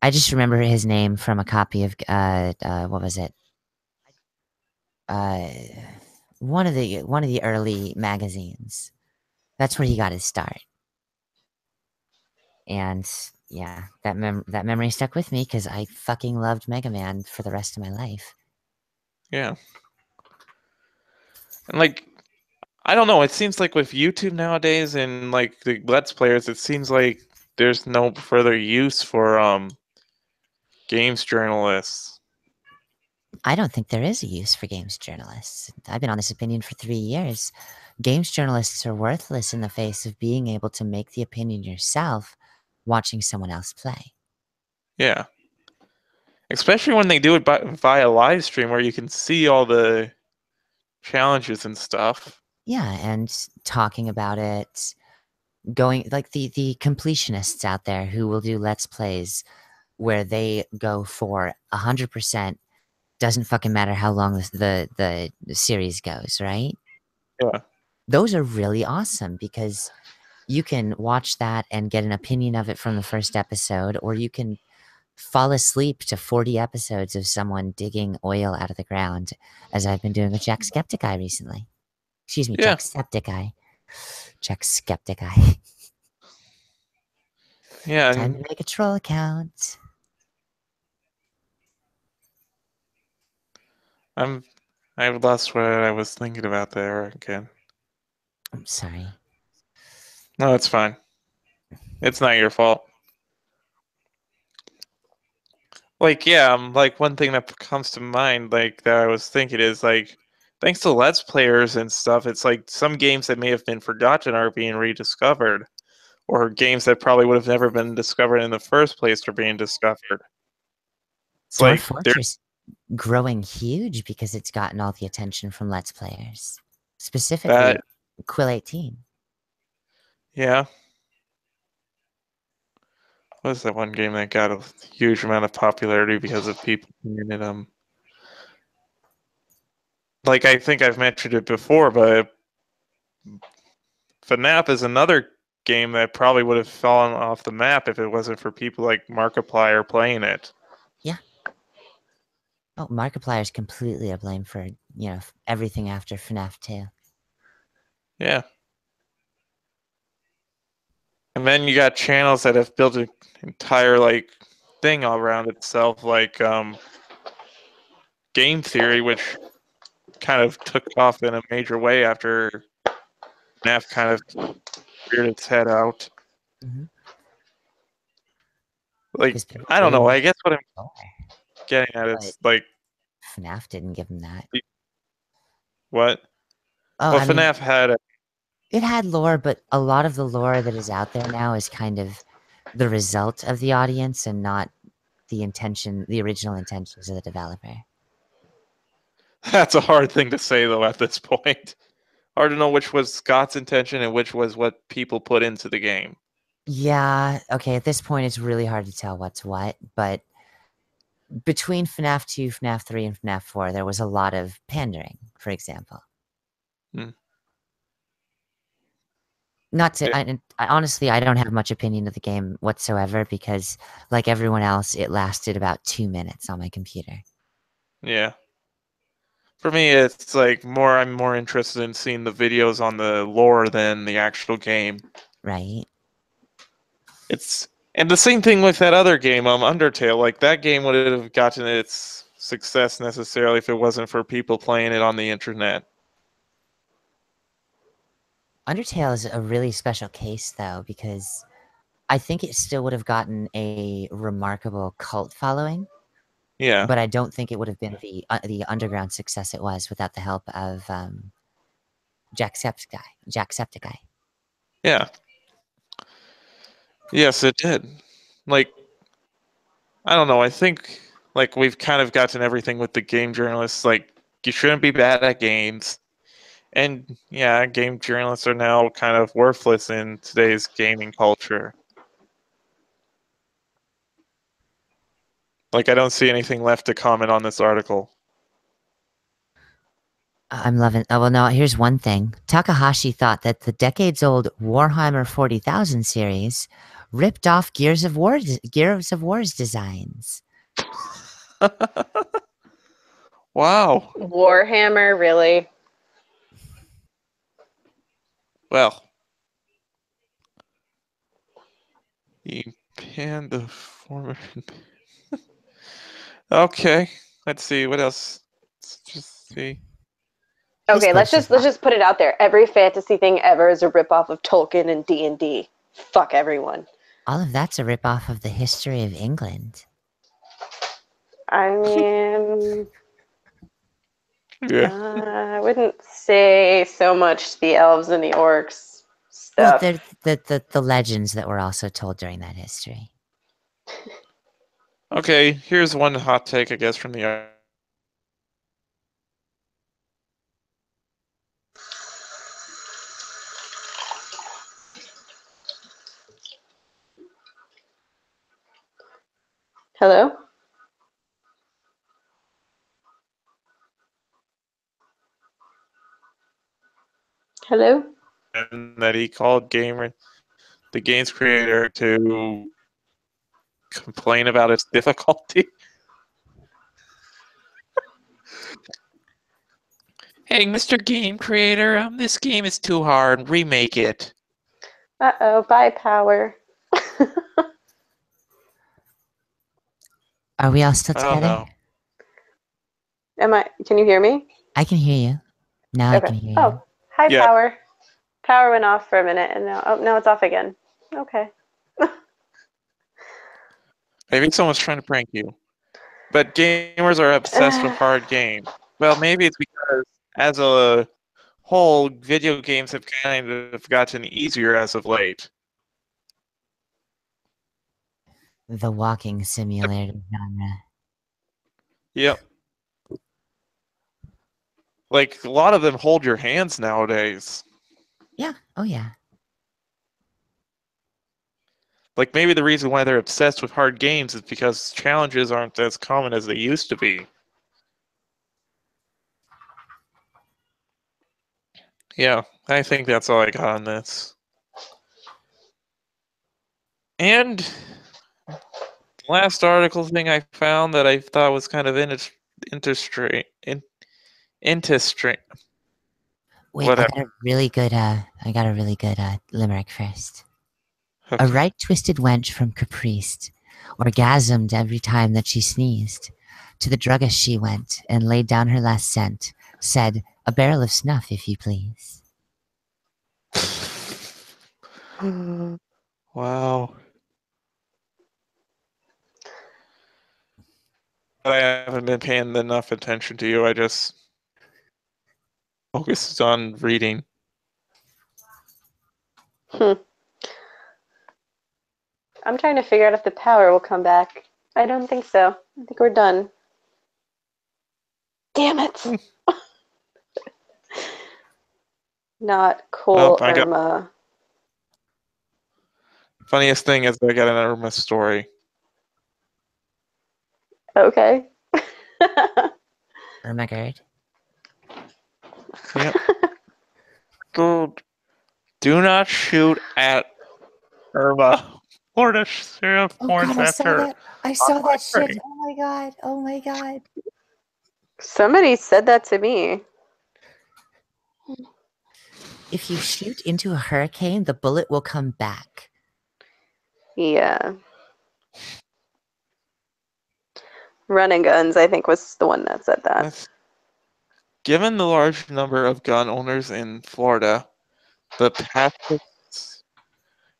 I just remember his name from a copy of what was it? One of the early magazines. That's where he got his start. And yeah, that memory stuck with me because I fucking loved Mega Man for the rest of my life. Yeah. And like, I don't know, it seems like with YouTube nowadays and like the Let's Players, it seems like there's no further use for games journalists. I don't think there is a use for games journalists. I've been on this opinion for 3 years. Games journalists are worthless in the face of being able to make the opinion yourself watching someone else play. Yeah. Especially when they do it via live stream where you can see all the challenges and stuff. Yeah, and talking about it, going like the completionists out there who will do let's plays where they go for 100%. Doesn't fucking matter how long the series goes, right? Yeah. Those are really awesome because you can watch that and get an opinion of it from the first episode, or you can fall asleep to 40 episodes of someone digging oil out of the ground, as I've been doing with Jacksepticeye recently. Excuse me, Yeah. Jacksepticeye. Jacksepticeye. Yeah. Time to make a troll account. I've lost what I was thinking about there again. I'm sorry. No, it's fine. It's not your fault. Like, yeah, like one thing that comes to mind, like that I was thinking is like thanks to Let's Players and stuff, it's like some games that may have been forgotten are being rediscovered, or games that probably would have never been discovered in the first place are being discovered. It's Dwarf like Fortress growing huge because it's gotten all the attention from Let's Players, specifically that, Quill 18. yeah. What was that one game that got a huge amount of popularity because of people playing it? Like, I think I've mentioned it before, but FNAF is another game that probably would have fallen off the map if it wasn't for people like Markiplier playing it. Oh, Markiplier is completely to blame for, everything after FNAF 2. Yeah. And then you got channels that have built an entire like thing all around itself, like Game Theory, which kind of took off in a major way after FNAF kind of reared its head out. Mhm. Like, 'Cause people I don't know. really I guess what I'm lore. getting at is like FNAF didn't give him that. what? Oh, Well, I mean, FNAF had a, it had lore, but a lot of the lore that is out there now is kind of the result of the audience and not the original intentions of the developer. that's a hard thing to say though at this point. Hard to know which was Scott's intention and which was what people put into the game. Yeah, okay, at this point it's really hard to tell what's what, but between FNAF 2, FNAF 3, and FNAF 4, there was a lot of pandering, for example. Hmm. Not to, Yeah. I honestly, I don't have much opinion of the game whatsoever because, like everyone else, it lasted about 2 minutes on my computer. Yeah. For me, it's like I'm more interested in seeing the videos on the lore than the actual game. Right? And the same thing with that other game, Undertale. Like that game would have gotten its success necessarily if it wasn't for people playing it on the internet. Undertale is a really special case, though, because I think it still would have gotten a remarkable cult following, Yeah. but I don't think it would have been the underground success it was without the help of Jacksepticeye. Yeah. Yes, it did. Like, I don't know. I think like we've kind of gotten everything with the game journalists. Like, you shouldn't be bad at games. And yeah, game journalists are now kind of worthless in today's gaming culture. Like, I don't see anything left to comment on this article. I'm loving. Oh well, no. Here's one thing. Takahashi thought that the decades-old Warhammer 40,000 series ripped off Gears of War's designs. Wow. Warhammer, really? Well, the panda former. Okay, let's see what else. Let's just see. Okay, This let's poster's just put it out there. Every fantasy thing ever is a ripoff of Tolkien and D&D. Fuck everyone. All of that's a ripoff of the history of England. I mean, Yeah. I wouldn't say so much the elves and the orcs Well, stuff. they're the legends that were also told during that history. Okay, here's one hot take, I guess, from the. Hello? Hello? And that he called the game's creator to complain about its difficulty. Hey, Mr. Game Creator, this game is too hard. Remake it. Uh-oh, bye, Power. Are we all still I don't together? know. Can you hear me? I can hear you. Now I Okay. can hear you. Oh, hi, Yeah. Power. Power went off for a minute, and now it's off again. Okay. Maybe someone's trying to prank you. But gamers are obsessed with hard games. Well, maybe it's because as a whole, video games have kind of gotten easier as of late. The walking simulator genre. Yep. Like, a lot of them hold your hands nowadays. Yeah. Oh yeah. Like, maybe the reason why they're obsessed with hard games is because challenges aren't as common as they used to be. Yeah, I think that's all I got on this. And the last article thing I found that I thought was kind of interesting. Wait, Whatever. I got a really good limerick first. A Okay. right twisted wench from Caprice orgasmed every time that she sneezed. To the druggist she went and laid down her last cent. Said, "A barrel of snuff, if you please." Wow. I haven't been paying enough attention to you. I just focused on reading. I'm trying to figure out if the power will come back. I don't think so. I think we're done. Damn it! Not cool I got Irma. funniest thing is I got an Irma story. Okay. Ermagerd. Yep. Do not shoot at Irma. Florida Sheriff warns after. I saw that shit. Oh my god. Oh my god. Somebody said that to me. If you shoot into a hurricane, the bullet will come back. Yeah. Running Guns, I think, was the one that said that. Given the large number of gun owners in Florida, the Patrick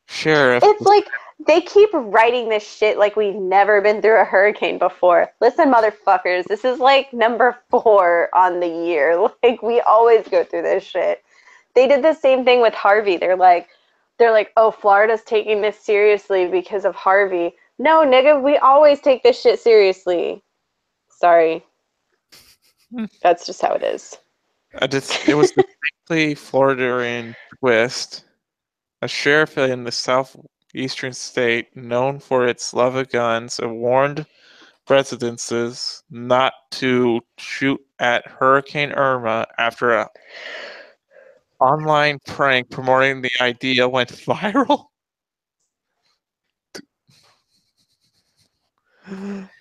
Sheriff. It's like they keep writing this shit like we've never been through a hurricane before. Listen, motherfuckers, this is like number 4 on the year. Like, we always go through this shit. They did the same thing with Harvey. They're like, oh, Florida's taking this seriously because of Harvey. No, nigga, we always take this shit seriously. Sorry. That's just how it is. It was distinctly Floridian twist. A sheriff in the southeastern state, known for its love of guns, warned residents not to shoot at Hurricane Irma after an online prank promoting the idea went viral.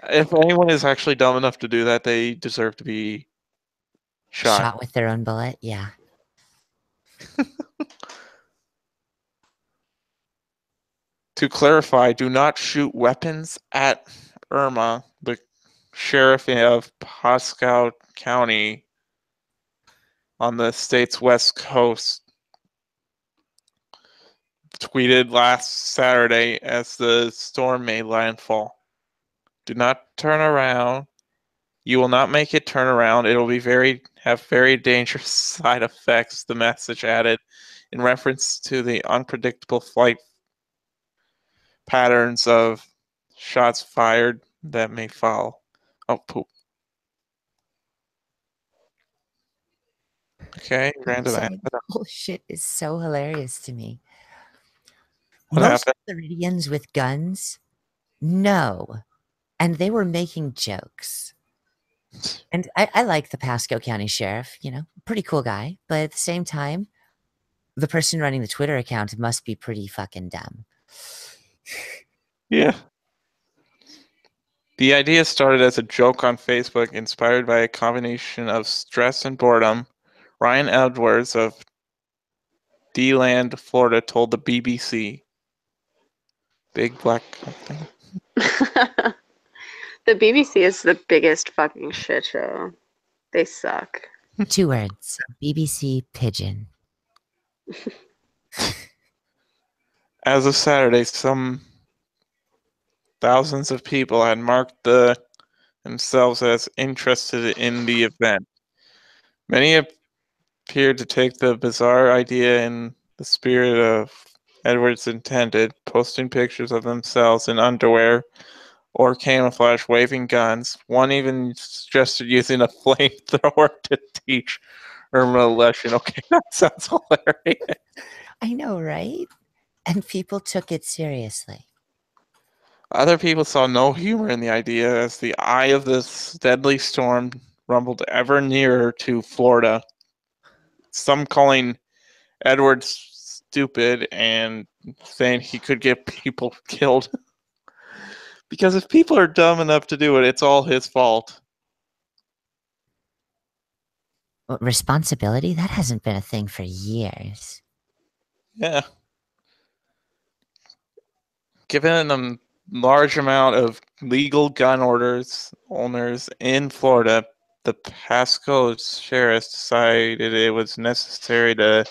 If anyone is actually dumb enough to do that, they deserve to be shot. With their own bullet? Yeah. To clarify, do not shoot weapons at Irma, the sheriff of Pasco County on the state's west coast tweeted last Saturday as the storm made landfall. Do not turn around. You will not make it turn around. It will be have very dangerous side effects, the message added, in reference to the unpredictable flight patterns of shots fired that may follow. Oh, poop. Okay, random. The whole shit is so hilarious to me. What Most happened? Floridians with guns, no. And they were making jokes. And I like the Pasco County Sheriff, pretty cool guy. But at the same time, the person running the Twitter account must be pretty fucking dumb. Yeah. The idea started as a joke on Facebook, inspired by a combination of stress and boredom. Ryan Edwards of DeLand, Florida, told the BBC. Big black company. The BBC is the biggest fucking shit show. They suck. 2 words. BBC Pigeon. As of Saturday, some thousands of people had marked themselves as interested in the event. Many appeared to take the bizarre idea in the spirit of Edwards intended, posting pictures of themselves in underwear or camouflage waving guns. One even suggested using a flamethrower to teach Irma a lesson. Okay, that sounds hilarious. I know, right? And people took it seriously. Other people saw no humor in the idea as the eye of this deadly storm rumbled ever nearer to Florida. Some calling Edwards stupid and saying he could get people killed. Because if people are dumb enough to do it, it's all his fault. Well, responsibility? That hasn't been a thing for years. Yeah. Given a large amount of legal gun owners in Florida, the Pasco sheriff decided it was necessary to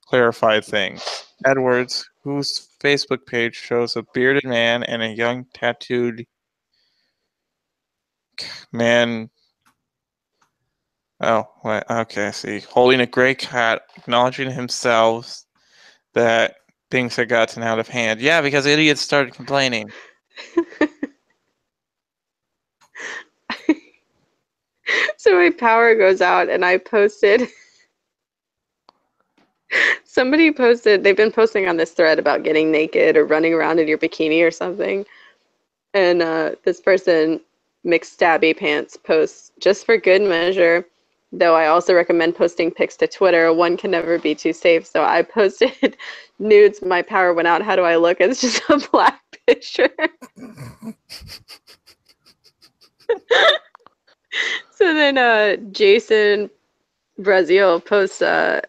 clarify things. Edwards, whose Facebook page shows a bearded man and a young tattooed man. Oh, wait, okay, I see. Holding a gray cat, acknowledging himself that things had gotten out of hand. Yeah, because idiots started complaining. So my power goes out, and I posted. Somebody posted. They've been posting on this thread about getting naked or running around in your bikini or something. And this person, McStabby Pants, posts, just for good measure, though I also recommend posting pics to Twitter. One can never be too safe. So I posted nudes. My power went out. How do I look? It's just a black picture. So then Jason Brazil posts a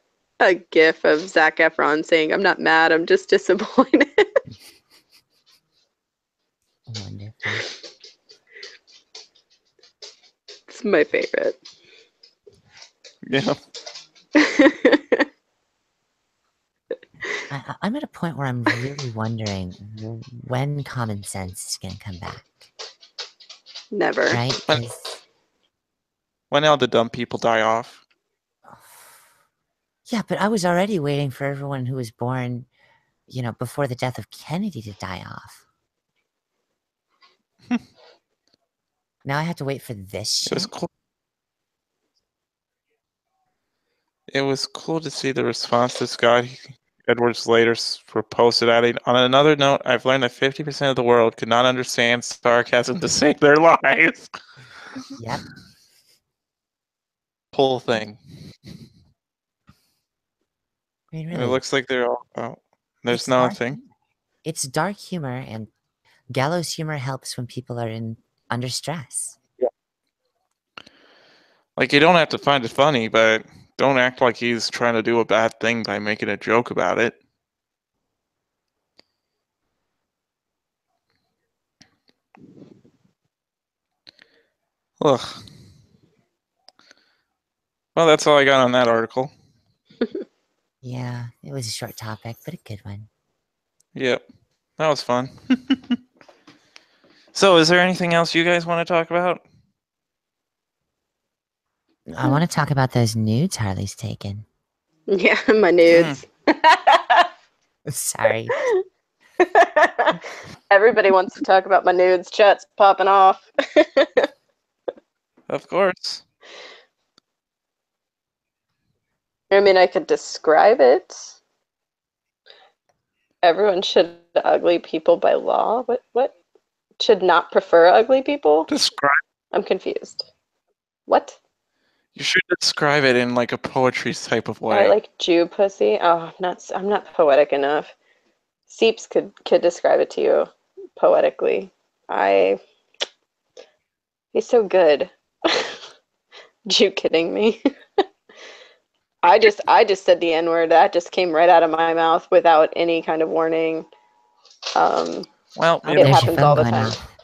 gif of Zac Efron saying, "I'm not mad, I'm just disappointed." Wonderful. It's my favorite. Yeah. I'm at a point where I'm really wondering when common sense is going to come back, Never. right? 'Cause- When all the dumb people die off? yeah, but I was already waiting for everyone who was born, before the death of Kennedy to die off. Now I have to wait for this It was shit. cool. It was cool to see the response to Scott Edwards later posted, adding, "On another note, I've learned that 50% of the world could not understand sarcasm to save their lives." Yep. Whole thing. I mean, And really, it looks like they're all. Oh, there's it's no dark- thing. It's dark humor, and gallows humor helps when people are under stress. Like, you don't have to find it funny, but don't act like he's trying to do a bad thing by making a joke about it. Ugh. Well, that's all I got on that article. Yeah, it was a short topic, but a good one. Yep. That was fun. So, is there anything else you guys want to talk about? I want to talk about those nudes Harley's taken. Yeah, my nudes. Sorry. Everybody wants to talk about my nudes. Chat's popping off. Of course. I mean, I could describe it. Everyone should ugly people by law. What? Should not prefer ugly people? Describe. I'm confused. What? You should describe it in like a poetry type of way. I like Jew pussy. Oh, I'm not poetic enough. Seeps could describe it to you poetically. He's so good. You kidding me? I just said the N-word. That just came right out of my mouth without any kind of warning. Well, Oh, It there's your happens phone all the going time. off.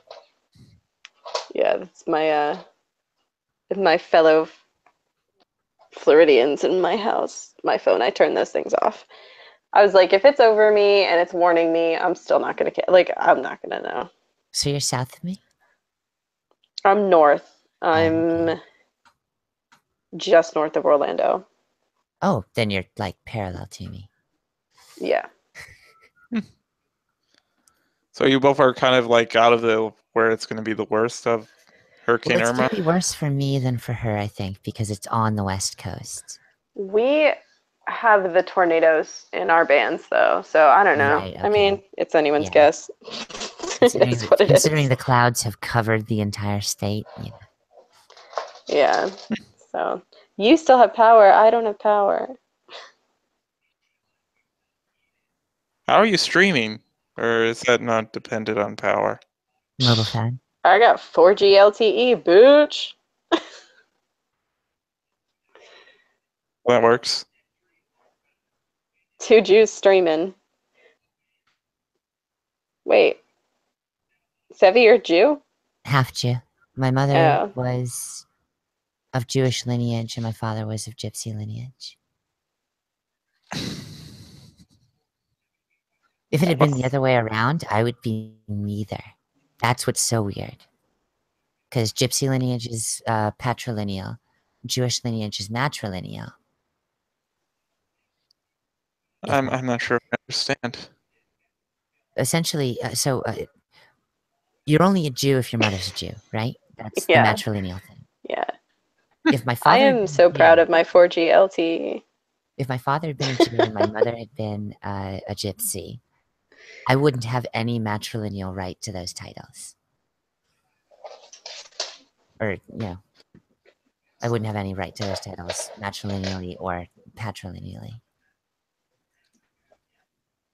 Yeah, that's my fellow Floridians in my house. My phone, I turn those things off. I was like, if it's over me and it's warning me, I'm still not gonna I'm not gonna know. So you're south of me? I'm north. I'm Okay. just north of Orlando. Oh, then you're like parallel to me. Yeah. So you both are kind of like out of the where it's going to be the worst of Hurricane Well, it's Irma. gonna be worse for me than for her, I think, because it's on the West Coast. We have the tornadoes in our bands, though, so I don't know. Right, I mean, okay. it's anyone's Yeah. guess. Considering, It's what it considering is. the clouds have covered the entire state, yeah. Yeah. So you still have power. I don't have power. How are you streaming? Or is that not dependent on power? Mobile phone. I got 4G LTE, bitch. That works. 2 Jews streaming. Wait, Sevi, you're Jew? Half Jew. My mother Oh. was of Jewish lineage and my father was of Gypsy lineage. If it had been the other way around, I would be neither. That's what's so weird. Because Gypsy lineage is patrilineal, Jewish lineage is matrilineal. I'm not sure if I understand. Essentially, you're only a Jew if your mother's a Jew, right? That's Yeah. the matrilineal thing. Yeah. If my I father had am been so a Jew, proud of my 4G LTE. if my father had been a Jew and my mother had been a Gypsy, I wouldn't have any matrilineal right to those titles. Or, I wouldn't have any right to those titles, matrilineally or patrilineally.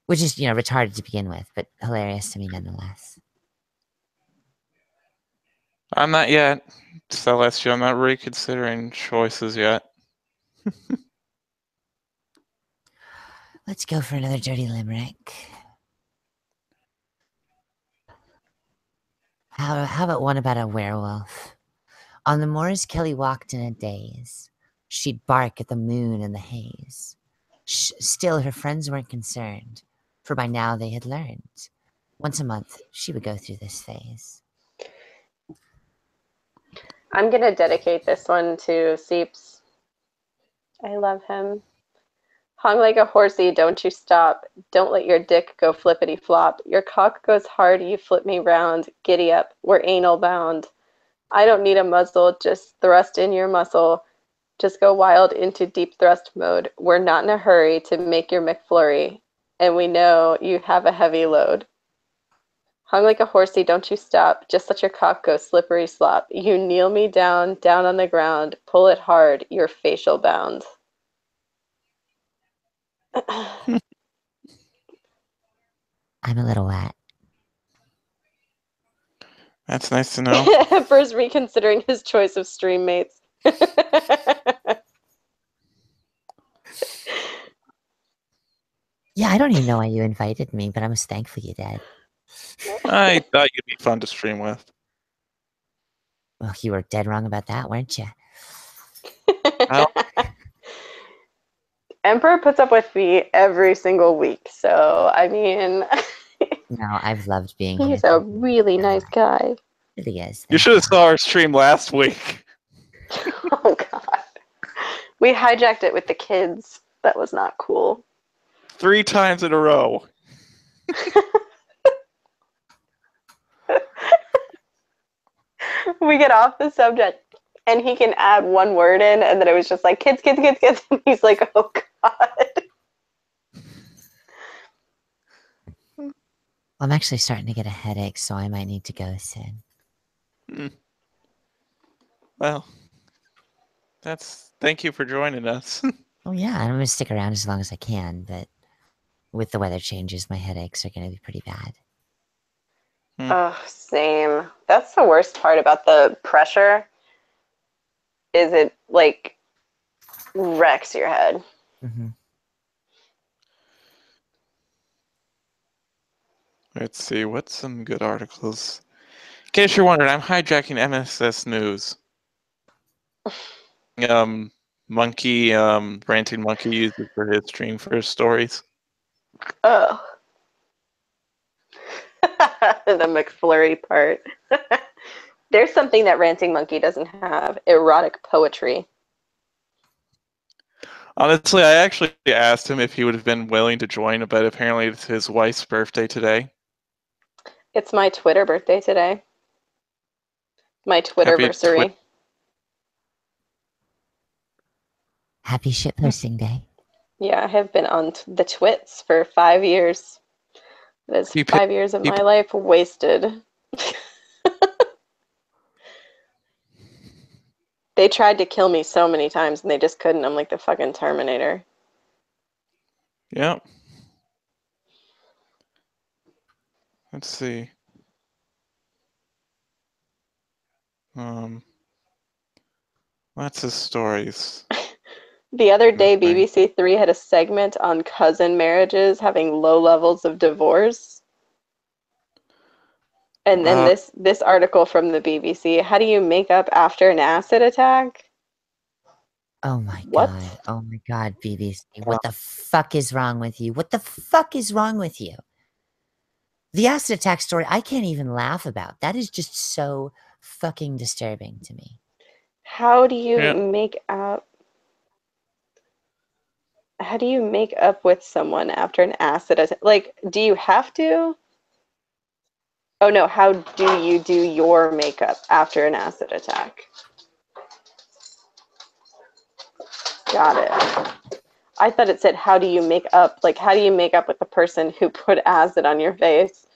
Which is, retarded to begin with, but hilarious to me nonetheless. I'm not yet. Celestial, I'm not really considering choices yet. Let's go for another dirty limerick. How about one about a werewolf? On the moors Kelly walked in a daze. She'd bark at the moon and the haze. Still, her friends weren't concerned, for by now they had learned. Once a month, she would go through this phase. I'm going to dedicate this one to Seeps. I love him. Hung like a horsey, don't you stop. Don't let your dick go flippity flop. Your cock goes hard, you flip me round. Giddy up, we're anal bound. I don't need a muzzle, just thrust in your muscle. Just go wild into deep thrust mode. We're not in a hurry to make your McFlurry, and we know you have a heavy load. Hung like a horsey, don't you stop. Just let your cock go slippery slop. You kneel me down, down on the ground. Pull it hard, you're facial bound. I'm a little wet. That's nice to know. Emperor's reconsidering his choice of stream mates. Yeah, I don't even know why you invited me, but I was thankful you did. I thought you'd be fun to stream with. Well, you were dead wrong about that, weren't you? Emperor puts up with me every single week, so I mean, No, I've loved being here. he's a really nice guy. It really is. You should have saw our stream last week. Oh god, we hijacked it with the kids. That was not cool. 3 times in a row. We get off the subject, and he can add one word in, and then it was just like kids, kids, kids, kids, and he's like, oh god. I'm actually starting to get a headache, so I might need to go soon. Well, thank you for joining us. Oh yeah, I'm gonna stick around as long as I can, but with the weather changes, my headaches are gonna be pretty bad. Oh, same. That's the worst part about the pressure. Is it like wrecks your head? Mm-hmm. Let's see, what's some good articles? In case you're wondering, I'm hijacking MSS News. Ranting Monkey used it for his stream for his stories. Oh. The McFlurry part. There's something that Ranting Monkey doesn't have. Erotic poetry. Honestly, I actually asked him if he would have been willing to join, but apparently it's his wife's birthday today. It's my Twitter birthday today. My Happy Twitterversary. Happy shitposting day. Yeah, I have been on the twits for 5 years. That is He 5 years of he- my life wasted. They tried to kill me so many times and they just couldn't. I'm like the fucking Terminator. Yeah. Let's see. Lots of stories. The other day, Okay. BBC Three had a segment on cousin marriages having low levels of divorce. And then this article from the BBC, how do you make up after an acid attack? Oh my What? god. Oh my god, BBC. What the fuck is wrong with you? What the fuck is wrong with you? The acid attack story, I can't even laugh about. That is just so fucking disturbing to me. How do you Yeah. make up? How do you make up with someone after an acid attack? Like, do you have to? Oh no, how do you do your makeup after an acid attack? Got it. I thought it said, how do you make up? Like, how do you make up with the person who put acid on your face?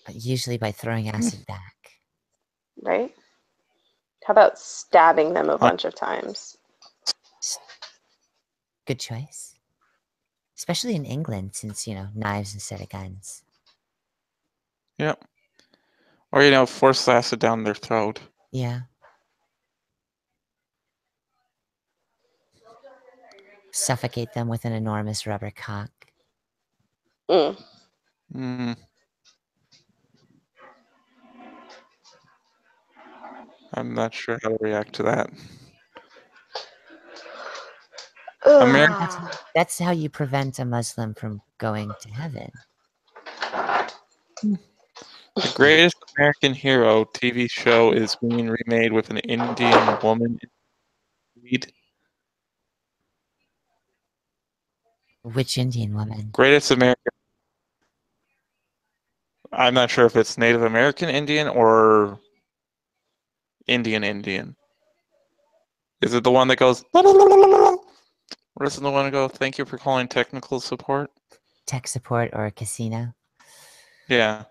Usually by throwing acid back. Right? How about stabbing them a bunch of times? Good choice. Especially in England, since, knives instead of guns. Yep. Or, force acid down their throat. Yeah. Suffocate them with an enormous rubber cock. Mm. I'm not sure how to react to that. That's how you prevent a Muslim from going to heaven. The Greatest American Hero TV show is being remade with an Indian woman in the lead. Which Indian woman? Greatest American. I'm not sure if it's Native American Indian or Indian. Is it the one that goes? Or is it the one that goes? Thank you for calling technical support. Tech support or a casino? Yeah.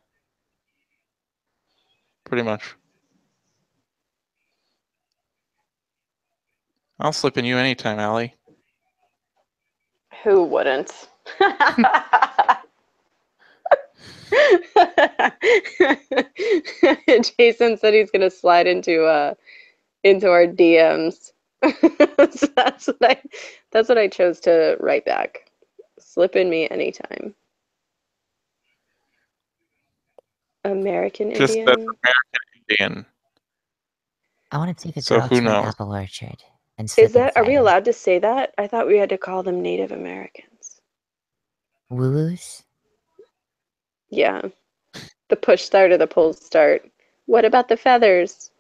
Pretty much. I'll slip in you anytime, Allie. Who wouldn't? Jason said he's gonna slide into our DMs. So that's what I chose to write back. Slip in me anytime. American Just Indian. that American Indian. I want to take a So girl who to an knows? apple orchard and slip Is that? Are we inside her. allowed to say that? I thought we had to call them Native Americans. Woo-woos? Yeah. The push start or the pull start. What about the feathers?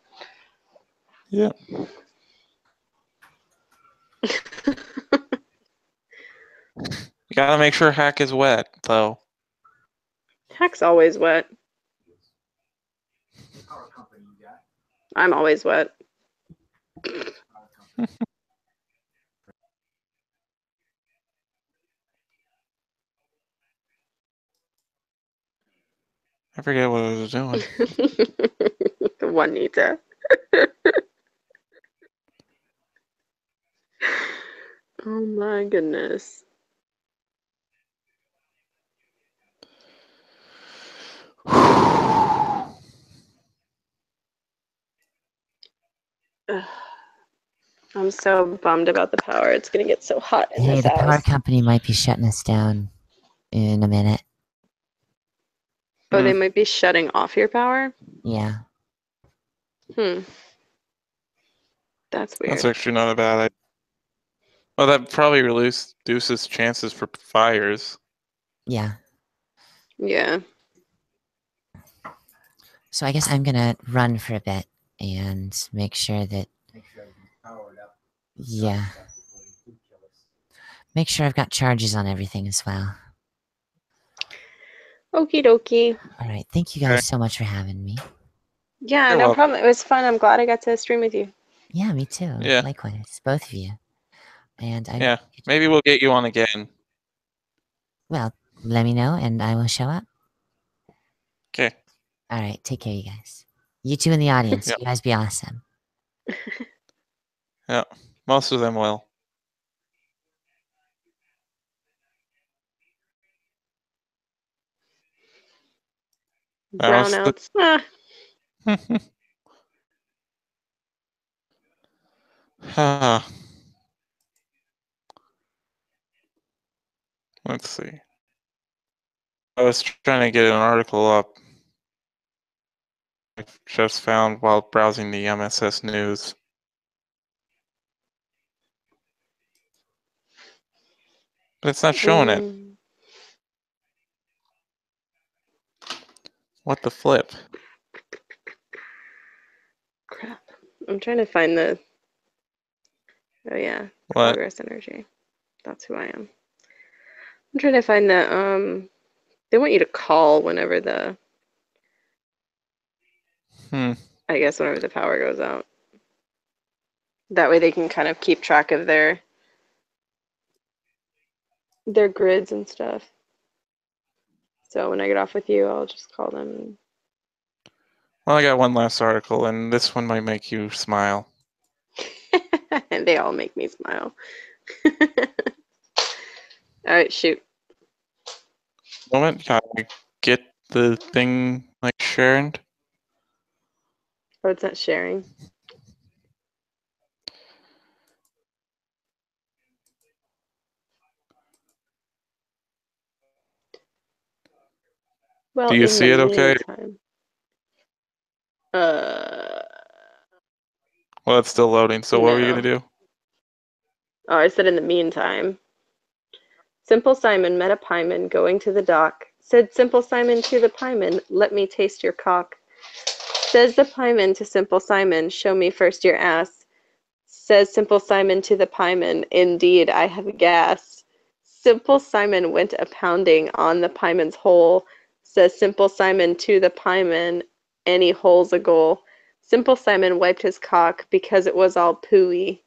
Yeah. You gotta make sure Hack is wet, though. Hack's always wet. I'm always wet. I forget what I was doing. Juanita. Oh my goodness. Ugh. I'm so bummed about the power. It's gonna get so hot in Hey, this the power house. company might be shutting us down in a minute. Oh, they might be shutting off your power? Yeah. That's weird. That's actually not a bad idea. Well, that probably reduces chances for fires. Yeah. Yeah. So I guess I'm gonna run for a bit and make sure that. Yeah. make sure I've got charges on everything as well. Okie dokie. All right. Thank you guys Okay. so much for having me. Yeah, You're no welcome. problem. It was fun. I'm glad I got to stream with you. Yeah, me too. Yeah. Likewise, both of you. And I Yeah. Maybe we'll get you on again. well, let me know and I will show up. Okay. All right. Take care, you guys. You two in the audience. Yep. You guys be awesome. Yeah. Most of them will. That was the- Brownouts. Ah, Let's see. I was trying to get an article up I just found while browsing the MSS News. But it's not showing it. mm, What the flip? crap. I'm trying to find the. Oh yeah, What? Progress Energy. That's who I am. I'm trying to find the. They want you to call whenever the. I guess whenever the power goes out. That way they can kind of keep track of their grids and stuff. So when I get off with you, I'll just call them. Well, I got one last article, and this one might make you smile. And they all make me smile. All right, shoot. Moment, can I get the thing like shared? Oh, it's not sharing. Well, Do you in see the it okay? meantime, Well, it's still loading, so what were you no. gonna do? Oh, I said in the meantime. Simple Simon met a pieman going to the dock. Said Simple Simon to the pieman, "Let me taste your cock." Says the pieman to Simple Simon, "Show me first your ass." Says Simple Simon to the pieman, "Indeed, I have gas." Simple Simon went a pounding on the pieman's hole. Says Simple Simon to the pieman, "Any hole's a goal." Simple Simon wiped his cock because it was all pooey.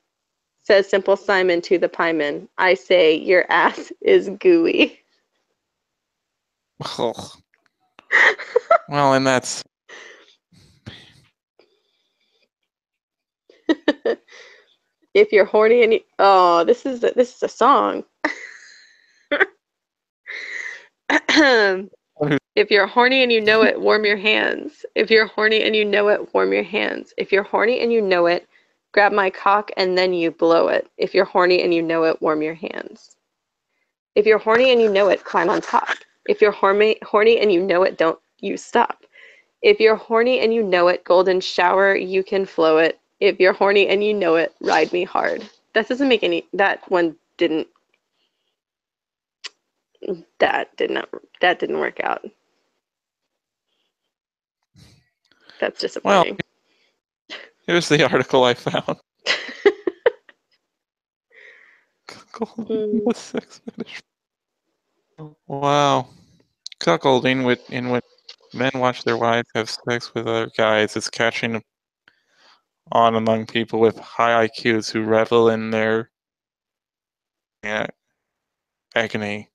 Says Simple Simon to the pieman, "I say, your ass is gooey." Oh. Well, and that's If you're horny and you, oh, this is a song. If you're horny and you know it, warm your hands. If you're horny and you know it, warm your hands. If you're horny and you know it, grab my cock and then you blow it. If you're horny and you know it, warm your hands. If you're horny and you know it, climb on top. If you're horny and you know it, don't you stop. If you're horny and you know it, golden shower, you can flow it. If you're horny and you know it, ride me hard. That doesn't make any, that one didn't, that didn't work out. That's well. disappointing. Here's the article I found. Mm. Sex fetish. Wow. Cuckolding in which men watch their wives have sex with other guys is catching on among people with high IQs who revel in their agony.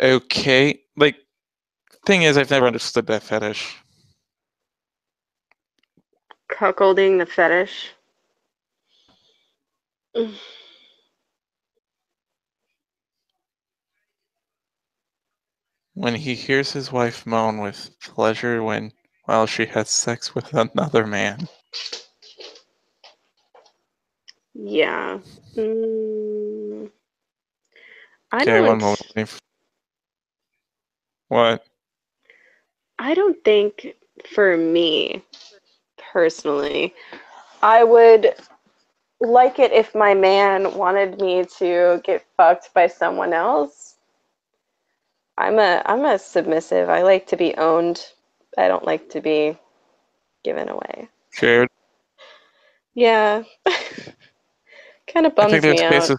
Okay, like, thing is, I've never understood that fetish. Cuckolding the fetish. When he hears his wife moan with pleasure while she has sex with another man. Yeah. I Okay, one don't. moment. What? I don't think, for me personally, I would like it if my man wanted me to get fucked by someone else. I'm a submissive. I like to be owned. I don't like to be given away. Shared? Yeah. Kind of I think bums there's me out. cases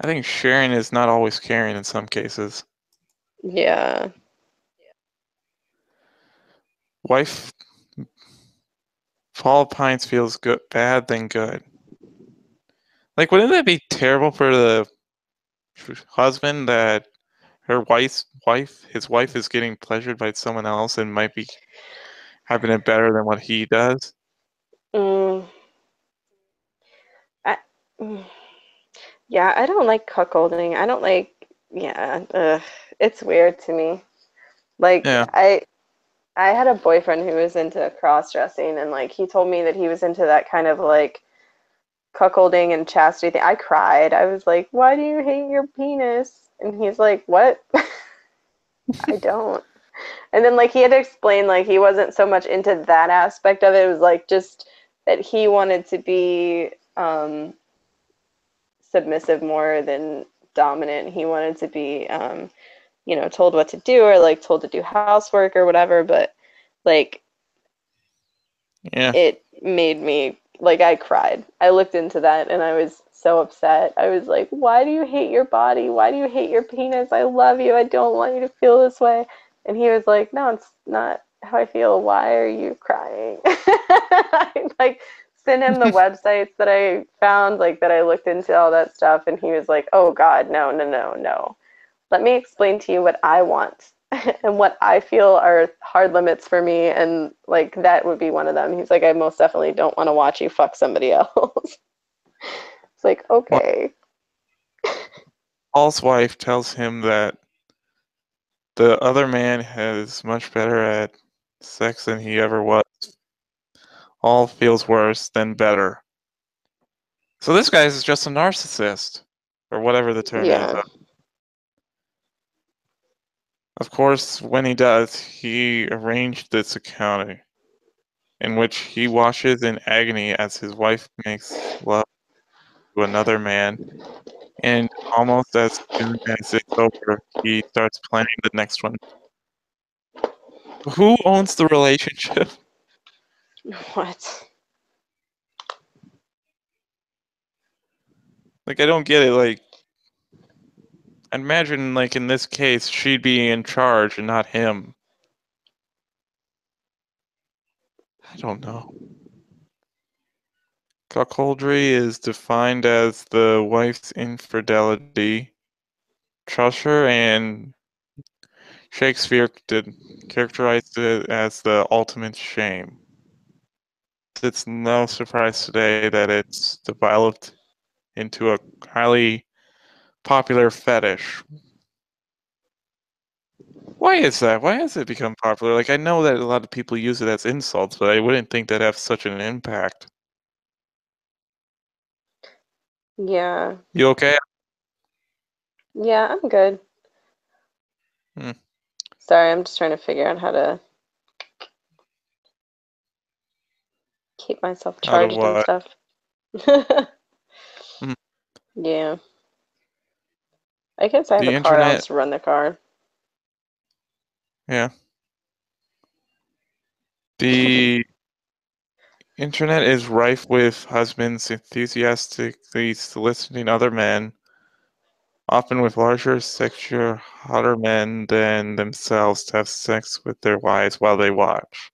I think sharing is not always caring in some cases. Yeah. Wife Paul Pines feels good, bad than good. Like, wouldn't that be terrible for the husband that his wife is getting pleasured by someone else and might be having it better than what he does? Mm, I, mm, yeah, I don't like cuckolding. I don't like, yeah, it's weird to me. Like, Yeah. I had a boyfriend who was into cross-dressing, and like he told me that he was into that kind of like cuckolding and chastity thing. I cried. I was like, "Why do you hate your penis?" And he's like, "What?" I don't. And then like he had to explain like he wasn't so much into that aspect of it. It was like just that he wanted to be submissive more than dominant. He wanted to be told what to do or like told to do housework or whatever, but like Yeah. it made me like I cried. I looked into that and I was so upset. I was like, "Why do you hate your body? Why do you hate your penis? I love you. I don't want you to feel this way." And he was like, "No, it's not how I feel. Why are you crying?" I like sent him the websites that I found, like that I looked into all that stuff, and he was like, "Oh God, no, no, no, no. Let me explain to you what I want." And what I feel are hard limits for me, and like that would be one of them. He's like, I most definitely don't want to watch you fuck somebody else. It's like, Well, okay. Paul's wife tells him that the other man is much better at sex than he ever was. All feels worse than better. So this guy is just a narcissist, or whatever the term is. Yeah. Of course, when he does, he arranged this accounting in which he watches in agony as his wife makes love to another man, and almost as soon as it's over, he starts planning the next one. Who owns the relationship? What? Like, I don't get it. Like, I imagine, like, in this case, she'd be in charge and not him. I don't know. Cuckoldry is defined as the wife's infidelity. Chaucer and Shakespeare characterized it as the ultimate shame. It's no surprise today that it's developed into a highly popular fetish. Why is that? Why has it become popular? Like, I know that a lot of people use it as insults, but I wouldn't think that'd have such an impact. Yeah. You okay? Yeah, I'm good. Hmm. Sorry, I'm just trying to figure out how to keep myself Out of charged and what? stuff. Hmm. Yeah. I guess I have The a car, I'll internet, just run the car. yeah. The internet is rife with husbands enthusiastically soliciting other men, often with larger, sexier, hotter men than themselves, to have sex with their wives while they watch.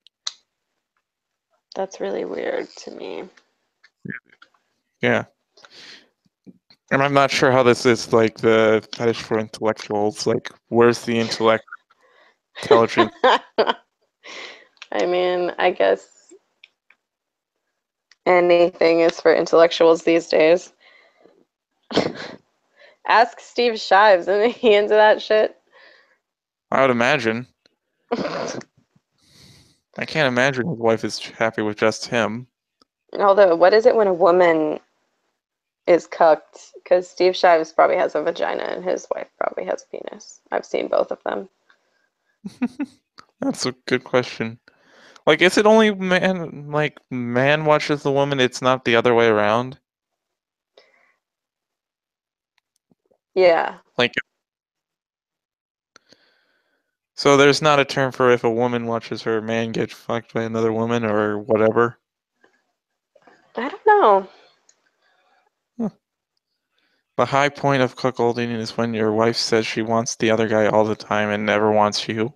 That's really weird to me. Yeah. And I'm not sure how this is like the fetish for intellectuals. Like, where's the intelligence? I mean, I guess anything is for intellectuals these days. Ask Steve Shives, isn't he into that shit? I would imagine. I can't imagine his wife is happy with just him. Although, what is it when a woman is cucked? Because Steve Shives probably has a vagina and his wife probably has a penis. I've seen both of them. That's a good question. Like, is it only man watches the woman? It's not the other way around. Yeah. Like, so there's not a term for if a woman watches her man get fucked by another woman or whatever. I don't know. Huh. The high point of cuckolding is when your wife says she wants the other guy all the time and never wants you.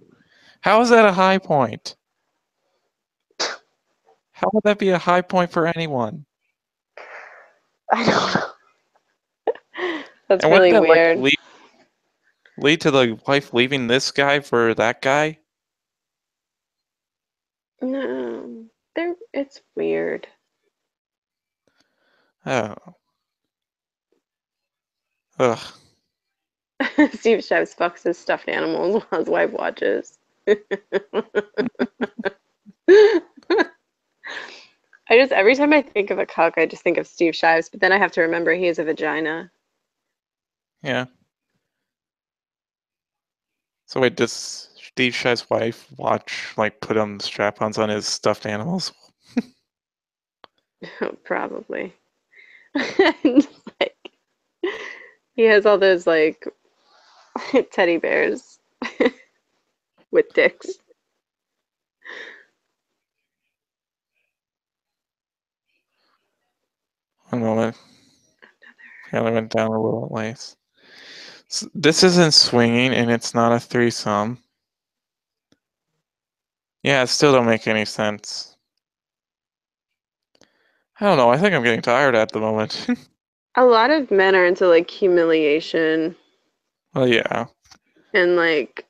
How is that a high point? How would that be a high point for anyone? I don't know. That's And wouldn't really that like weird. lead to the wife leaving this guy for that guy? No, it's weird. Oh. Ugh. Steve Shives fucks his stuffed animals while his wife watches. Every time I think of a cuck, I just think of Steve Shives, but then I have to remember he has a vagina. Yeah. So wait, does Steve Shy's wife put strap-ons on his stuffed animals? Probably. And, like, he has all those like teddy bears with dicks. One moment. I went down a little ways. This isn't swinging, and it's not a threesome. Yeah, it still don't make any sense. I don't know. I think I'm getting tired at the moment. A lot of men are into like humiliation Well, yeah, and like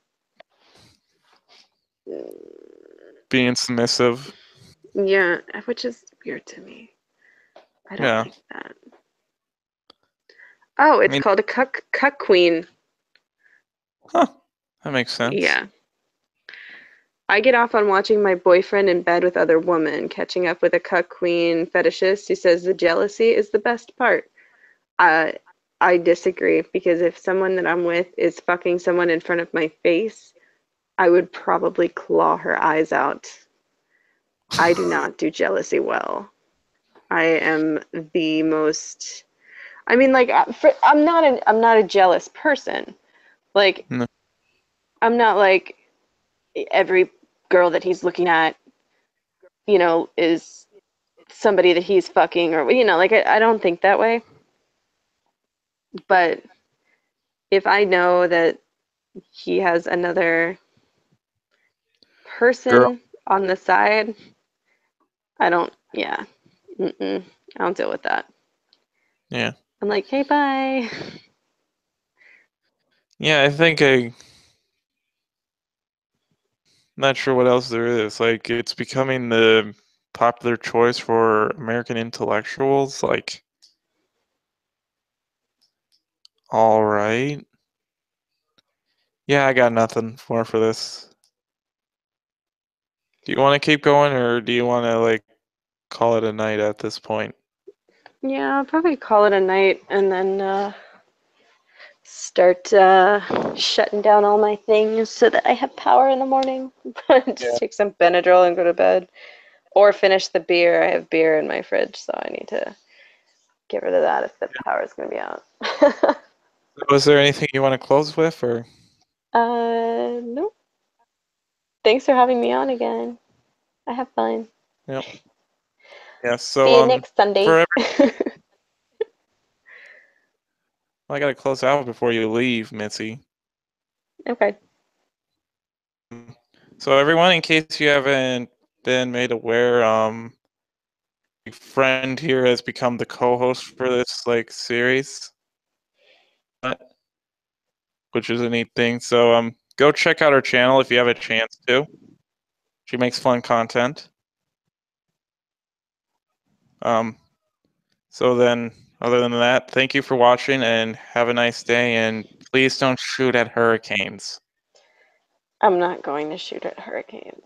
being submissive. yeah, which is weird to me. I don't Yeah, like that. Oh, I it's mean, called a cuck queen. huh? That makes sense. Yeah. I get off on watching my boyfriend in bed with other women, catching up with a cuck queen fetishist who says the jealousy is the best part. Uh, I disagree because if someone that I'm with is fucking someone in front of my face, I would probably claw her eyes out. I do not do jealousy well. I am the most. I mean, like, I'm not a jealous person. Like, No, I'm not like every girl that he's looking at, is somebody that he's fucking or like I don't think that way. But if I know that he has another girl. person on the side, I don't. Yeah, I don't deal with that. Yeah, I'm like, hey, bye. yeah. Not sure what else there is. Like, it's becoming the popular choice for American intellectuals. Like, all right. Yeah, I got nothing more for this. Do you want to keep going, or do you want to call it a night at this point? Yeah, I'll probably call it a night and then start shutting down all my things so that I have power in the morning. Yeah. Just take some Benadryl and go to bed. Or finish the beer. I have beer in my fridge, so I need to get rid of that if the power is going to be out. Was there anything you want to close with, or? No. Thanks for having me on again. I have fun. Yep. Yeah. See you next Sunday. For I gotta close out before you leave, Mitzi. Okay. So everyone, in case you haven't been made aware, a friend here has become the co-host for this series, which is a neat thing. So go check out her channel if you have a chance to. She makes fun content. So then, other than that, thank you for watching and have a nice day. And please don't shoot at hurricanes. I'm not going to shoot at hurricanes.